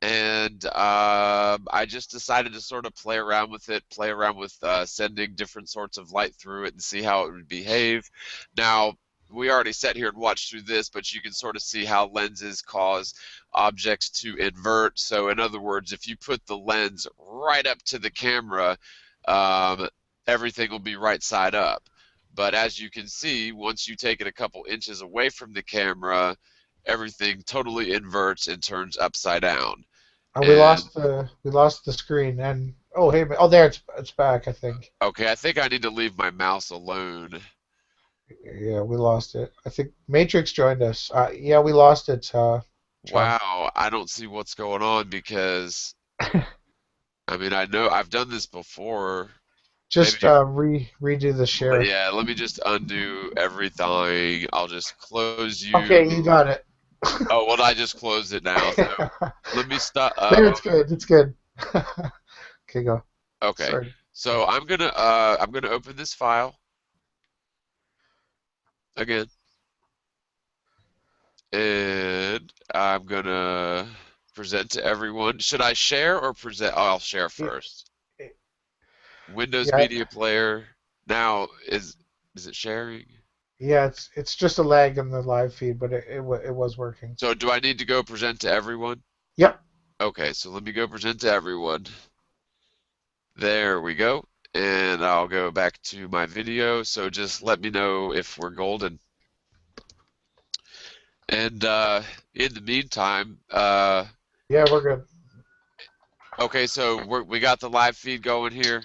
And I just decided to sort of play around with it, play around with sending different sorts of light through it and see how it would behave. Now, we already sat here and watched through this, but you can sort of see how lenses cause objects to invert. So, in other words, if you put the lens right up to the camera, um, everything will be right side up. But as you can see, once you take it a couple inches away from the camera, everything totally inverts and turns upside down. We And lost the screen, and oh hey, oh there it's back, I think. okay, I think I need to leave my mouse alone. Yeah, we lost it. I think Matrix joined us. Yeah, we lost it, John. Wow, I don't see what's going on because I mean I know I've done this before. Maybe Just redo the share. yeah, let me just undo everything. I'll just close you. Okay, you got it. Oh, well, I just closed it now. So let me stop. There, it's good. It's good. Okay, go. Okay. Sorry. So I'm gonna open this file again, and I'm gonna present to everyone. Should I share or present? Oh, I'll share Yeah, first. Windows yeah, Media Player. Now is it sharing? yeah. It's just a lag in the live feed, but it was working. So do I need to go present to everyone? Yep. Okay, so let me go present to everyone. There we go. And I'll go back to my video. So just let me know if we're golden. And in the meantime, Yeah, we're good. okay, so we got the live feed going here.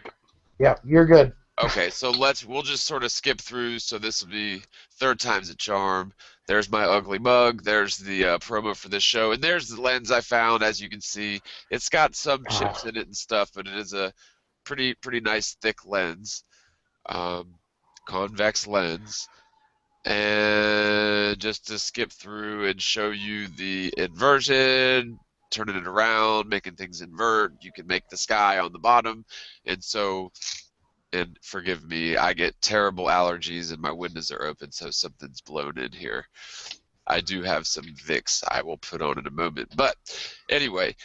Yeah, you're good. Okay, so we'll just sort of skip through. So this will be third time's a charm. There's my ugly mug. There's the promo for this show, and there's the lens I found. As you can see, it's got some chips in it and stuff, but it is a pretty nice thick lens, um, convex lens. And just to skip through and show you the inversion, turning it around, making things invert. You can make the sky on the bottom, and so. And forgive me, I get terrible allergies and my windows are open, so something's blown in here. I do have some Vicks I will put on in a moment. But anyway,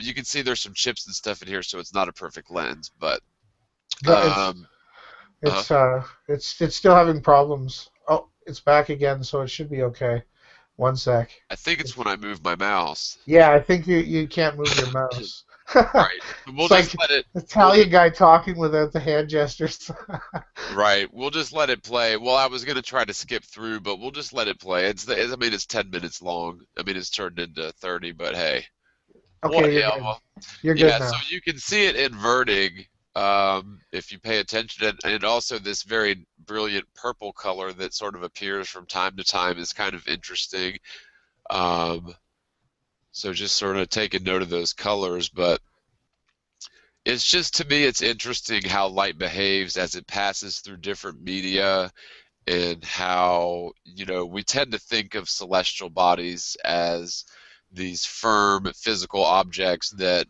you can see there's some chips and stuff in here, so it's not a perfect lens. But No, um, uh, it's still having problems. Oh, it's back again, so it should be okay. One sec. I think it's It's, when I move my mouse. yeah, I think you can't move your mouse. Right. We'll It's just like let it. Italian guy talking without the hand gestures. Right. We'll just let it play. Well, I was gonna try to skip through, but we'll just let it play. I mean, it's 10 minutes long. I mean, it's turned into 30, but hey, Okay, you're good. whatever. You're good Yeah, so now. you can see it inverting if you pay attention, and also this very brilliant purple color that sort of appears from time to time is kind of interesting. Um, so just sort of take a note of those colors, but it's just to me it's interesting how light behaves as it passes through different media and how, we tend to think of celestial bodies as these firm physical objects that,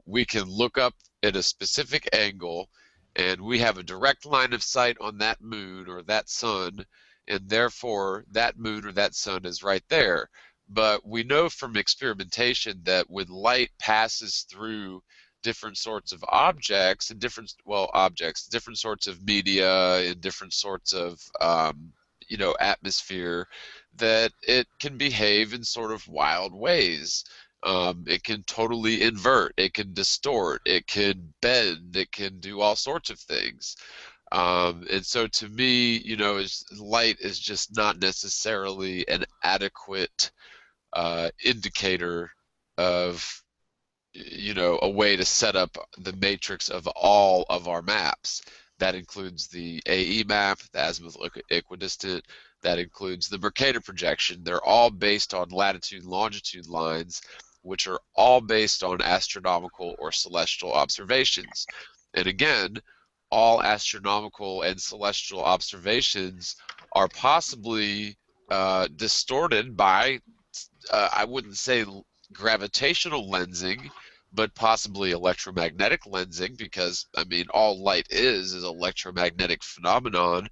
we can look up at a specific angle and we have a direct line of sight on that moon or that sun, and therefore that moon or that sun is right there. But we know from experimentation that when light passes through different sorts of objects and different sorts of media and different sorts of atmosphere, that it can behave in sort of wild ways. It can totally invert, it can distort, it can bend, it can do all sorts of things. And so to me, light is just not necessarily an adequate indicator of a way to set up the matrix of all of our maps. That includes the AE map, the azimuth equidistant, that includes the Mercator projection. They're all based on latitude and longitude lines, which are all based on astronomical or celestial observations. And again, all astronomical and celestial observations are possibly distorted by, I wouldn't say gravitational lensing, but possibly electromagnetic lensing, because I mean all light is electromagnetic phenomenon.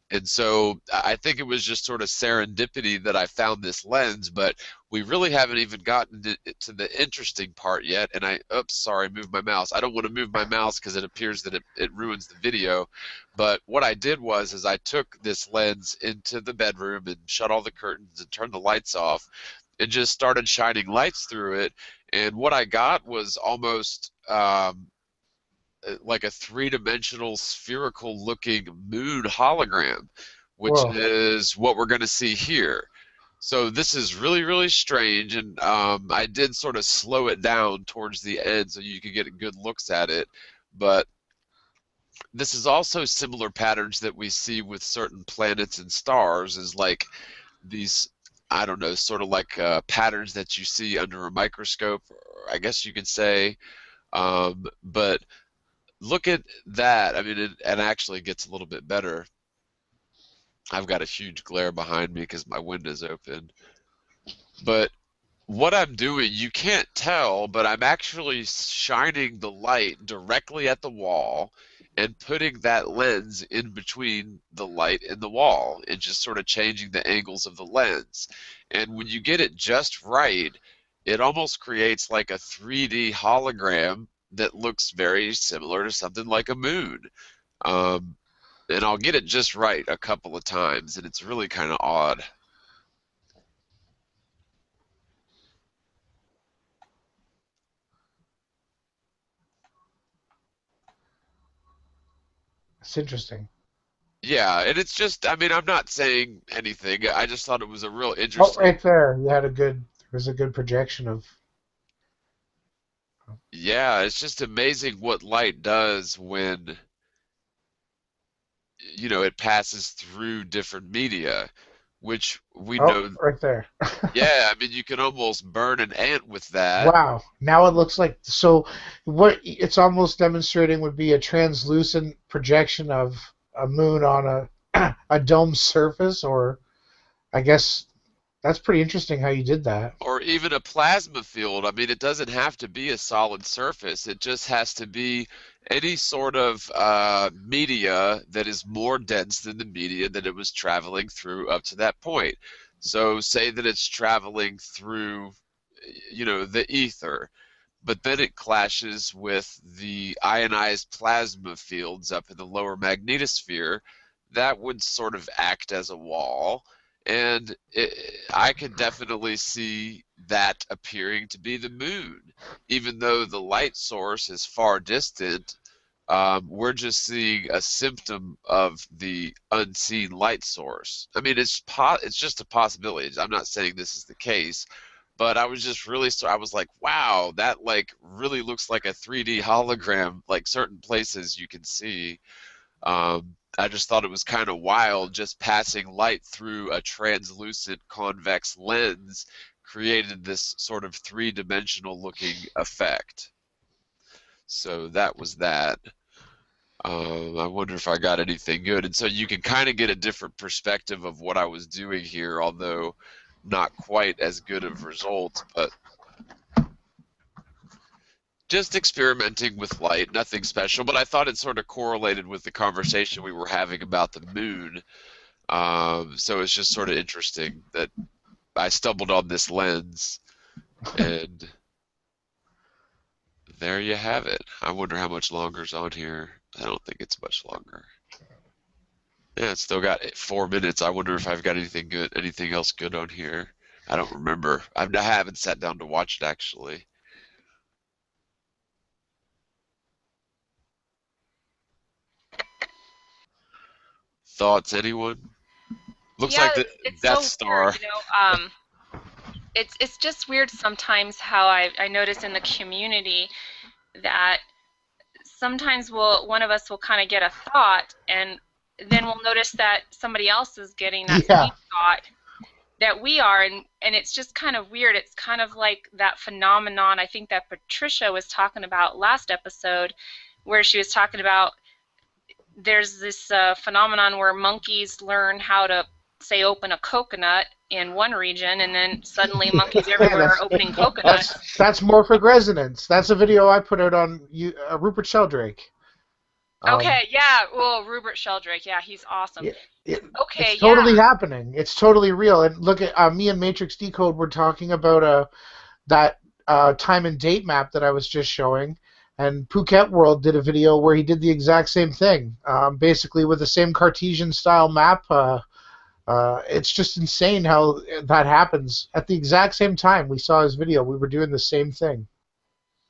And so I think it was just sort of serendipity that I found this lens, but we really haven't even gotten to the interesting part yet. And oops, sorry, moved my mouse. I don't want to move my mouse because it appears that it ruins the video. But what I did was is I took this lens into the bedroom and shut all the curtains and turned the lights off and just started shining lights through it. And what I got was almost like a three-dimensional spherical looking moon hologram, which Whoa. is what we're going to see here. So this is really, really strange, and I did sort of slow it down towards the end so you could get good looks at it. But this is also similar patterns that we see with certain planets and stars, is like these, I don't know, sort of like patterns that you see under a microscope, or I guess you could say. But look at that. I mean, it actually gets a little bit better. I've got a huge glare behind me because my window's open. But what I'm doing, you can't tell, but I'm actually shining the light directly at the wall and putting that lens in between the light and the wall and just sort of changing the angles of the lens. And when you get it just right, it almost creates like a 3D hologram that looks very similar to something like a moon. Um, and I'll get it just right a couple of times, and it's really kind of odd. It's interesting. Yeah, and it's just, I mean, I'm not saying anything. I just thought it was a real Oh, interesting. right there. You had a good. There was a good projection of. Yeah, it's just amazing what light does when, it passes through different media, which we Oh, know. right there. Yeah, I mean, you can almost burn an ant with that. Wow. Now it looks like so. What it's almost demonstrating would be a translucent projection of a moon on a dome surface, or I guess that's pretty interesting how you did that. Or even a plasma field. I mean, it doesn't have to be a solid surface. It just has to be any sort of media that is more dense than the media that it was traveling through up to that point. So say that it's traveling through, the ether, but then it clashes with the ionized plasma fields up in the lower magnetosphere. That would sort of act as a wall. And I could definitely see that appearing to be the moon. Even though the light source is far distant, we're just seeing a symptom of the unseen light source. I mean, it's just a possibility. I'm not saying this is the case, but I was just really, I was like, wow, that like really looks like a 3D hologram. Like certain places you can see. I just thought it was kind of wild, just passing light through a translucent convex lens created this sort of three-dimensional looking effect. So that was that. I wonder if I got anything good. And so you can kind of get a different perspective of what I was doing here, although not quite as good of results, but just experimenting with light, nothing special. But I thought it sort of correlated with the conversation we were having about the moon. So it's just sort of interesting that I stumbled on this lens, and there you have it. I wonder how much longer's on here. I don't think it's much longer. Yeah, it's still got 4 minutes. I wonder if I've got anything good, anything else good on here. I don't remember. I haven't sat down to watch it actually. Thoughts, anyone? Looks Yeah, like the it's Death so weird, Star. it's just weird sometimes how I notice in the community that sometimes one of us will kind of get a thought, and then we'll notice that somebody else is getting that Yeah. same thought that we are, and it's just kind of weird. It's kind of like that phenomenon I think that Patricia was talking about last episode, where she was talking about there's this phenomenon where monkeys learn how to, say, open a coconut, in one region, and then suddenly monkeys Yeah, everywhere are opening coconuts. that's morphic resonance. That's a video I put out on Rupert Sheldrake. Um, Okay, yeah. Well, Rupert Sheldrake, yeah, he's awesome. it, it, Okay, it's yeah. totally happening. It's totally real. And look at me and Matrix Decode. We're talking about that time and date map that I was just showing. And Phuket World did a video where he did the exact same thing, basically with the same Cartesian style map. It's just insane how that happens. At the exact same time we saw his video, we were doing the same thing.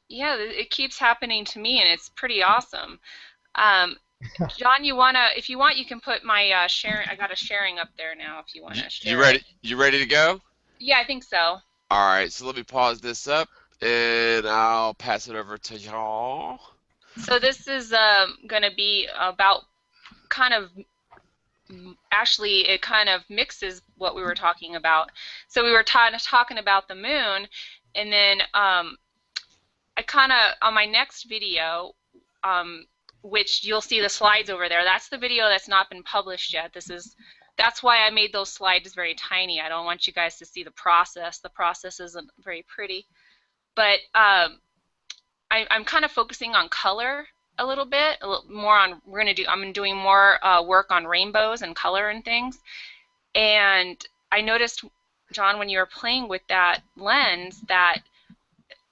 Yeah, it keeps happening to me, and it's pretty awesome. Um, John, if you want, you can put my sharing. I got a sharing up there now. If you want to You share it. ready? You ready to go? Yeah, I think so. All right, so let me pause this up and I'll pass it over to y'all. So this is going to be about kind of actually it kind of mixes what we were talking about. So we were talking about the moon, and then I kind of on my next video, which you'll see the slides over there. That's the video that's not been published yet. That's why I made those slides very tiny. I don't want you guys to see the process. The process isn't very pretty, but I'm kind of focusing on color a little bit, a little more on. I'm doing more work on rainbows and color and things. And I noticed, John, when you were playing with that lens, that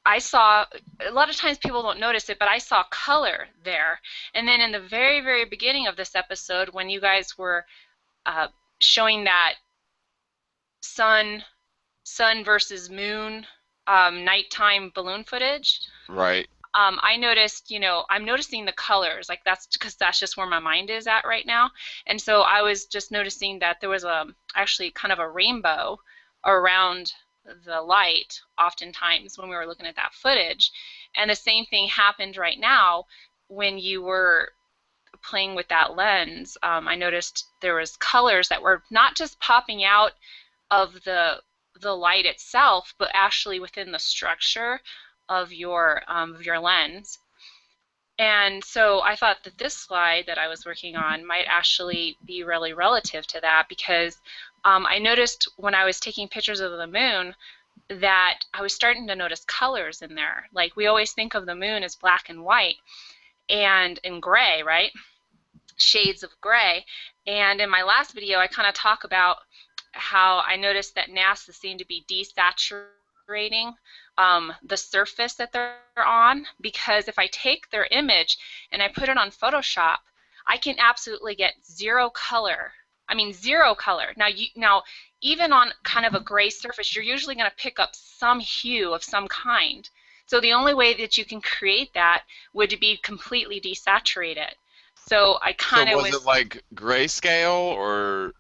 I saw, a lot of times people don't notice it, but I saw color there. And then in the very, very beginning of this episode, when you guys were showing that sun versus moon nighttime balloon footage, Right. I noticed, I'm noticing the colors, like that's because that's just where my mind is at right now. And so I was just noticing that there was actually kind of a rainbow around the light oftentimes when we were looking at that footage. And the same thing happened right now when you were playing with that lens. I noticed there was colors that were not just popping out of the light itself, but actually within the structure of your lens. And so I thought that this slide that I was working on might actually be really relative to that, because I noticed when I was taking pictures of the moon that I was starting to notice colors in there. Like, we always think of the moon as black and white and in gray, right? Shades of gray. And in my last video, I kind of talk about how I noticed that NASA seemed to be desaturating the surface that they're on, because if I take their image and I put it on Photoshop, I can absolutely get zero color. I mean, zero color. Now, even on kind of a gray surface, you're usually going to pick up some hue of some kind. So the only way that you can create that would be completely desaturated. So I kind of So was it like grayscale, or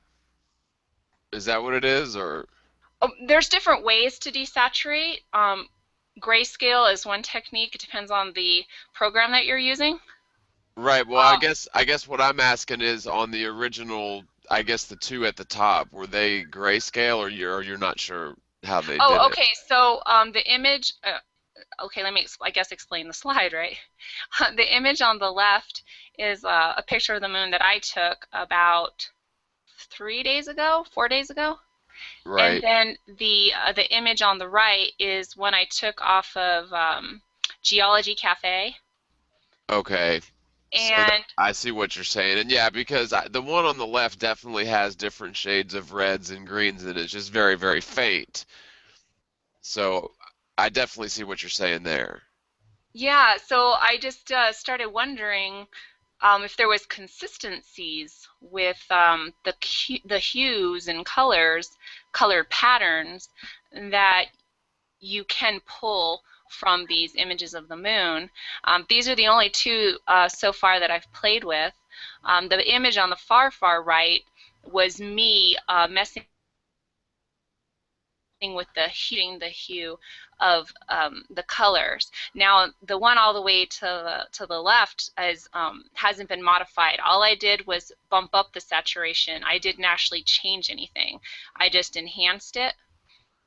is that what it is, or? there's different ways to desaturate. Grayscale is one technique. It depends on the program that you're using. Right. Well, Uh, I guess what I'm asking is on the original, I guess the two at the top, were they grayscale, or you're not sure how they did oh, it? okay. So the image. Okay, let me, I guess, explain the slide, right? The image on the left is a picture of the moon that I took about 4 days ago. And Right. then the image on the right is one I took off of Geology Cafe. Okay. So that, And I see what you're saying, and yeah, because the one on the left definitely has different shades of reds and greens, and it's just very, very faint. So I definitely see what you're saying there. yeah, so I just started wondering if there was consistencies with the hues and colored patterns that you can pull from these images of the moon. These are the only two so far that I've played with. The image on the far, far right was me messing with the hue of the colors. Now, the one all the way to the left hasn't been modified. All I did was bump up the saturation. I didn't actually change anything. I just enhanced it.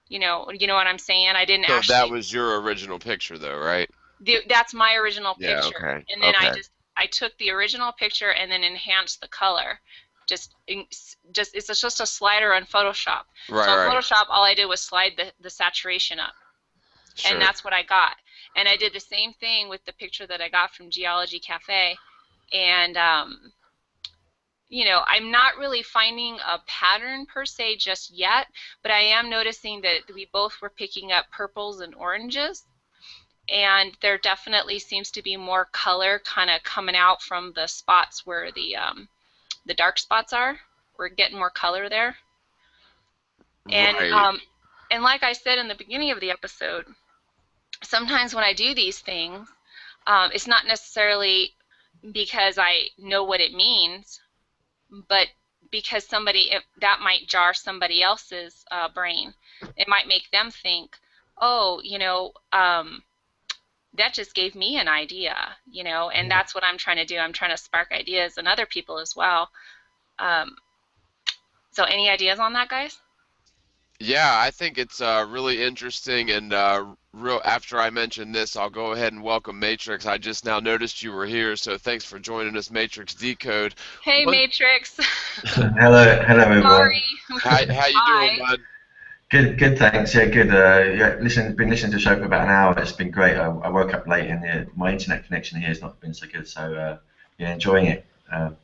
You know what I'm saying? I didn't So that actually. was your original picture, though, right? That's my original Yeah. picture, Okay. and then Okay. I took the original picture and then enhanced the color. just it's just a slider on Photoshop. Right, So on right. Photoshop, all I did was slide the saturation up, Sure. and that's what I got. And I did the same thing with the picture that I got from Geology Cafe, and you know, I'm not really finding a pattern per se just yet, but I am noticing that we both were picking up purples and oranges, and there definitely seems to be more color kind of coming out from the spots where the dark spots are. We're getting more color there. And Right. and like I said in the beginning of the episode, sometimes when I do these things, it's not necessarily because I know what it means, but because that might jar somebody else's brain. It might make them think, oh, you know, that just gave me an idea, you know, and that's what I'm trying to do. I'm trying to spark ideas in other people as well. So any ideas on that, guys? Yeah, I think it's really interesting, and after I mention this, I'll go ahead and welcome Matrix. I just now noticed you were here, so thanks for joining us, Matrix Decode. Hey, One, Matrix. Hello everyone. Sorry. how you doing, Hi. bud? Good, thanks. Yeah, good. Yeah, been listening to the show for about an hour. It's been great. I woke up late and my internet connection here has not been so good, so yeah, enjoying it. Good.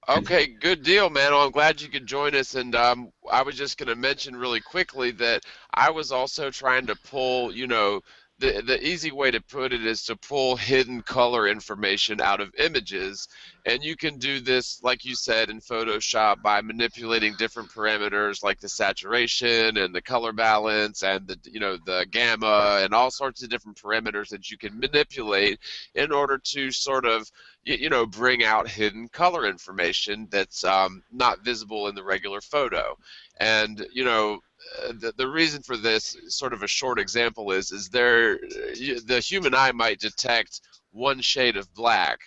Okay, good deal, man. Well, I'm glad you could join us. And I was just going to mention really quickly that I was also trying to pull, you know, the easy way to put it is to pull hidden color information out of images. And you can do this, like you said, in Photoshop by manipulating different parameters like the saturation and the color balance and the, you know, the gamma and all sorts of different parameters that you can manipulate in order to sort of you know, bring out hidden color information that's not visible in the regular photo. And, you know, the reason for this, sort of a short example, is the human eye might detect one shade of black,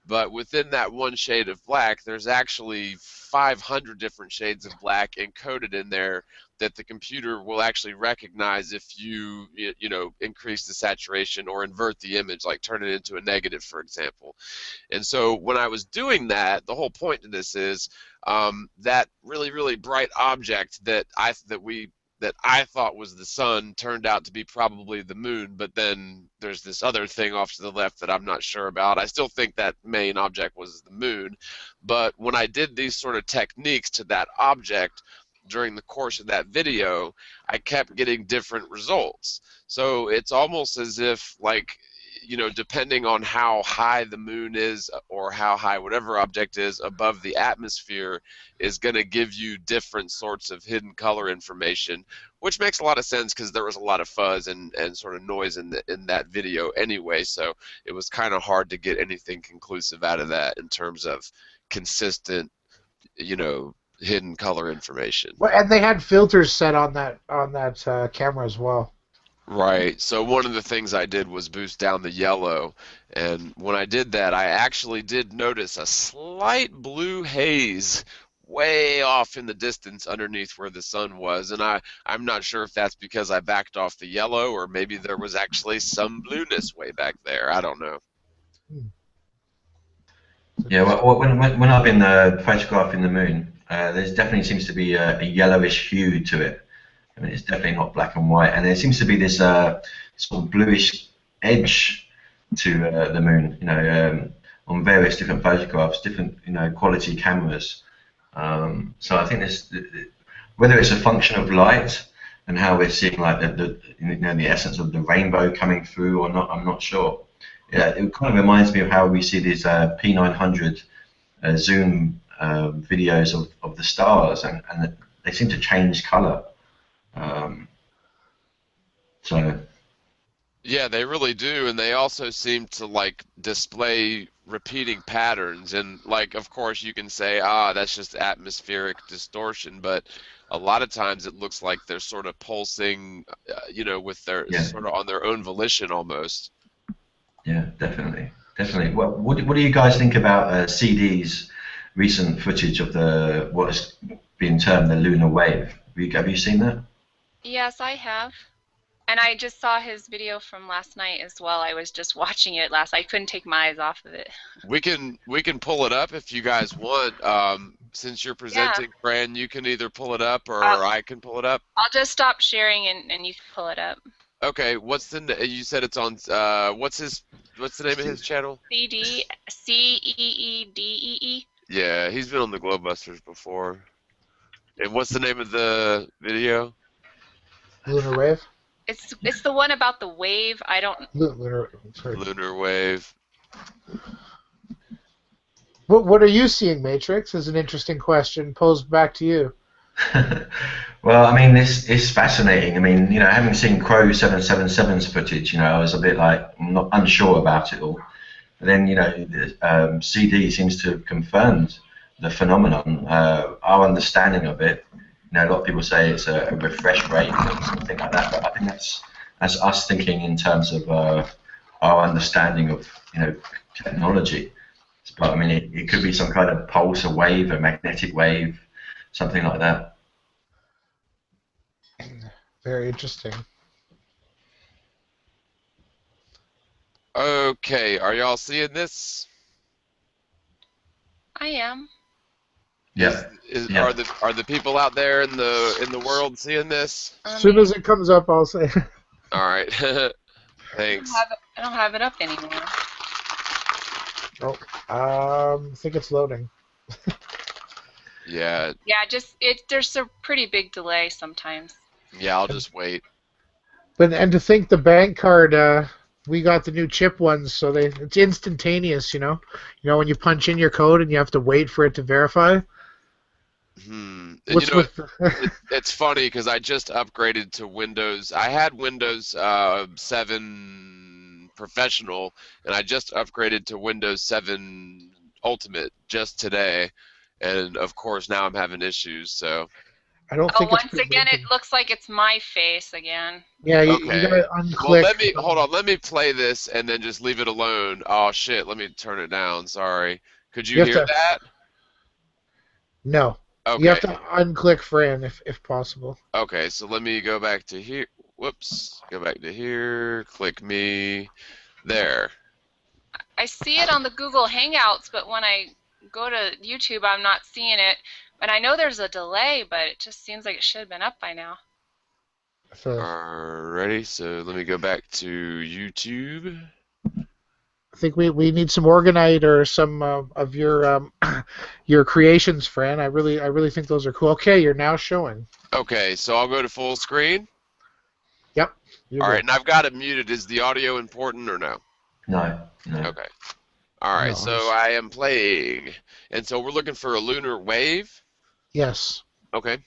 but within that one shade of black, there's actually 500 different shades of black encoded in there that the computer will actually recognize if you know, increase the saturation or invert the image, like turn it into a negative, for example. And so when I was doing that, the whole point of this is that really bright object that I thought was the sun turned out to be probably the moon, but then there's this other thing off to the left that I'm not sure about. I still think that main object was the moon, but when I did these sort of techniques to that object during the course of that video, I kept getting different results. So it's almost as if, like, you know, depending on how high the moon is or how high whatever object is above the atmosphere is going to give you different sorts of hidden color information, which makes a lot of sense because there was a lot of fuzz and sort of noise in that video anyway, so it was kind of hard to get anything conclusive out of that in terms of consistent, you know, hidden color information. Well, and they had filters set on that camera as well. Right. So one of the things I did was boost down the yellow, and when I did that, I actually did notice a slight blue haze way off in the distance underneath where the sun was, and I'm not sure if that's because I backed off the yellow or maybe there was actually some blueness way back there. I don't know. Yeah, well, when I've been photographing the moon, there definitely seems to be a yellowish hue to it. I mean, it's definitely not black and white, and there seems to be this sort of bluish edge to the moon. You know, on various different photographs, different quality cameras. So I think this, whether it's a function of light and how we're seeing like the essence of the rainbow coming through or not, I'm not sure. Yeah, it kind of reminds me of how we see these P900 zoom videos of the stars, and they seem to change color. So Yeah, they really do, and they also seem to like display repeating patterns. And like, of course, you can say, ah, that's just atmospheric distortion, but a lot of times it looks like they're sort of pulsing, you know, with their sort of on their own volition almost. Yeah, definitely. Well, what do you guys think about CD's recent footage of what has been termed the lunar wave? Have you seen that? Yes, I have. And I just saw his video from last night as well. I was just watching it last. I couldn't take my eyes off of it. We can pull it up if you guys want. Since you're Yeah. presenting, Fran, you can either pull it up I'll, or I can pull it up. I'll just stop sharing and you can pull it up. Okay, you said it's on what's the name of his channel? CDCEEDEE. Yeah, he's been on the Globebusters before. And what's the name of the video? Lunar wave. It's the one about the wave. I don't. Lunar. Sorry. Lunar wave. What are you seeing, Matrix? Is an interesting question posed back to you. Well, I mean, it's fascinating. I mean, having seen Crow 777's footage, I was a bit like not unsure about it all. But then, CD seems to have confirmed the phenomenon. Our understanding of it, a lot of people say it's a refresh rate or something like that. But I think that's us thinking in terms of our understanding of, technology. But I mean, it could be some kind of pulse, a wave, a magnetic wave, something like that. Very interesting. Okay, are y'all seeing this? I am. Yeah. Are the people out there in the world seeing this? As soon as it comes up, I'll say. All right. Thanks. I don't have it up anymore. Oh, I think it's loading. Yeah. Yeah, there's a pretty big delay sometimes. Yeah, I'll just wait. And to think the bank card, we got the new chip ones, so it's instantaneous. When you punch in your code and you have to wait for it to verify. And it's funny because I just upgraded to Windows. I had Windows 7 Professional, and I just upgraded to Windows 7 Ultimate just today, and of course now I'm having issues. So. I don't think once again, it looks like it's my face again. Yeah, you Okay. gotta unclick. Well, hold on. Let me play this and then just leave it alone. Oh shit! Let me turn it down. Sorry. Could you hear that? No. Okay. You have to unclick Fran if possible. Okay, so let me go back to here. Whoops. Go back to here. Click me. There. I see it on the Google Hangouts, but when I go to YouTube, I'm not seeing it. And I know there's a delay, but it just seems like it should have been up by now. Alrighty, so let me go back to YouTube. I think we need some Organite or some of your your creations, Fran. I really think those are cool. Okay, you're now showing. Okay, so I'll go to full screen. Yep. Alright, and I've got it muted. Is the audio important or no? No. Okay. Alright, so I am playing. And so we're looking for a lunar wave? Yes. Okay.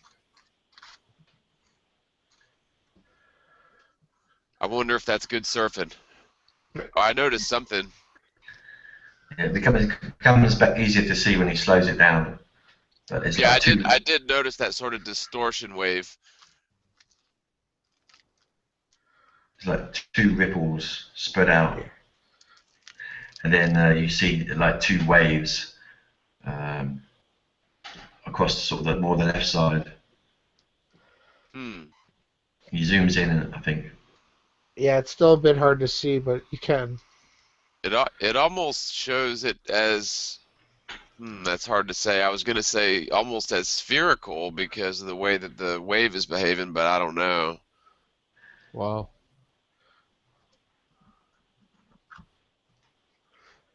I wonder if that's good surfing. Oh, I noticed something. It becomes back easier to see when he slows it down. But it's Yeah, like I did notice that sort of distortion wave. It's like two ripples spread out, and then you see like two waves across sort of more the left side. He zooms in, I think. Yeah, it's still a bit hard to see, but you can. It almost shows it as that's hard to say. I was gonna say almost as spherical because of the way that the wave is behaving, but I don't know. Wow.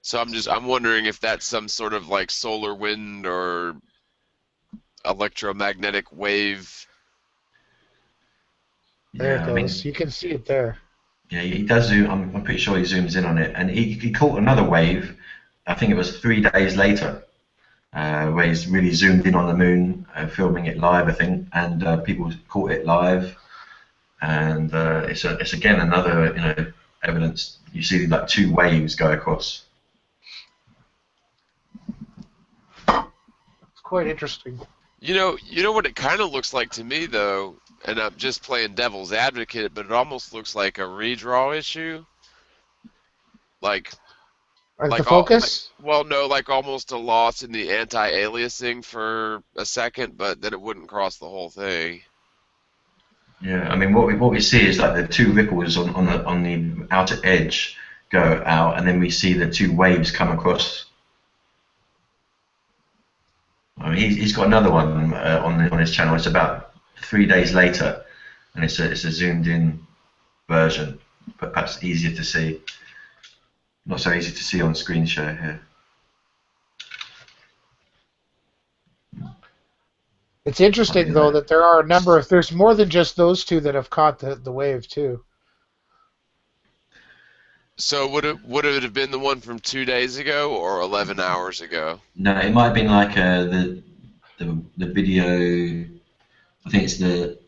So I'm wondering if that's some sort of like solar wind or electromagnetic wave. There it goes. You can see it there. Yeah, he does zoom. I'm pretty sure he zooms in on it, and he caught another wave. I think it was 3 days later, where he's really zoomed in on the moon, filming it live. I think, and people caught it live, and it's again another evidence. You see like two waves go across. It's quite interesting. You know what it kind of looks like to me though. And I'm just playing devil's advocate, but it almost looks like a redraw issue. Like the focus? Like almost a loss in the anti-aliasing for a second, but then it wouldn't cross the whole thing. Yeah, I mean, what we see is like the two ripples on the outer edge go out, and then we see the two waves come across. I mean, he's got another one on his channel. It's about 3 days later, and it's a zoomed in version, but perhaps easier to see. Not so easy to see on screen share here. It's interesting though that there are a number of there's more than just those two that have caught the wave too. So would it have been the one from 2 days ago or 11 hours ago? No, it might have been like the video. I think it's the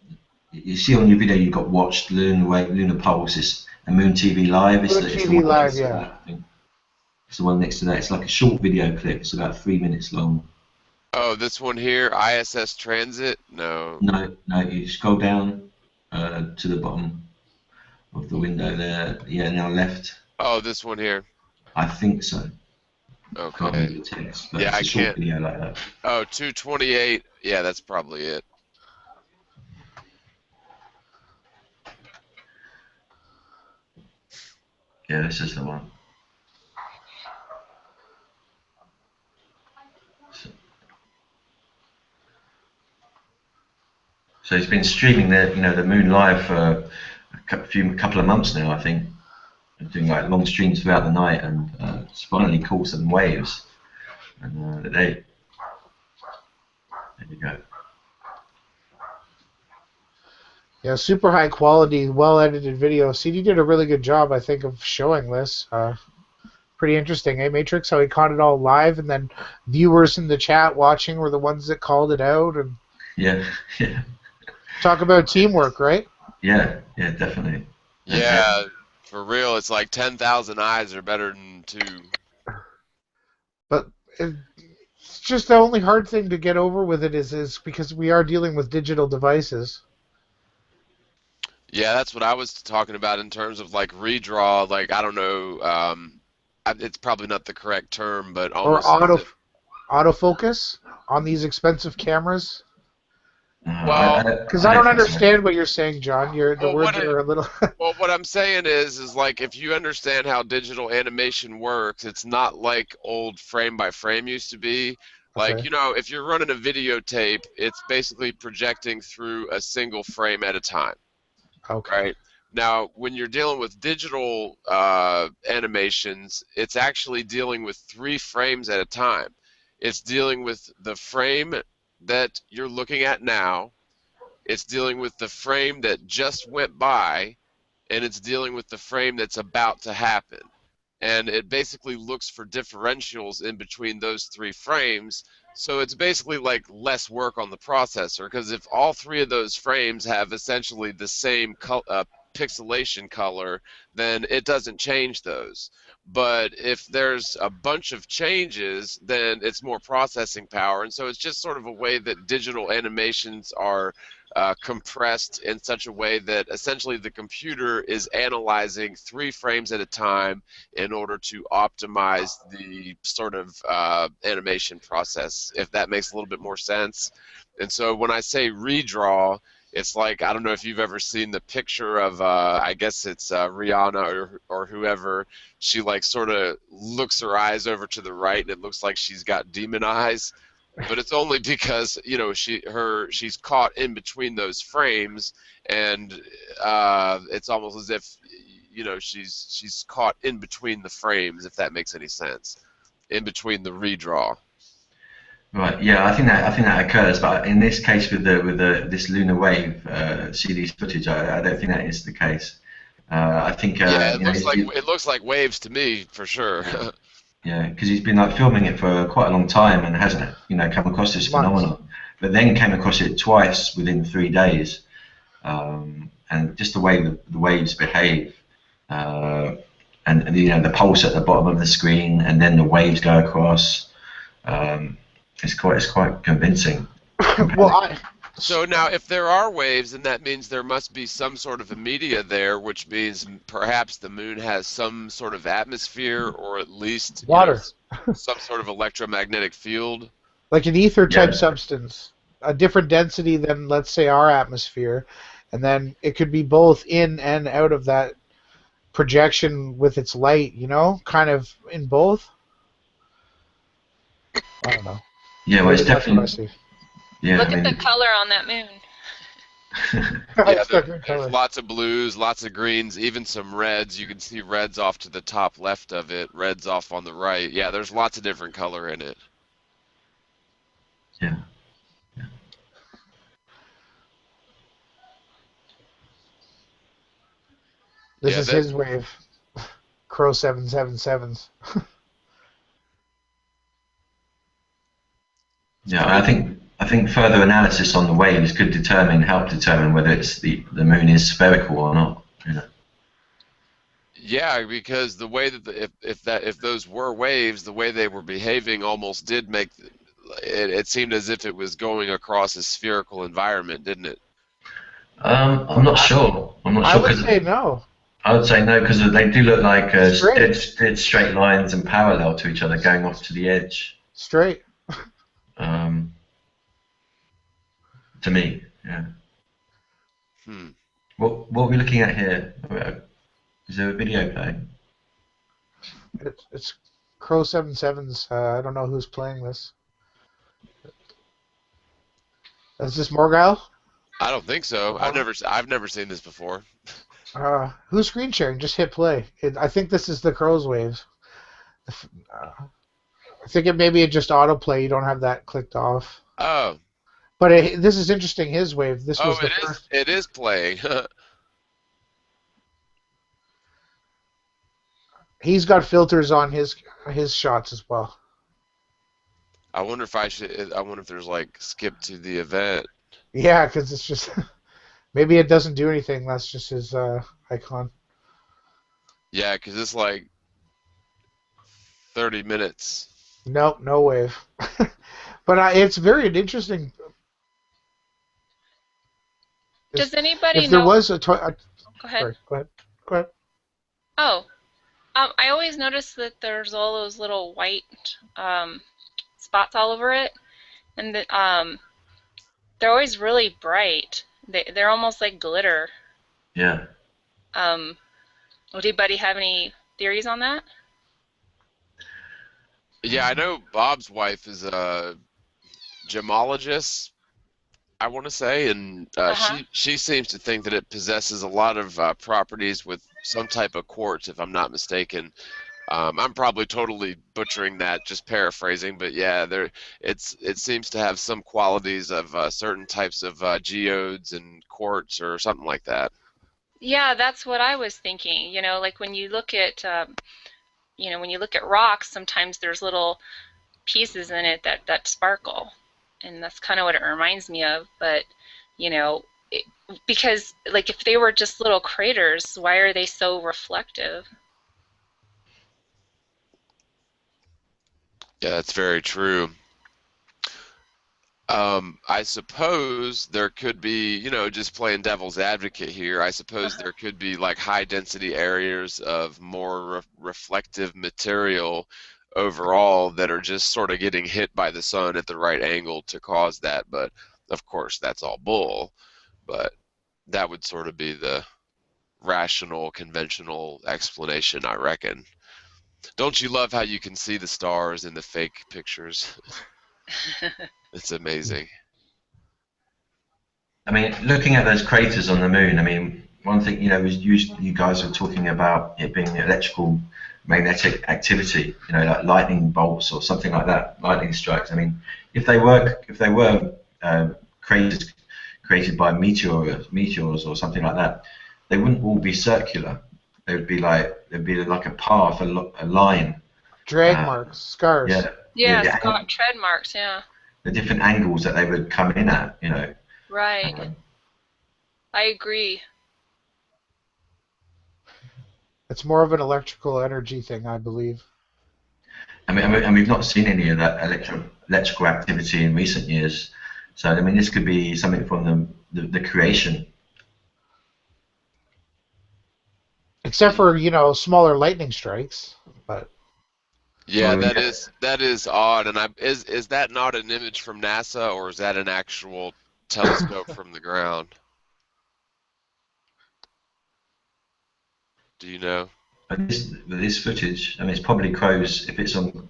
you see on your video you got watched Lunar Pulse. It's a Moon TV Live. It's Moon the TV one Live, next to yeah. that, I think. It's the one next to that. It's like a short video clip. It's about 3 minutes long. Oh, this one here, ISS Transit? No. No, you scroll down to the bottom of the window there. Yeah, now left. Oh, this one here. I think so. Can't Okay. read the text, but Yeah, it's I a short can't. video like that. Oh, 228. Yeah, that's probably it. Yeah, this is the one. So he's been streaming the Moon Live for a couple of months now, I think, doing like long streams throughout the night, and it's finally caught some waves. And there you go. Yeah, super high quality, well edited video. CD did a really good job, I think, of showing this. Pretty interesting, eh, Matrix? How he caught it all live, and then viewers in the chat watching were the ones that called it out. And Yeah, yeah. talk about teamwork, right? Yeah, definitely. Yeah, for real, it's like 10,000 eyes are better than two. But it's just the only hard thing to get over with it is because we are dealing with digital devices. Yeah, that's what I was talking about in terms of like redraw. Like, I don't know, it's probably not the correct term, but Or almost. autofocus on these expensive cameras. Well, Because I don't understand what you're saying, John. The Well, words are a little. Well, what I'm saying is like if you understand how digital animation works, it's not like old frame by frame used to be. Like, Okay. you know, if you're running a videotape, it's basically projecting through a single frame at a time, Okay. right? Now, when you're dealing with digital animations, it's actually dealing with 3 frames at a time. It's dealing with the frame that you're looking at now, it's dealing with the frame that just went by, and it's dealing with the frame that's about to happen. And it basically looks for differentials in between those 3 frames. So it's basically like less work on the processor, because if all 3 of those frames have essentially the same pixelation color, then it doesn't change those. But if there's a bunch of changes, then it's more processing power. And so it's just sort of a way that digital animations are compressed in such a way that essentially the computer is analyzing 3 frames at a time in order to optimize the sort of animation process, if that makes a little bit more sense. And so when I say redraw, it's like, I don't know if you've ever seen the picture of, I guess it's Rihanna or whoever. She like sort of looks her eyes over to the right, and it looks like she's got demon eyes. But it's only because, you know, she's caught in between those frames, and it's almost as if, you know, she's caught in between the frames, if that makes any sense, in between the redraw. Right. Yeah, I think that occurs, but in this case with this lunar wave CD's footage, I don't think that is the case. I think yeah, you know, it looks like waves to me for sure. Yeah, because he's been like filming it for quite a long time and hasn't, you know, come across this phenomenon, but then came across it twice within 3 days, and just the way the waves behave, and you know the pulse at the bottom of the screen, and then the waves go across. It's quite convincing. Well, So now, if there are waves, then that means there must be some sort of a media there, which means perhaps the moon has some sort of atmosphere, or at least water, some sort of electromagnetic field. like an ether type substance, a different density than, let's say, our atmosphere. and then it could be both in and out of that projection with its light, kind of in both. I don't know. Yeah, well, Maybe it's that's what I definitely. see. Yeah, Look I at the mean. color on that moon. Yeah, It's got good there's color. lots of blues, lots of greens, even some reds. You can see reds off to the top left of it, reds off on the right. Yeah, there's lots of different color in it. Yeah. This Yeah, is that his wave. Crow 777s. Yeah, pretty. I think further analysis on the waves could help determine whether it's the moon is spherical or not. Yeah, because the way that if those were waves, the way they were behaving almost did make it. It seemed as if it was going across a spherical environment, didn't it? I'm not sure. I'm not I sure would because say no. I would say no because they do look like Straight. dead straight lines and parallel to each other going off to the edge. Straight. Um, to me, yeah. Hmm. What are we looking at here? Is there a video playing? It's Crow 77s. I don't know who's playing this. Is this Morgile? I don't think so. I've never seen this before. Who's screen sharing? Just hit play. I think this is the Crow's waves. I think maybe it just autoplay. You don't have that clicked off. Oh, But this is interesting. His wave. This was the it is. first. It is playing. He's got filters on his shots as well. I wonder if I should. I wonder if there's like skip to the event. Yeah, because it's just maybe it doesn't do anything. That's just his icon. Yeah, because it's like 30 minutes. Nope, no wave. But it's very interesting. Does anybody If there know? was Go ahead. sorry, go ahead. Go ahead. Oh, I always notice that there's all those little white spots all over it, and they're always really bright. They're almost like glitter. Yeah. Would anybody have any theories on that? Yeah, I know Bob's wife is a gemologist, I want to say, and Uh-huh. she seems to think that it possesses a lot of properties with some type of quartz, if I'm not mistaken. I'm probably totally butchering that, just paraphrasing, but yeah, it seems to have some qualities of certain types of geodes and quartz or something like that. Yeah, that's what I was thinking. Like when you look at rocks, sometimes there's little pieces in it that sparkle, and that's kind of what it reminds me of. But you know, it, because like if they were just little craters, why are they so reflective? Yeah, that's very true. I suppose there could be, just playing devil's advocate here, I suppose there could be like high density areas of more reflective material overall that are just sort of getting hit by the sun at the right angle to cause that. But of course, that's all bull. But that would sort of be the rational, conventional explanation, I reckon. Don't you love how you can see the stars in the fake pictures? It's amazing. I mean, looking at those craters on the moon, I mean, one thing, was you guys were talking about it being electrical magnetic activity, like lightning bolts or something like that, lightning strikes. I mean, if they were craters created by meteors or something like that, they wouldn't all be circular. There'd be like a path, a line. Drag marks, scars. Yeah, Yeah, the, tread marks, yeah. the different angles that they would come in at. Right. I agree. It's more of an electrical energy thing, I believe. I mean, and we've not seen any of that electrical activity in recent years. So, I mean, this could be something from the creation. Except for, smaller lightning strikes. But Yeah, Well, that is odd. And is that not an image from NASA or is that an actual telescope from the ground? Do you know? But this footage, I mean, it's probably Crow's. If it's on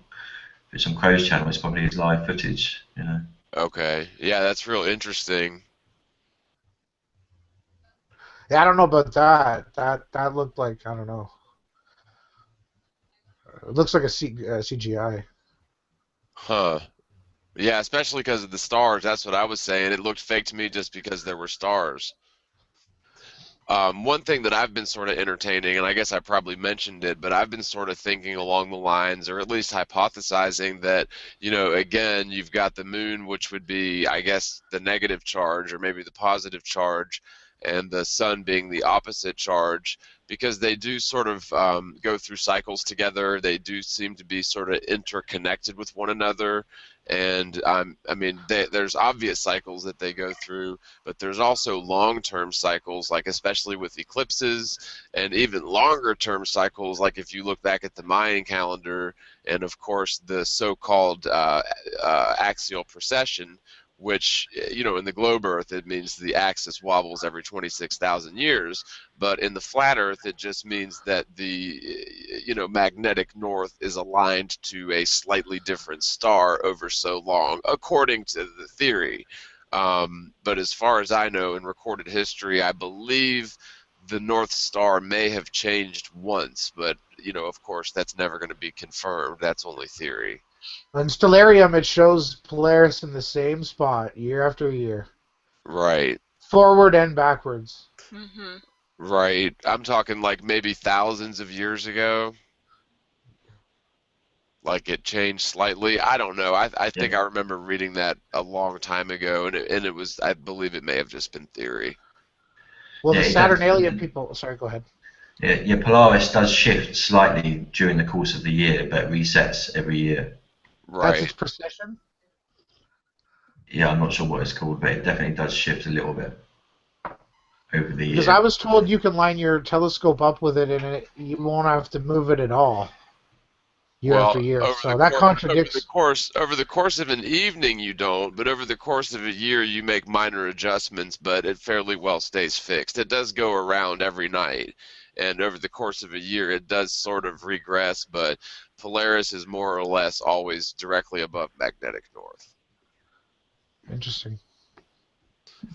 Crow's channel, it's probably his live footage. You know. Okay. Yeah, that's real interesting. Yeah, I don't know about that. That looked like, I don't know. It looks like a CGI. Huh. Yeah, especially because of the stars. That's what I was saying. It looked fake to me just because there were stars. One thing that I've been sort of entertaining, and I guess I probably mentioned it, but I've been sort of thinking along the lines, or at least hypothesizing that, again, you've got the moon, which would be, I guess, the negative charge, or maybe the positive charge, and the sun being the opposite charge, because they do sort of go through cycles together. They do seem to be sort of interconnected with one another. And I mean, there's obvious cycles that they go through, but there's also long-term cycles, like especially with eclipses, and even longer-term cycles, like if you look back at the Mayan calendar, and of course the so-called axial precession, which, in the globe Earth, it means the axis wobbles every 26,000 years, but in the flat Earth, it just means that the, magnetic north is aligned to a slightly different star over so long, according to the theory. But as far as I know in recorded history, I believe the North Star may have changed once, but of course, that's never going to be confirmed. That's only theory. In Stellarium, it shows Polaris in the same spot year after year, Right, forward and backwards. Mhm. right. I'm talking like maybe thousands of years ago. Like it changed slightly. I don't know. I Yeah. think I remember reading that a long time ago, and it was, I believe it may have just been theory. Well, Yeah, the it does. Saturnalian people. Sorry, go ahead. Yeah, your Polaris does shift slightly during the course of the year, but resets every year. That's Right. its precession. Yeah, I'm not sure what it's called, but it definitely does shift a little bit over the Because I year. was told you can line your telescope up with it, and you won't have to move it at all year after Well, year. over the So that course over the contradicts. course over the course of an evening you don't, but over the course of a year you make minor adjustments, but it fairly well stays fixed. It does go around every night, and over the course of a year it does sort of regress, but Polaris is more or less always directly above magnetic north. Interesting.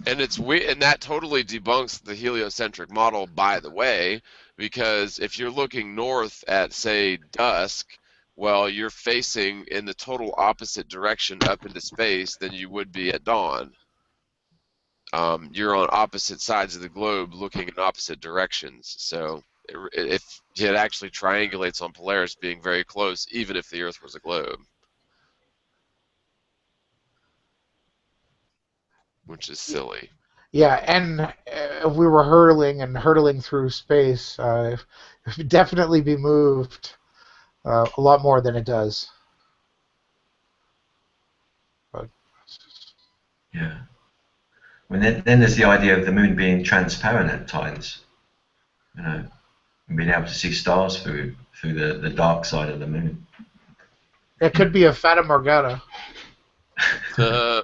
And that totally debunks the heliocentric model, by the way, because if you're looking north at, say, dusk, well, you're facing in the total opposite direction up into space than you would be at dawn. You're on opposite sides of the globe looking in opposite directions. So if it actually triangulates on Polaris being very close, even if the Earth was a globe, which is silly. Yeah, and if we were hurtling through space, it would definitely be moved a lot more than it does. But Yeah. I mean, then there's the idea of the moon being transparent at times, you know, and being able to see stars through the dark side of the moon. it could be a Fata Morgana, Uh,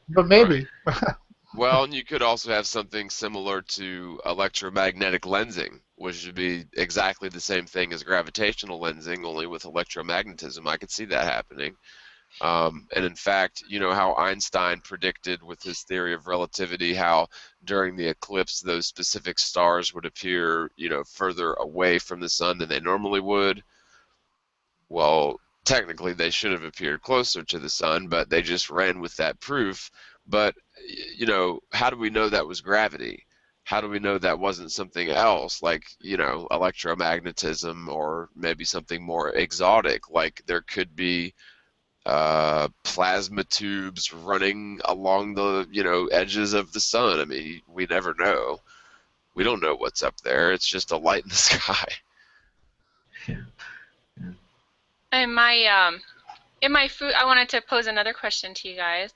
but right. maybe. Well, and you could also have something similar to electromagnetic lensing, which would be exactly the same thing as gravitational lensing, only with electromagnetism. I could see that happening. And in fact, you know how Einstein predicted with his theory of relativity how during the eclipse those specific stars would appear, further away from the sun than they normally would? Well, technically they should have appeared closer to the sun, but they just ran with that proof. But, how do we know that was gravity? How do we know that wasn't something else, like, electromagnetism, or maybe something more exotic, like there could be plasma tubes running along the, edges of the sun? I mean, we never know. We don't know what's up there. It's just a light in the sky. Yeah. And in my food, I wanted to pose another question to you guys.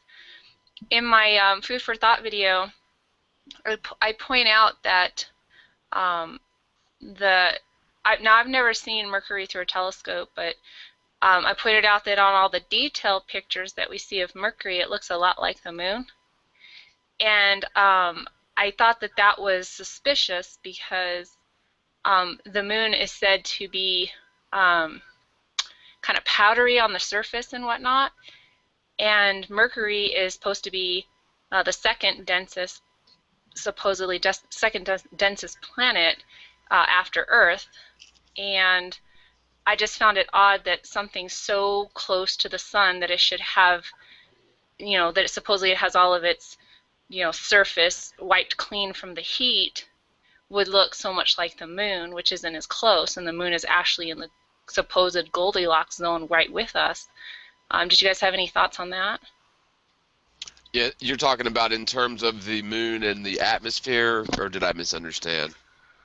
In my food for thought video, I point out that now I've never seen Mercury through a telescope, but I pointed out that on all the detailed pictures that we see of Mercury, it looks a lot like the moon. And I thought that that was suspicious because the moon is said to be kind of powdery on the surface and whatnot, and Mercury is supposed to be the second densest, supposedly second densest planet after Earth, and I just found it odd that something so close to the sun that it should have, that it supposedly has all of its, surface wiped clean from the heat, would look so much like the moon, which isn't as close, and the moon is actually in the supposed Goldilocks zone right with us. Did you guys have any thoughts on that? Yeah, you're talking about in terms of the moon and the atmosphere, or did I misunderstand?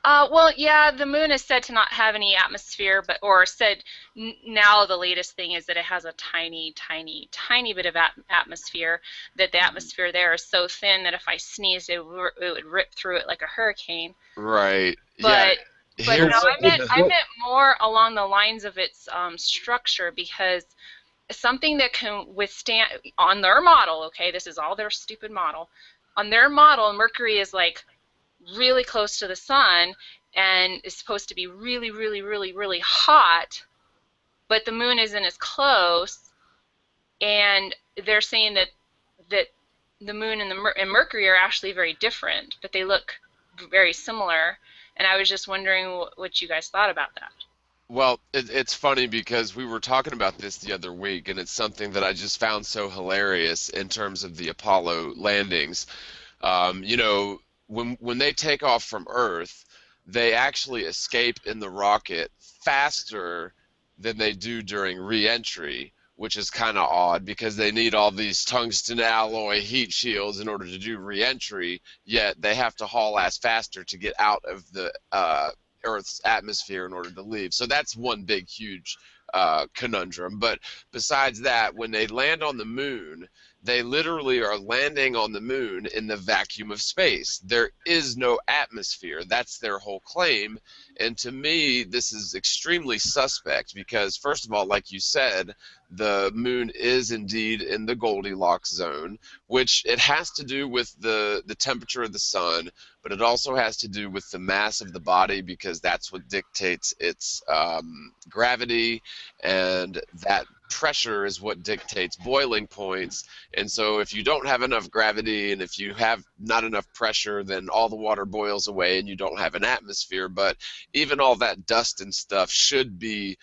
Well, yeah, the moon is said to not have any atmosphere, or said now the latest thing is that it has a tiny, tiny, tiny bit of atmosphere, that the atmosphere there is so thin that if I sneezed, it would rip through it like a hurricane. Right. But Yeah. but no, I meant more along the lines of its structure, because something that can withstand, on their model, okay, this is all their stupid model, on their model, Mercury is like really close to the sun and is supposed to be really, really, really, really hot, but the moon isn't as close, and they're saying that the moon and Mercury are actually very different, but they look very similar, and I was just wondering what you guys thought about that. Well, it's funny because we were talking about this the other week, and it's something that I just found so hilarious in terms of the Apollo landings. When they take off from Earth, they actually escape in the rocket faster than they do during re-entry, which is kind of odd because they need all these tungsten alloy heat shields in order to do re-entry, yet they have to haul ass faster to get out of the Earth's atmosphere in order to leave. So that's one big, huge conundrum. But besides that, when they land on the moon, they literally are landing on the moon in the vacuum of space. There is no atmosphere. That's their whole claim. And to me, this is extremely suspect because, first of all, like you said, the moon is indeed in the Goldilocks zone, which it has to do with the temperature of the sun, but it also has to do with the mass of the body because that's what dictates its gravity, and that pressure is what dictates boiling points. And so if you don't have enough gravity and if you have not enough pressure, then all the water boils away and you don't have an atmosphere. But even all that dust and stuff should be,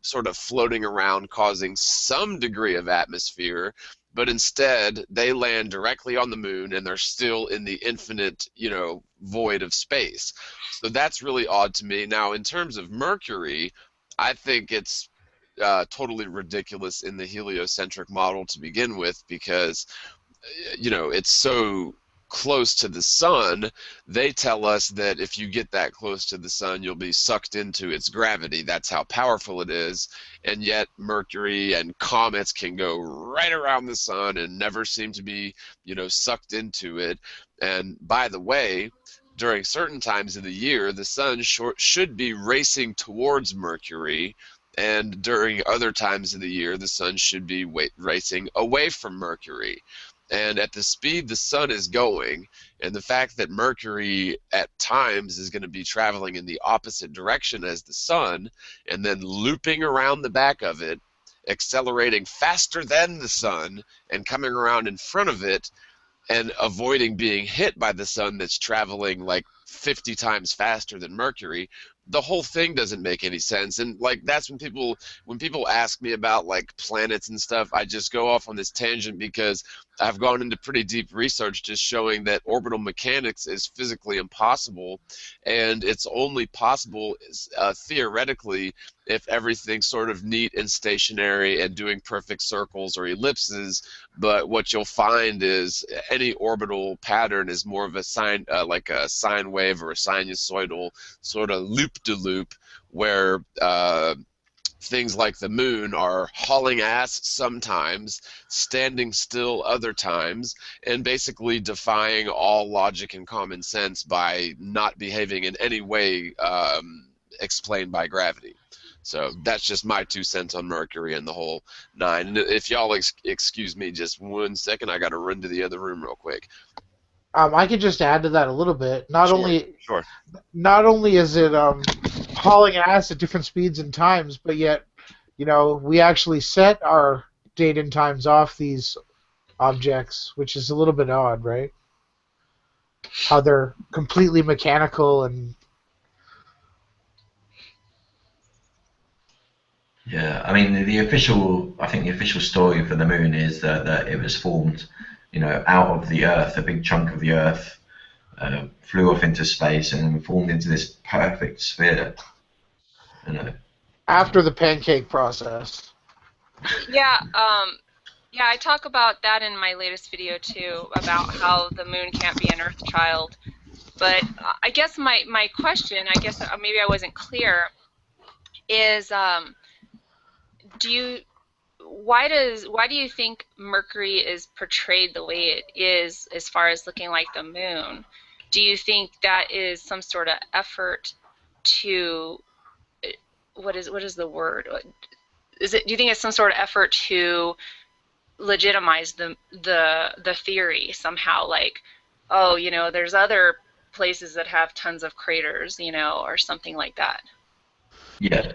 sort of floating around causing some degree of atmosphere. But instead, they land directly on the moon and they're still in the infinite, void of space. So that's really odd to me. Now, in terms of Mercury, I think it's totally ridiculous in the heliocentric model to begin with because it's so close to the sun. They tell us that if you get that close to the sun, you'll be sucked into its gravity. That's how powerful it is. And yet Mercury and comets can go right around the sun and never seem to be, sucked into it. And by the way, during certain times of the year, the sun should be racing towards Mercury, and during other times of the year, the sun should be racing away from Mercury. And at the speed the sun is going, and the fact that Mercury at times is going to be traveling in the opposite direction as the sun, and then looping around the back of it, accelerating faster than the sun, and coming around in front of it, and avoiding being hit by the sun that's traveling like 50 times faster than Mercury, the whole thing doesn't make any sense. And like that's when people ask me about like planets and stuff, I just go off on this tangent because I've gone into pretty deep research just showing that orbital mechanics is physically impossible, and it's only possible theoretically if everything's sort of neat and stationary and doing perfect circles or ellipses. But what you'll find is any orbital pattern is more of a sine, like a sine wave or a sinusoidal sort of loop-de-loop, where things like the moon are hauling ass sometimes, standing still other times, and basically defying all logic and common sense by not behaving in any way explained by gravity. So that's just my 2 cents on Mercury and the whole nine. And if y'all excuse me just 1 second, I got to run to the other room real quick. I could just add to that a little bit. Not Sure, only sure. not only is it hauling ass at different speeds and times, but yet, we actually set our date and times off these objects, which is a little bit odd, right? How they're completely mechanical and Yeah, I mean I think the official story for the moon is that it was formed, out of the Earth. A big chunk of the Earth flew off into space and then formed into this perfect sphere. You know. after the pancake process. Yeah, yeah, I talk about that in my latest video too, about how the moon can't be an Earth child. But I guess my question, I guess maybe I wasn't clear, is why do you think Mercury is portrayed the way it is as far as looking like the moon? Do you think that is some sort of effort to what is the word? Do you think it's some sort of effort to legitimize the theory somehow, like, oh, there's other places that have tons of craters, or something like that? Yeah,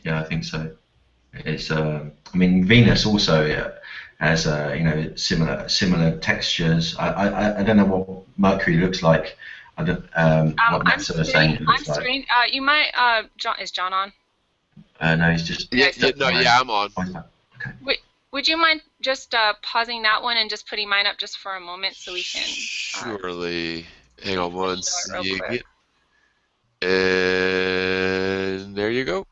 yeah, I think so. It's I mean Venus also has similar textures. I don't know what Mercury looks like. I don't what I'm NASA is saying it I'm looks like. screen. You might. John, is John on? No, he's just. Yeah, so- no, yeah, I'm on. Okay. Would you mind just pausing that one and just putting mine up just for a moment so we can Surely. Hang on one show it real second. quick? And there you go.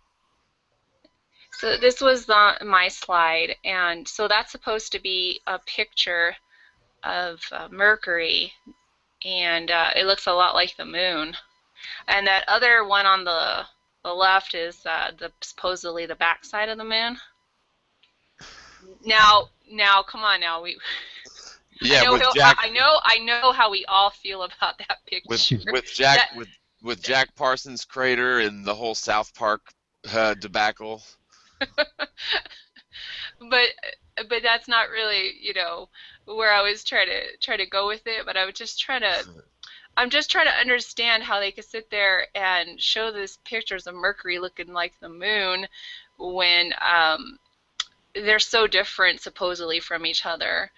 So this was my slide, and so that's supposed to be a picture of Mercury, and it looks a lot like the moon. And that other one on the left is supposedly the backside of the moon. Now, come on, now Yeah, with Jack. I know how we all feel about that picture. With Jack Parsons' crater and the whole South Park debacle. but that's not really where I was trying to go with it. But I'm just trying to understand how they could sit there and show these pictures of Mercury looking like the moon when they're so different supposedly from each other.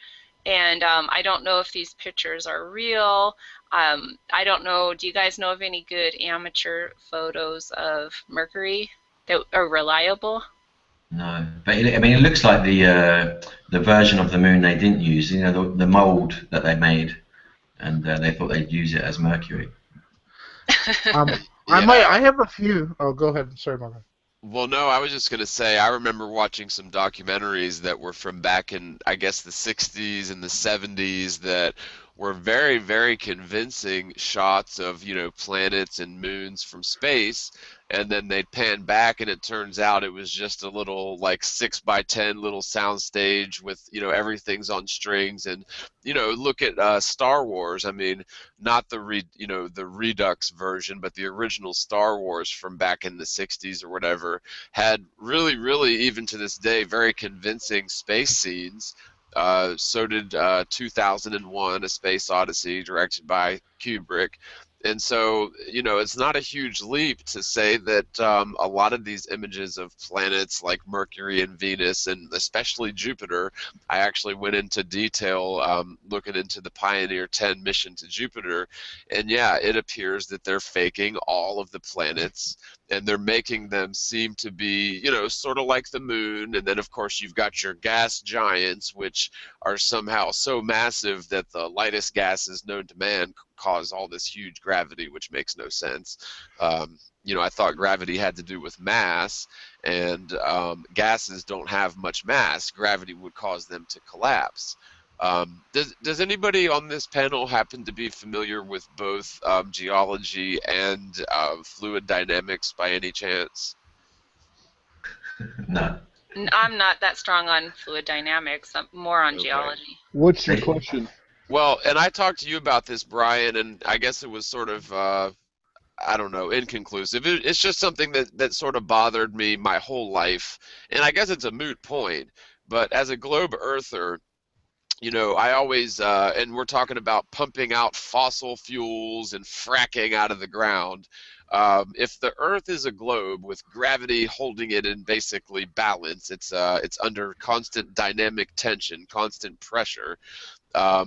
And I don't know if these pictures are real. I don't know. Do you guys know of any good amateur photos of Mercury that are reliable? No, but it looks like the version of the moon they didn't use. The mold that they made, and they thought they'd use it as Mercury. Yeah. I have a few. Oh, go ahead. Sorry, Margaret. Well, no, I was just going to say, I remember watching some documentaries that were from back in, I guess, the 60s and the 70s that were very, very convincing shots of, planets and moons from space. And then they'd pan back, and it turns out it was just a little, like, 6x10 little soundstage with, everything's on strings. And, look at Star Wars. I mean, not the Redux version, but the original Star Wars from back in the 60s or whatever had really, really, even to this day, very convincing space scenes. So did 2001: A Space Odyssey, directed by Kubrick. And so, it's not a huge leap to say that a lot of these images of planets like Mercury and Venus, and especially Jupiter, I actually went into detail looking into the Pioneer 10 mission to Jupiter, and yeah, it appears that they're faking all of the planets, and they're making them seem to be, sort of like the moon. And then, of course, you've got your gas giants, which are somehow so massive that the lightest gases known to man cause all this huge gravity, which makes no sense. I thought gravity had to do with mass, and gases don't have much mass. Gravity would cause them to collapse. Does anybody on this panel happen to be familiar with both geology and fluid dynamics by any chance? No. I'm not that strong on fluid dynamics. I'm more on geology. What's your question? Well, and I talked to you about this, Brian, and I guess it was sort of, I don't know, inconclusive. It's just something that sort of bothered me my whole life, and I guess it's a moot point, but as a globe earther, you know, I always, and we're talking about pumping out fossil fuels and fracking out of the ground. If the Earth is a globe with gravity holding it in basically balance, it's under constant dynamic tension, constant pressure,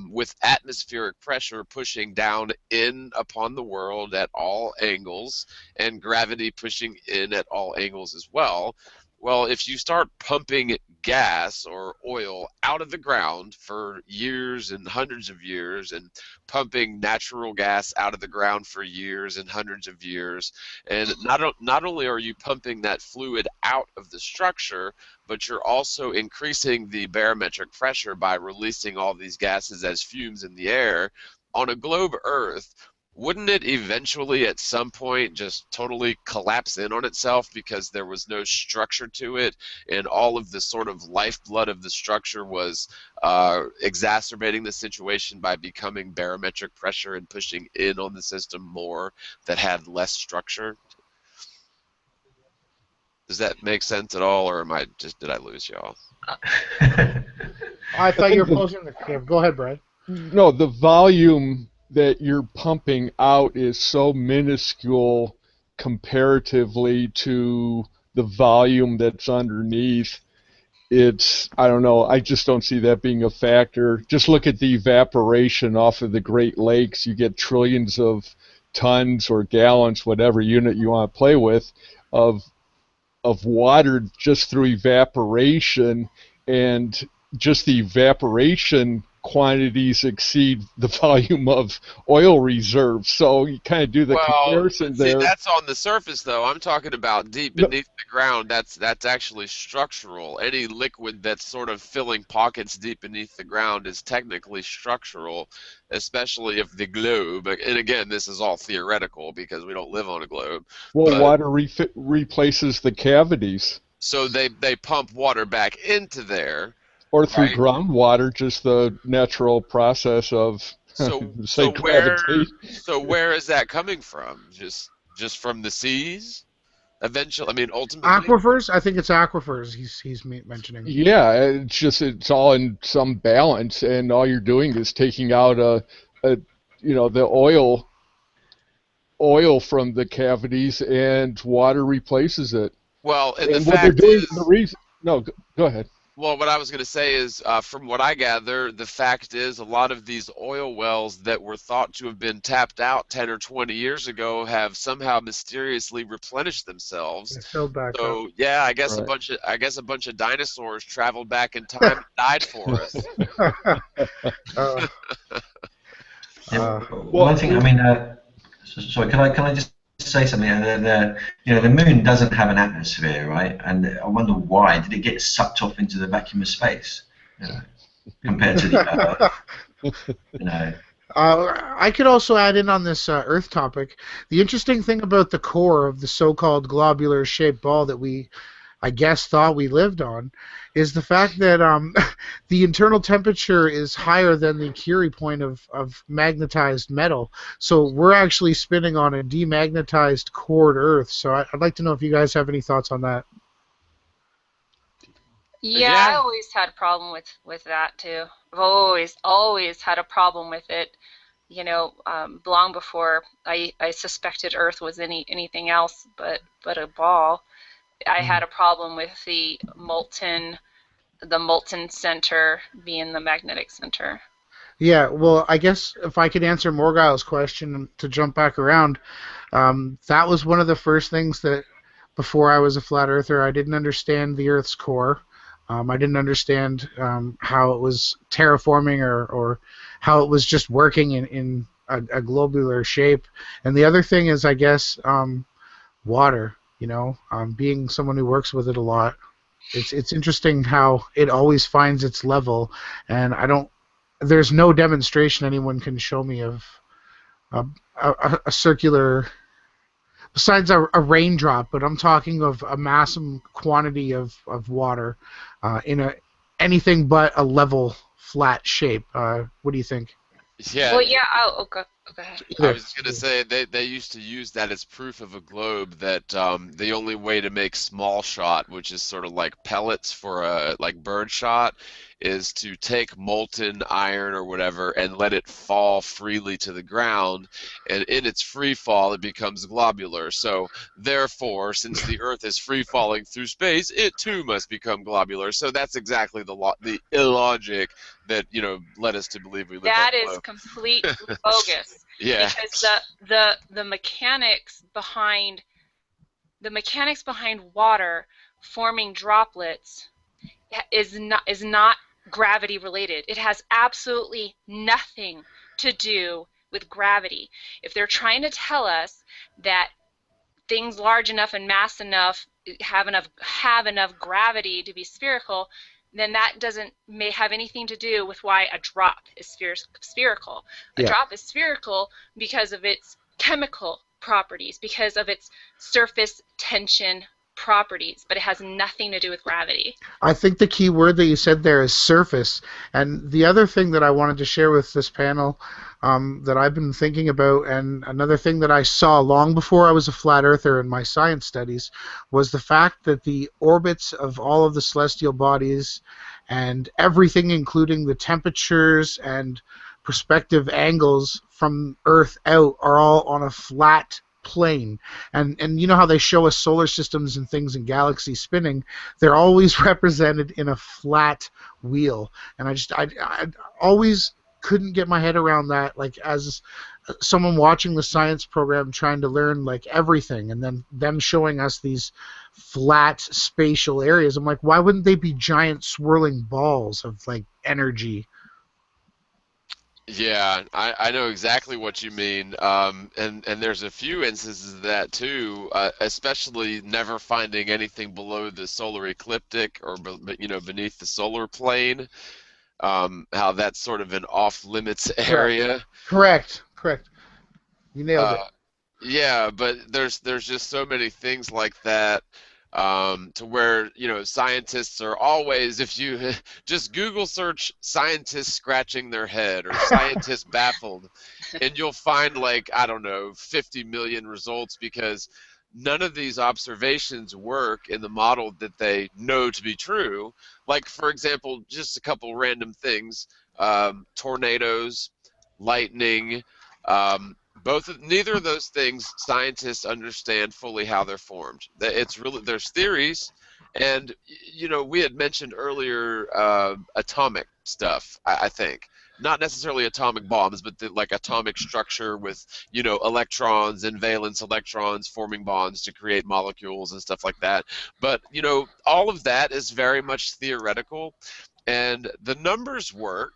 with atmospheric pressure pushing down in upon the world at all angles, and gravity pushing in at all angles as well. Well, if you start pumping gas or oil out of the ground for years and hundreds of years, and pumping natural gas out of the ground for years and hundreds of years, and not only are you pumping that fluid out of the structure, but you're also increasing the barometric pressure by releasing all these gases as fumes in the air. On a globe Earth, wouldn't it eventually at some point just totally collapse in on itself because there was no structure to it, and all of the sort of lifeblood of the structure was exacerbating the situation by becoming barometric pressure and pushing in on the system more that had less structure? Does that make sense at all, or did I lose y'all? I thought you were the, posing the camera. Go ahead, Brad. no, the volume that you're pumping out is so minuscule comparatively to the volume that's underneath. I don't know, I just don't see that being a factor. Just look at the evaporation off of the Great Lakes. You get trillions of tons or gallons, whatever unit you want to play with, of water just through evaporation, and just the evaporation quantities exceed the volume of oil reserves. So you kind of do the Well, comparison see, there. that's on the surface, though. I'm talking about deep No, beneath the ground. That's actually structural. Any liquid that's sort of filling pockets deep beneath the ground is technically structural, especially if the globe, and again, this is all theoretical because we don't live on a globe, well, but water replaces the cavities, so they pump water back into there, or through right? groundwater, just the natural process of, So say, so where gravitate. so where is that coming from? Just from the seas? Eventually, I mean, ultimately. Aquifers? I think it's aquifers he's mentioning. Yeah, it's all in some balance, and all you're doing is taking out a the oil from the cavities, and water replaces it. Well, and the And what they're fact doing, the is, reason, no, go ahead. well, what I was going to say is, from what I gather, the fact is a lot of these oil wells that were thought to have been tapped out 10 or 20 years ago have somehow mysteriously replenished themselves. It filled back up. So, yeah, Right. I guess a bunch of dinosaurs traveled back in time and died for us. uh, Yeah, uh, Well, one thing, I mean, sorry, can I just say something? The moon doesn't have an atmosphere, right? And I wonder why. Did it get sucked off into the vacuum of space? You know, compared to the Earth, you know. I could also add in on this Earth topic. The interesting thing about the core of the so-called globular-shaped ball that I guess, thought we lived on, is the fact that the internal temperature is higher than the Curie point of magnetized metal. So we're actually spinning on a demagnetized cored Earth. So I'd like to know if you guys have any thoughts on that. Yeah, I Yeah. always had a problem with that too. I've always had a problem with it. Long before I suspected Earth was anything else but a ball. I had a problem with the molten center being the magnetic center. Yeah, well, I guess if I could answer Morgile's question to jump back around, that was one of the first things that, before I was a flat earther, I didn't understand the Earth's core. I didn't understand how it was terraforming or how it was just working in a globular shape. And the other thing is, I guess, water. Being someone who works with it a lot, it's interesting how it always finds its level, and there's no demonstration anyone can show me of a, a circular, besides a raindrop, but I'm talking of a massive quantity of water in anything but a level flat shape. What do you think? Yeah. Well, yeah. Oh, okay. Go ahead. I Either. was going to say they used to use that as proof of a globe that the only way to make small shot, which is sort of like pellets for a like bird shot, is to take molten iron or whatever and let it fall freely to the ground, and in its free fall it becomes globular. So therefore, since the Earth is free falling through space, it too must become globular. So that's exactly the illogic that led us to believe we live on That a is globe. complete bogus, Yeah. because the mechanics behind water forming droplets is not gravity related. It has absolutely nothing to do with gravity. If they're trying to tell us that things large enough and mass enough have enough gravity to be spherical, then that may have anything to do with why a drop is spherical. A Yeah. drop is spherical because of its chemical properties, because of its surface tension properties, but it has nothing to do with gravity. I think the key word that you said there is surface. And the other thing that I wanted to share with this panel that I've been thinking about, and another thing that I saw long before I was a flat earther in my science studies, was the fact that the orbits of all of the celestial bodies and everything, including the temperatures and perspective angles from Earth out, are all on a flat plane. And you know how they show us solar systems and things and galaxies spinning, they're always represented in a flat wheel. And I always couldn't get my head around that, like as someone watching the science program trying to learn like everything, and then them showing us these flat spatial areas. I'm like, why wouldn't they be giant swirling balls of like energy? Yeah, I know exactly what you mean. And there's a few instances of that too, especially never finding anything below the solar ecliptic or beneath the solar plane. How that's sort of an off limits Correct. area. Correct. You nailed it. Uh, Yeah, but there's just so many things like that, to where scientists are always, if you just Google search scientists scratching their head or scientists baffled, and you'll find like I don't know 50 million results because none of these observations work in the model that they know to be true. Like for example, just a couple random things: tornadoes, lightning. Neither of those things scientists understand fully how they're formed. It's really there's theories, and we had mentioned earlier atomic stuff. I think not necessarily atomic bombs, but like atomic structure with electrons and valence electrons forming bonds to create molecules and stuff like that. But all of that is very much theoretical, and the numbers work.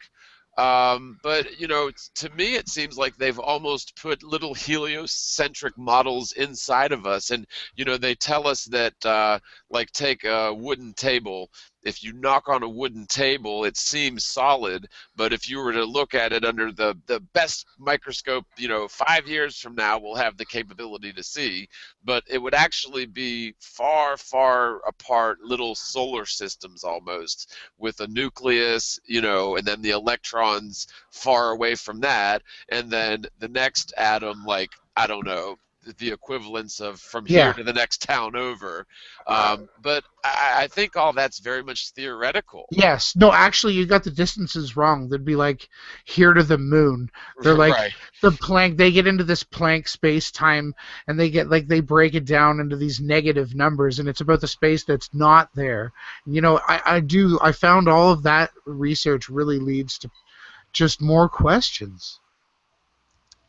But to me, it seems like they've almost put little heliocentric models inside of us, and they tell us that, like, take a wooden table. If you knock on a wooden table, it seems solid, but if you were to look at it under the best microscope, 5 years from now, we'll have the capability to see. But it would actually be far, far apart little solar systems almost with a nucleus, and then the electrons far away from that, and then the next atom, like, I don't know, the equivalence of from here Yeah. to the next town over. But I think all that's very much theoretical. Yes. No, actually, you got the distances wrong. They'd be like here to the moon. They're like Right. the Planck. They get into this Planck space time, and they get like they break it down into these negative numbers, and it's about the space that's not there. I found all of that research really leads to just more questions.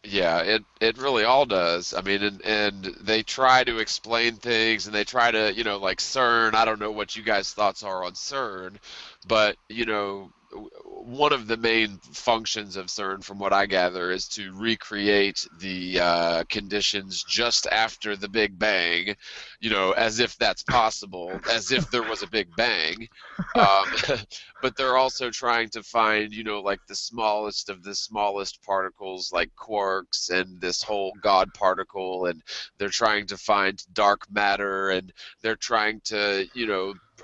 Yeah, it really all does. I mean, and they try to explain things, and they try to, like CERN. I don't know what you guys' thoughts are on CERN, but one of the main functions of CERN, from what I gather, is to recreate the conditions just after the Big Bang, as if that's possible, as if there was a Big Bang. Um, but they're also trying to find, like the smallest of the smallest particles, like quarks and this whole God particle, and they're trying to find dark matter, and they're trying to,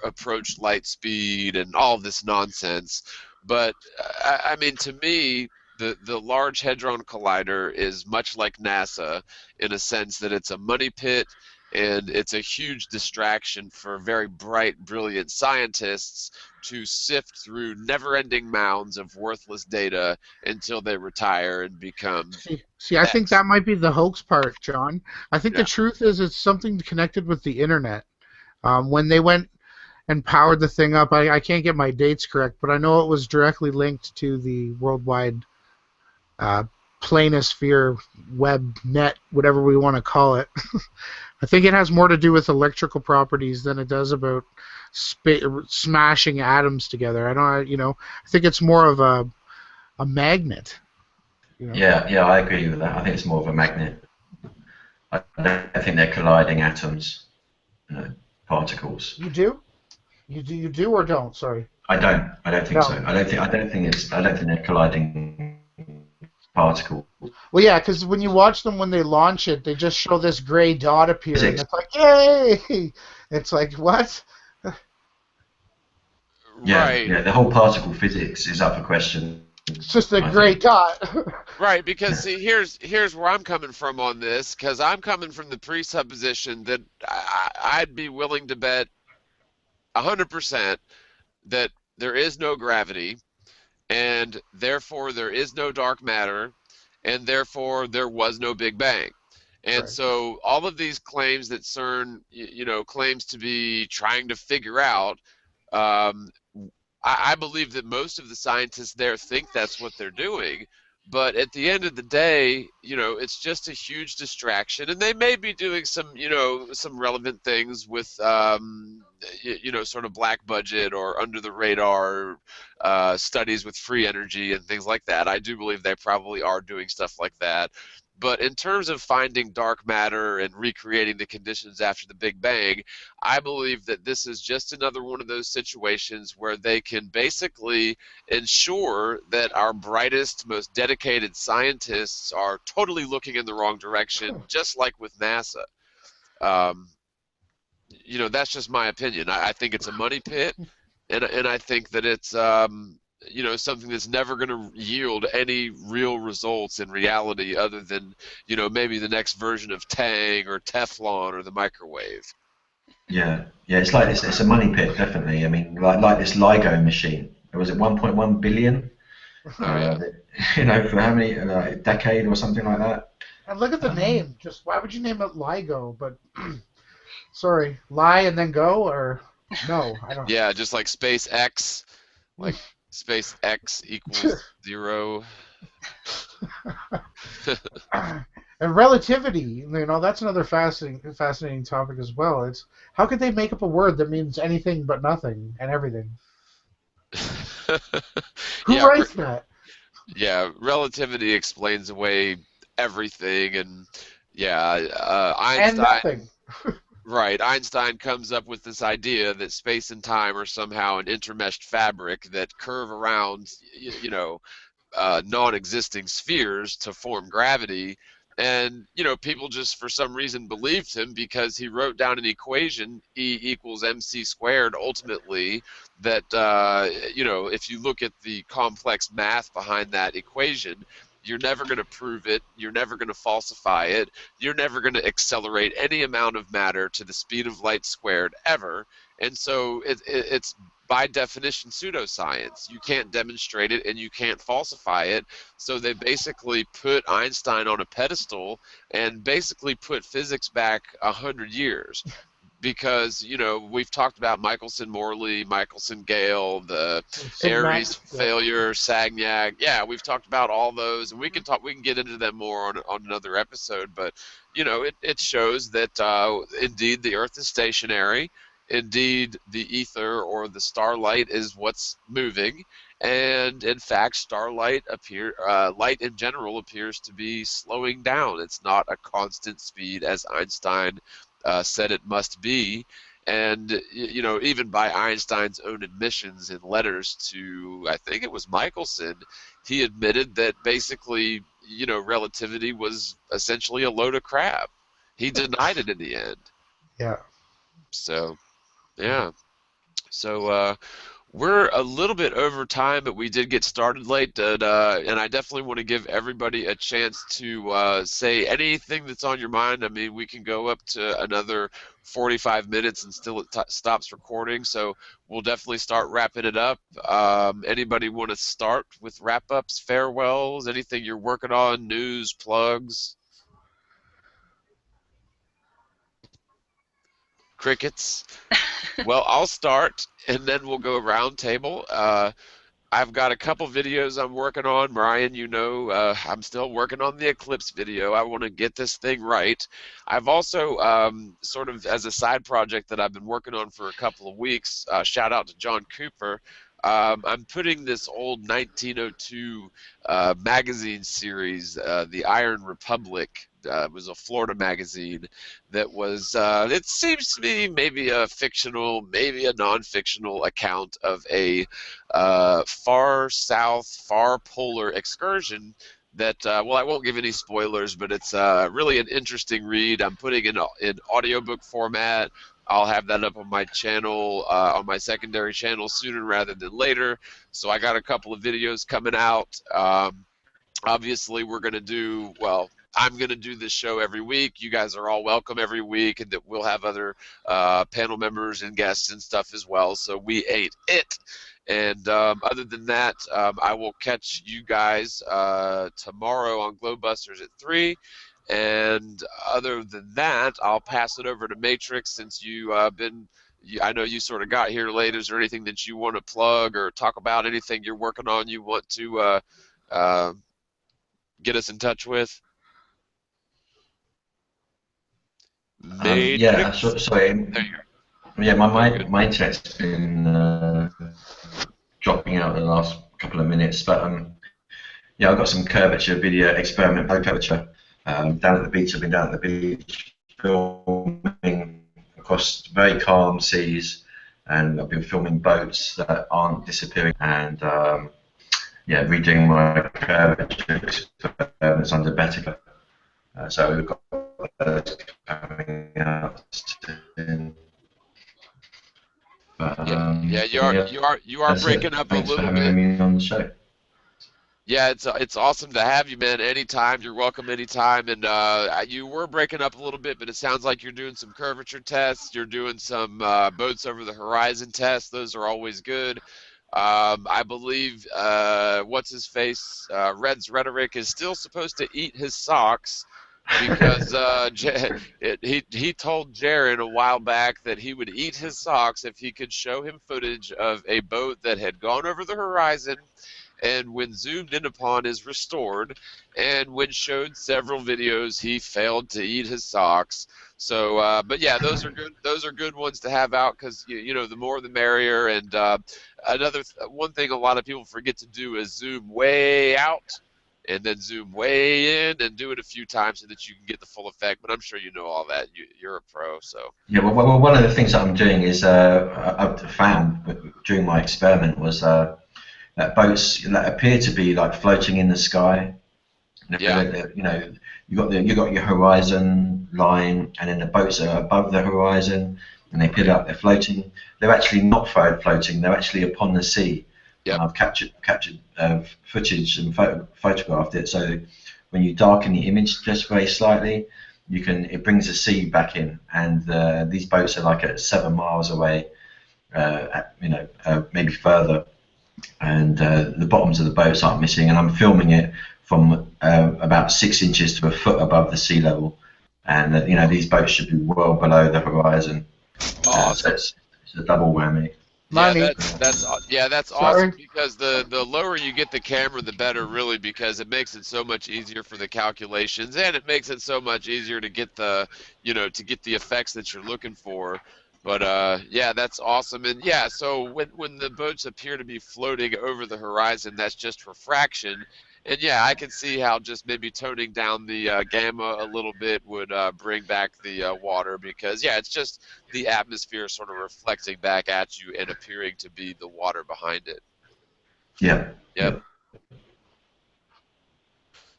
approach light speed and all this nonsense. But I mean, to me, the Large Hadron Collider is much like NASA in a sense that it's a money pit and it's a huge distraction for very bright, brilliant scientists to sift through never-ending mounds of worthless data until they retire and become See, I think X. that might be the hoax part, John. I think the Yeah. truth is it's something connected with the internet. When they went and powered the thing up, I can't get my dates correct, but I know it was directly linked to the worldwide uh, planosphere web net, whatever we want to call it. I think it has more to do with electrical properties than it does about smashing atoms together. I think it's more of a magnet. Yeah, I agree with that. I think it's more of a magnet. I don't think they're colliding atoms, particles. You do? You do or don't? Sorry. I don't think so. No. I don't think they're colliding particles. Well, yeah, because when you watch them when they launch it, they just show this gray dot appear, and Physics. it's like, yay! It's like, what? Right. Yeah, the whole particle physics is up for question. It's just a I gray think. dot. Right, because see, here's where I'm coming from on this, because I'm coming from the presupposition that I'd be willing to bet 100% that there is no gravity, and therefore there is no dark matter, and therefore there was no Big Bang. And Right. so all of these claims that CERN, claims to be trying to figure out, um, I believe that most of the scientists there think that's what they're doing. But at the end of the day, it's just a huge distraction, and they may be doing some relevant things with, sort of black budget or under the radar studies with free energy and things like that. I do believe they probably are doing stuff like that. But in terms of finding dark matter and recreating the conditions after the Big Bang, I believe that this is just another one of those situations where they can basically ensure that our brightest, most dedicated scientists are totally looking in the wrong direction, just like with NASA. Um, that's just my opinion. I think it's a money pit, and I think that it's something that's never going to yield any real results in reality other than maybe the next version of Tang or Teflon or the microwave. Yeah, it's like this. It's a money pit, definitely. I mean, like this LIGO machine. Was it 1.1 billion? Oh yeah. For how many a decade or something like that? And look at the name. Just why would you name it LIGO? But sorry, lie and then go, or no? I don't. Yeah, just like SpaceX, like SpaceX equals 0. And relativity, that's another fascinating topic as well. It's how could they make up a word that means anything but nothing and everything? Who Yeah, writes that? yeah, relativity explains away everything, and yeah, And Einstein. nothing. Right, Einstein comes up with this idea that space and time are somehow an intermeshed fabric that curve around, non-existing spheres to form gravity. And people just for some reason believed him because he wrote down an equation, E equals mc squared, ultimately, that if you look at the complex math behind that equation, you're never going to prove it, you're never going to falsify it, you're never going to accelerate any amount of matter to the speed of light squared ever. And so it's by definition pseudoscience. You can't demonstrate it and you can't falsify it. So they basically put Einstein on a pedestal and basically put physics back 100 years. Because we've talked about Michelson-Morley, Michelson-Gale, the Aries failure, Sagnac. Yeah, we've talked about all those, and we can get into them more on another episode. But it shows that indeed the Earth is stationary. Indeed, the ether or the starlight is what's moving, and in fact, light in general appears to be slowing down. It's not a constant speed as Einstein said it must be. And even by Einstein's own admissions in letters to, I think it was Michelson, he admitted that basically relativity was essentially a load of crap. He denied it in the end. Yeah. So yeah. So We're a little bit over time, but we did get started late, and I definitely want to give everybody a chance to say anything that's on your mind. I mean, we can go up to another 45 minutes and still it stops recording, so we'll definitely start wrapping it up. Anybody want to start with wrap-ups, farewells, anything you're working on, news, plugs? Crickets? Well, I'll start, and then we'll go round table. I've got a couple videos I'm working on. Brian, you know, I'm still working on the eclipse video. I want to get this thing right. I've also, sort of as a side project that I've been working on for a couple of weeks, shout out to John Cooper. I'm putting this old 1902 magazine series, The Iron Republic. It was a Florida magazine that was, it seems to be maybe a fictional, maybe a non-fictional account of a far south, far polar excursion that, well, I won't give any spoilers, but it's really an interesting read. I'm putting it in audiobook format. I'll have that up on my channel, on my secondary channel sooner rather than later. So I got a couple of videos coming out. Obviously, we're going to do, well, I'm going to do this show every week. You guys are all welcome every week, and that we'll have other panel members and guests and stuff as well. So we ate it. And other than that, I will catch you guys tomorrow on Glowbusters at 3. And other than that, I'll pass it over to Matrix since I know you sort of got here late. Is there anything that you want to plug or talk about? Anything you're working on you want to get us in touch with? Yeah, Matrix? sorry. There you go. Yeah, my Good. my internet's been dropping out the last couple of minutes, but yeah, I've got some curvature video experiment curvature down at the beach. I've been down at the beach filming across very calm seas, and I've been filming boats that aren't disappearing, and yeah, redoing my curvature experiments under Betica. So we've got those coming out soon. But, Yeah, yeah, you are that's breaking it. up a Thanks for little having bit. me on the show. Yeah, it's awesome to have you, man. Anytime, you're welcome anytime. And you were breaking up a little bit, but it sounds like you're doing some curvature tests. You're doing some boats over the horizon tests. Those are always good. I believe what's his face, Red's Rhetoric is still supposed to eat his socks because he told Jaron a while back that he would eat his socks if he could show him footage of a boat that had gone over the horizon and when zoomed in upon is restored, and when showed several videos, he failed to eat his socks. So, but yeah, those are good. Those are good ones to have out because you know the more the merrier. And one thing a lot of people forget to do is zoom way out and then zoom way in and do it a few times so that you can get the full effect. But I'm sure you know all that. You're a pro, so. Yeah, well, one of the things that I'm doing is I've found during my experiment was that boats that appear to be like floating in the sky. Yeah. You know, you got your horizon line, and then the boats are above the horizon, and they peel up. They're floating. They're actually not floating. They're actually upon the sea. Yep. And I've captured footage and photographed it. So when you darken the image just very slightly, it brings the sea back in. And these boats are like at 7 miles away, maybe further. And the bottoms of the boats aren't missing, and I'm filming it from about 6 inches to a foot above the sea level, and these boats should be well below the horizon. So it's a double whammy. Money. That's awesome because the lower you get the camera, the better, really, because it makes it so much easier for the calculations, and it makes it so much easier to get the effects that you're looking for. But yeah, that's awesome. And yeah, so when the boats appear to be floating over the horizon, that's just refraction. And yeah, I can see how just maybe toning down the gamma a little bit would bring back the water because yeah, it's just the atmosphere sort of reflecting back at you and appearing to be the water behind it. Yeah. Yep.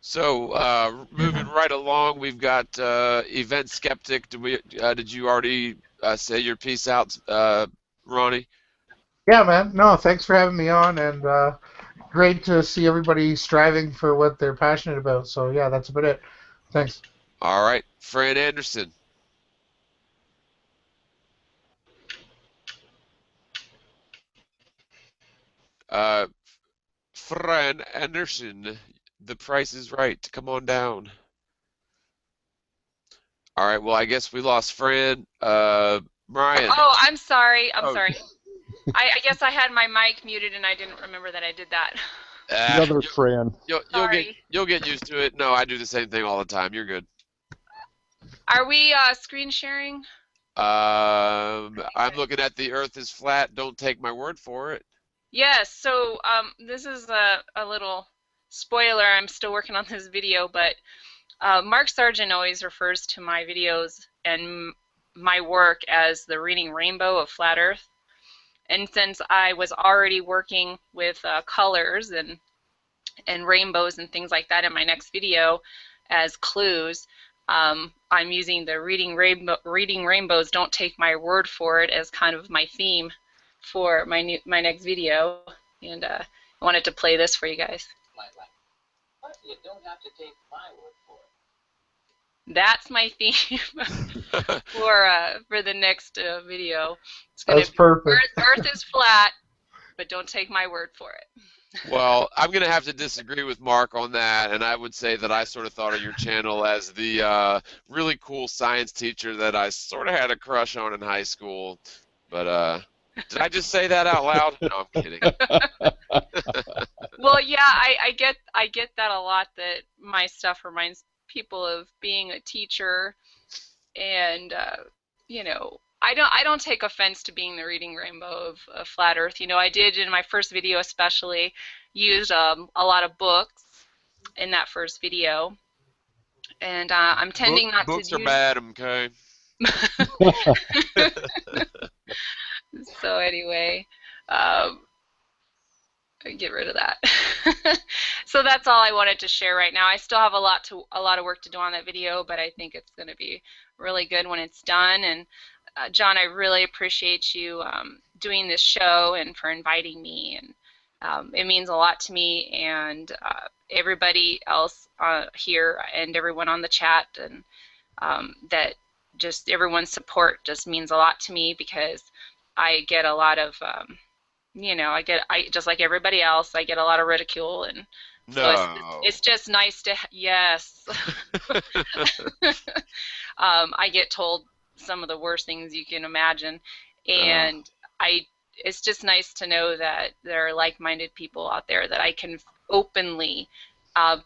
So moving right along, we've got Event Skeptic. Did you already say your piece out, Ronnie? Yeah, man. No, thanks for having me on, and great to see everybody striving for what they're passionate about. So yeah, that's about it. Thanks. All right, Fran Anderson. Uh, Fran Anderson, the price is right. Come on down. All right, well, I guess we lost Fran. Brian. Oh, I'm sorry. I'm Oh, sorry. I guess I had my mic muted and I didn't remember that I did that. ah, Another Fran. Sorry. you'll get used to it. No, I do the same thing all the time. You're good. Are we screen sharing? I'm looking at the Earth is flat. Don't take my word for it. Yes. So this is a little spoiler. I'm still working on this video, but Mark Sargent always refers to my videos and my work as the reading rainbow of flat Earth. And since I was already working with colors and rainbows and things like that in my next video as clues, I'm using the reading rainbows. Don't take my word for it as kind of my theme for my next video, and I wanted to play this for you guys. But you don't have to take my word for it. That's my theme for the next video. It's gonna That's perfect. Earth is flat, but don't take my word for it. Well, I'm going to have to disagree with Mark on that, and I would say that I sort of thought of your channel as the really cool science teacher that I sort of had a crush on in high school. But did I just say that out loud? No, I'm kidding. Well, yeah, I get that a lot, that my stuff reminds people of being a teacher, and you know, I don't take offense to being the reading rainbow of flat Earth. You know, I did in my first video especially used a lot of books in that first video, and I'm tending not to Books are use. bad, okay? So anyway, get rid of that. So that's all I wanted to share right now. I still have a lot of work to do on that video, but I think it's going to be really good when it's done. And John, I really appreciate you doing this show and for inviting me, and it means a lot to me, and everybody else here and everyone on the chat, and that just everyone's support just means a lot to me, because I get a lot of you know, I just like everybody else, I get a lot of ridicule, and so No. it's just nice to, yes. I get told some of the worst things you can imagine, and it's just nice to know that there are like-minded people out there that I can openly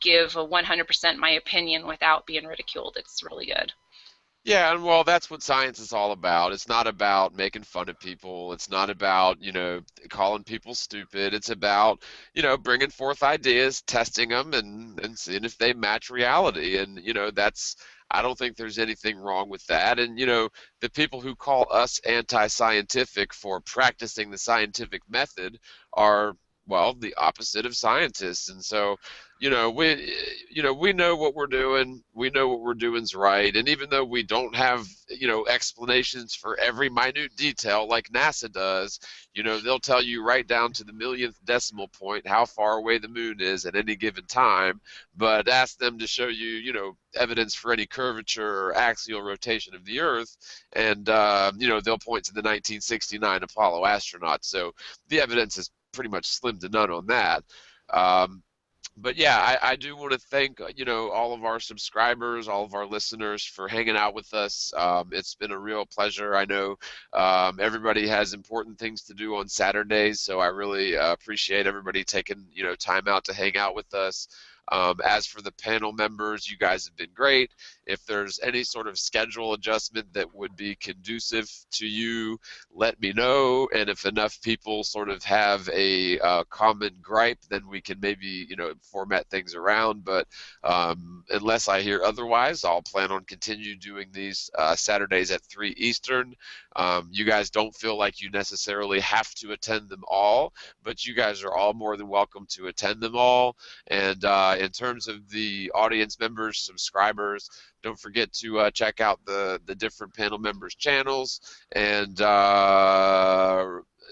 give a 100% my opinion without being ridiculed. It's really good. Yeah, and well, that's what science is all about. It's not about making fun of people. It's not about, calling people stupid. It's about, bringing forth ideas, testing them, and seeing if they match reality. And, I don't think there's anything wrong with that. And, the people who call us anti-scientific for practicing the scientific method are, well, the opposite of scientists. And so, we know what we're doing. We know what we're doing's right. And even though we don't have, explanations for every minute detail like NASA does, they'll tell you right down to the millionth decimal point how far away the moon is at any given time. But ask them to show you, evidence for any curvature or axial rotation of the Earth, and, they'll point to the 1969 Apollo astronauts. So the evidence is pretty much slim to none on that. But yeah, I do want to thank all of our subscribers, all of our listeners for hanging out with us. It's been a real pleasure. I know everybody has important things to do on Saturdays, so I really appreciate everybody taking time out to hang out with us. As for the panel members, you guys have been great. If there's any sort of schedule adjustment that would be conducive to you, let me know. And if enough people sort of have a common gripe, then we can maybe format things around. But unless I hear otherwise, I'll plan on continue doing these Saturdays at 3 Eastern. You guys don't feel like you necessarily have to attend them all, but you guys are all more than welcome to attend them all. And in terms of the audience members, subscribers, don't forget to check out the different panel members' channels, and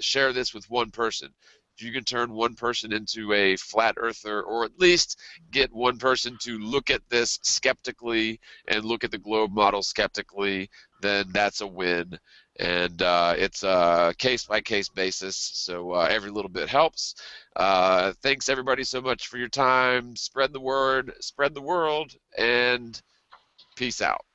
share this with one person. If you can turn one person into a flat earther, or at least get one person to look at this skeptically and look at the globe model skeptically, then that's a win. And it's a case-by-case basis, so every little bit helps. Thanks, everybody, so much for your time. Spread the word, spread the world, and peace out.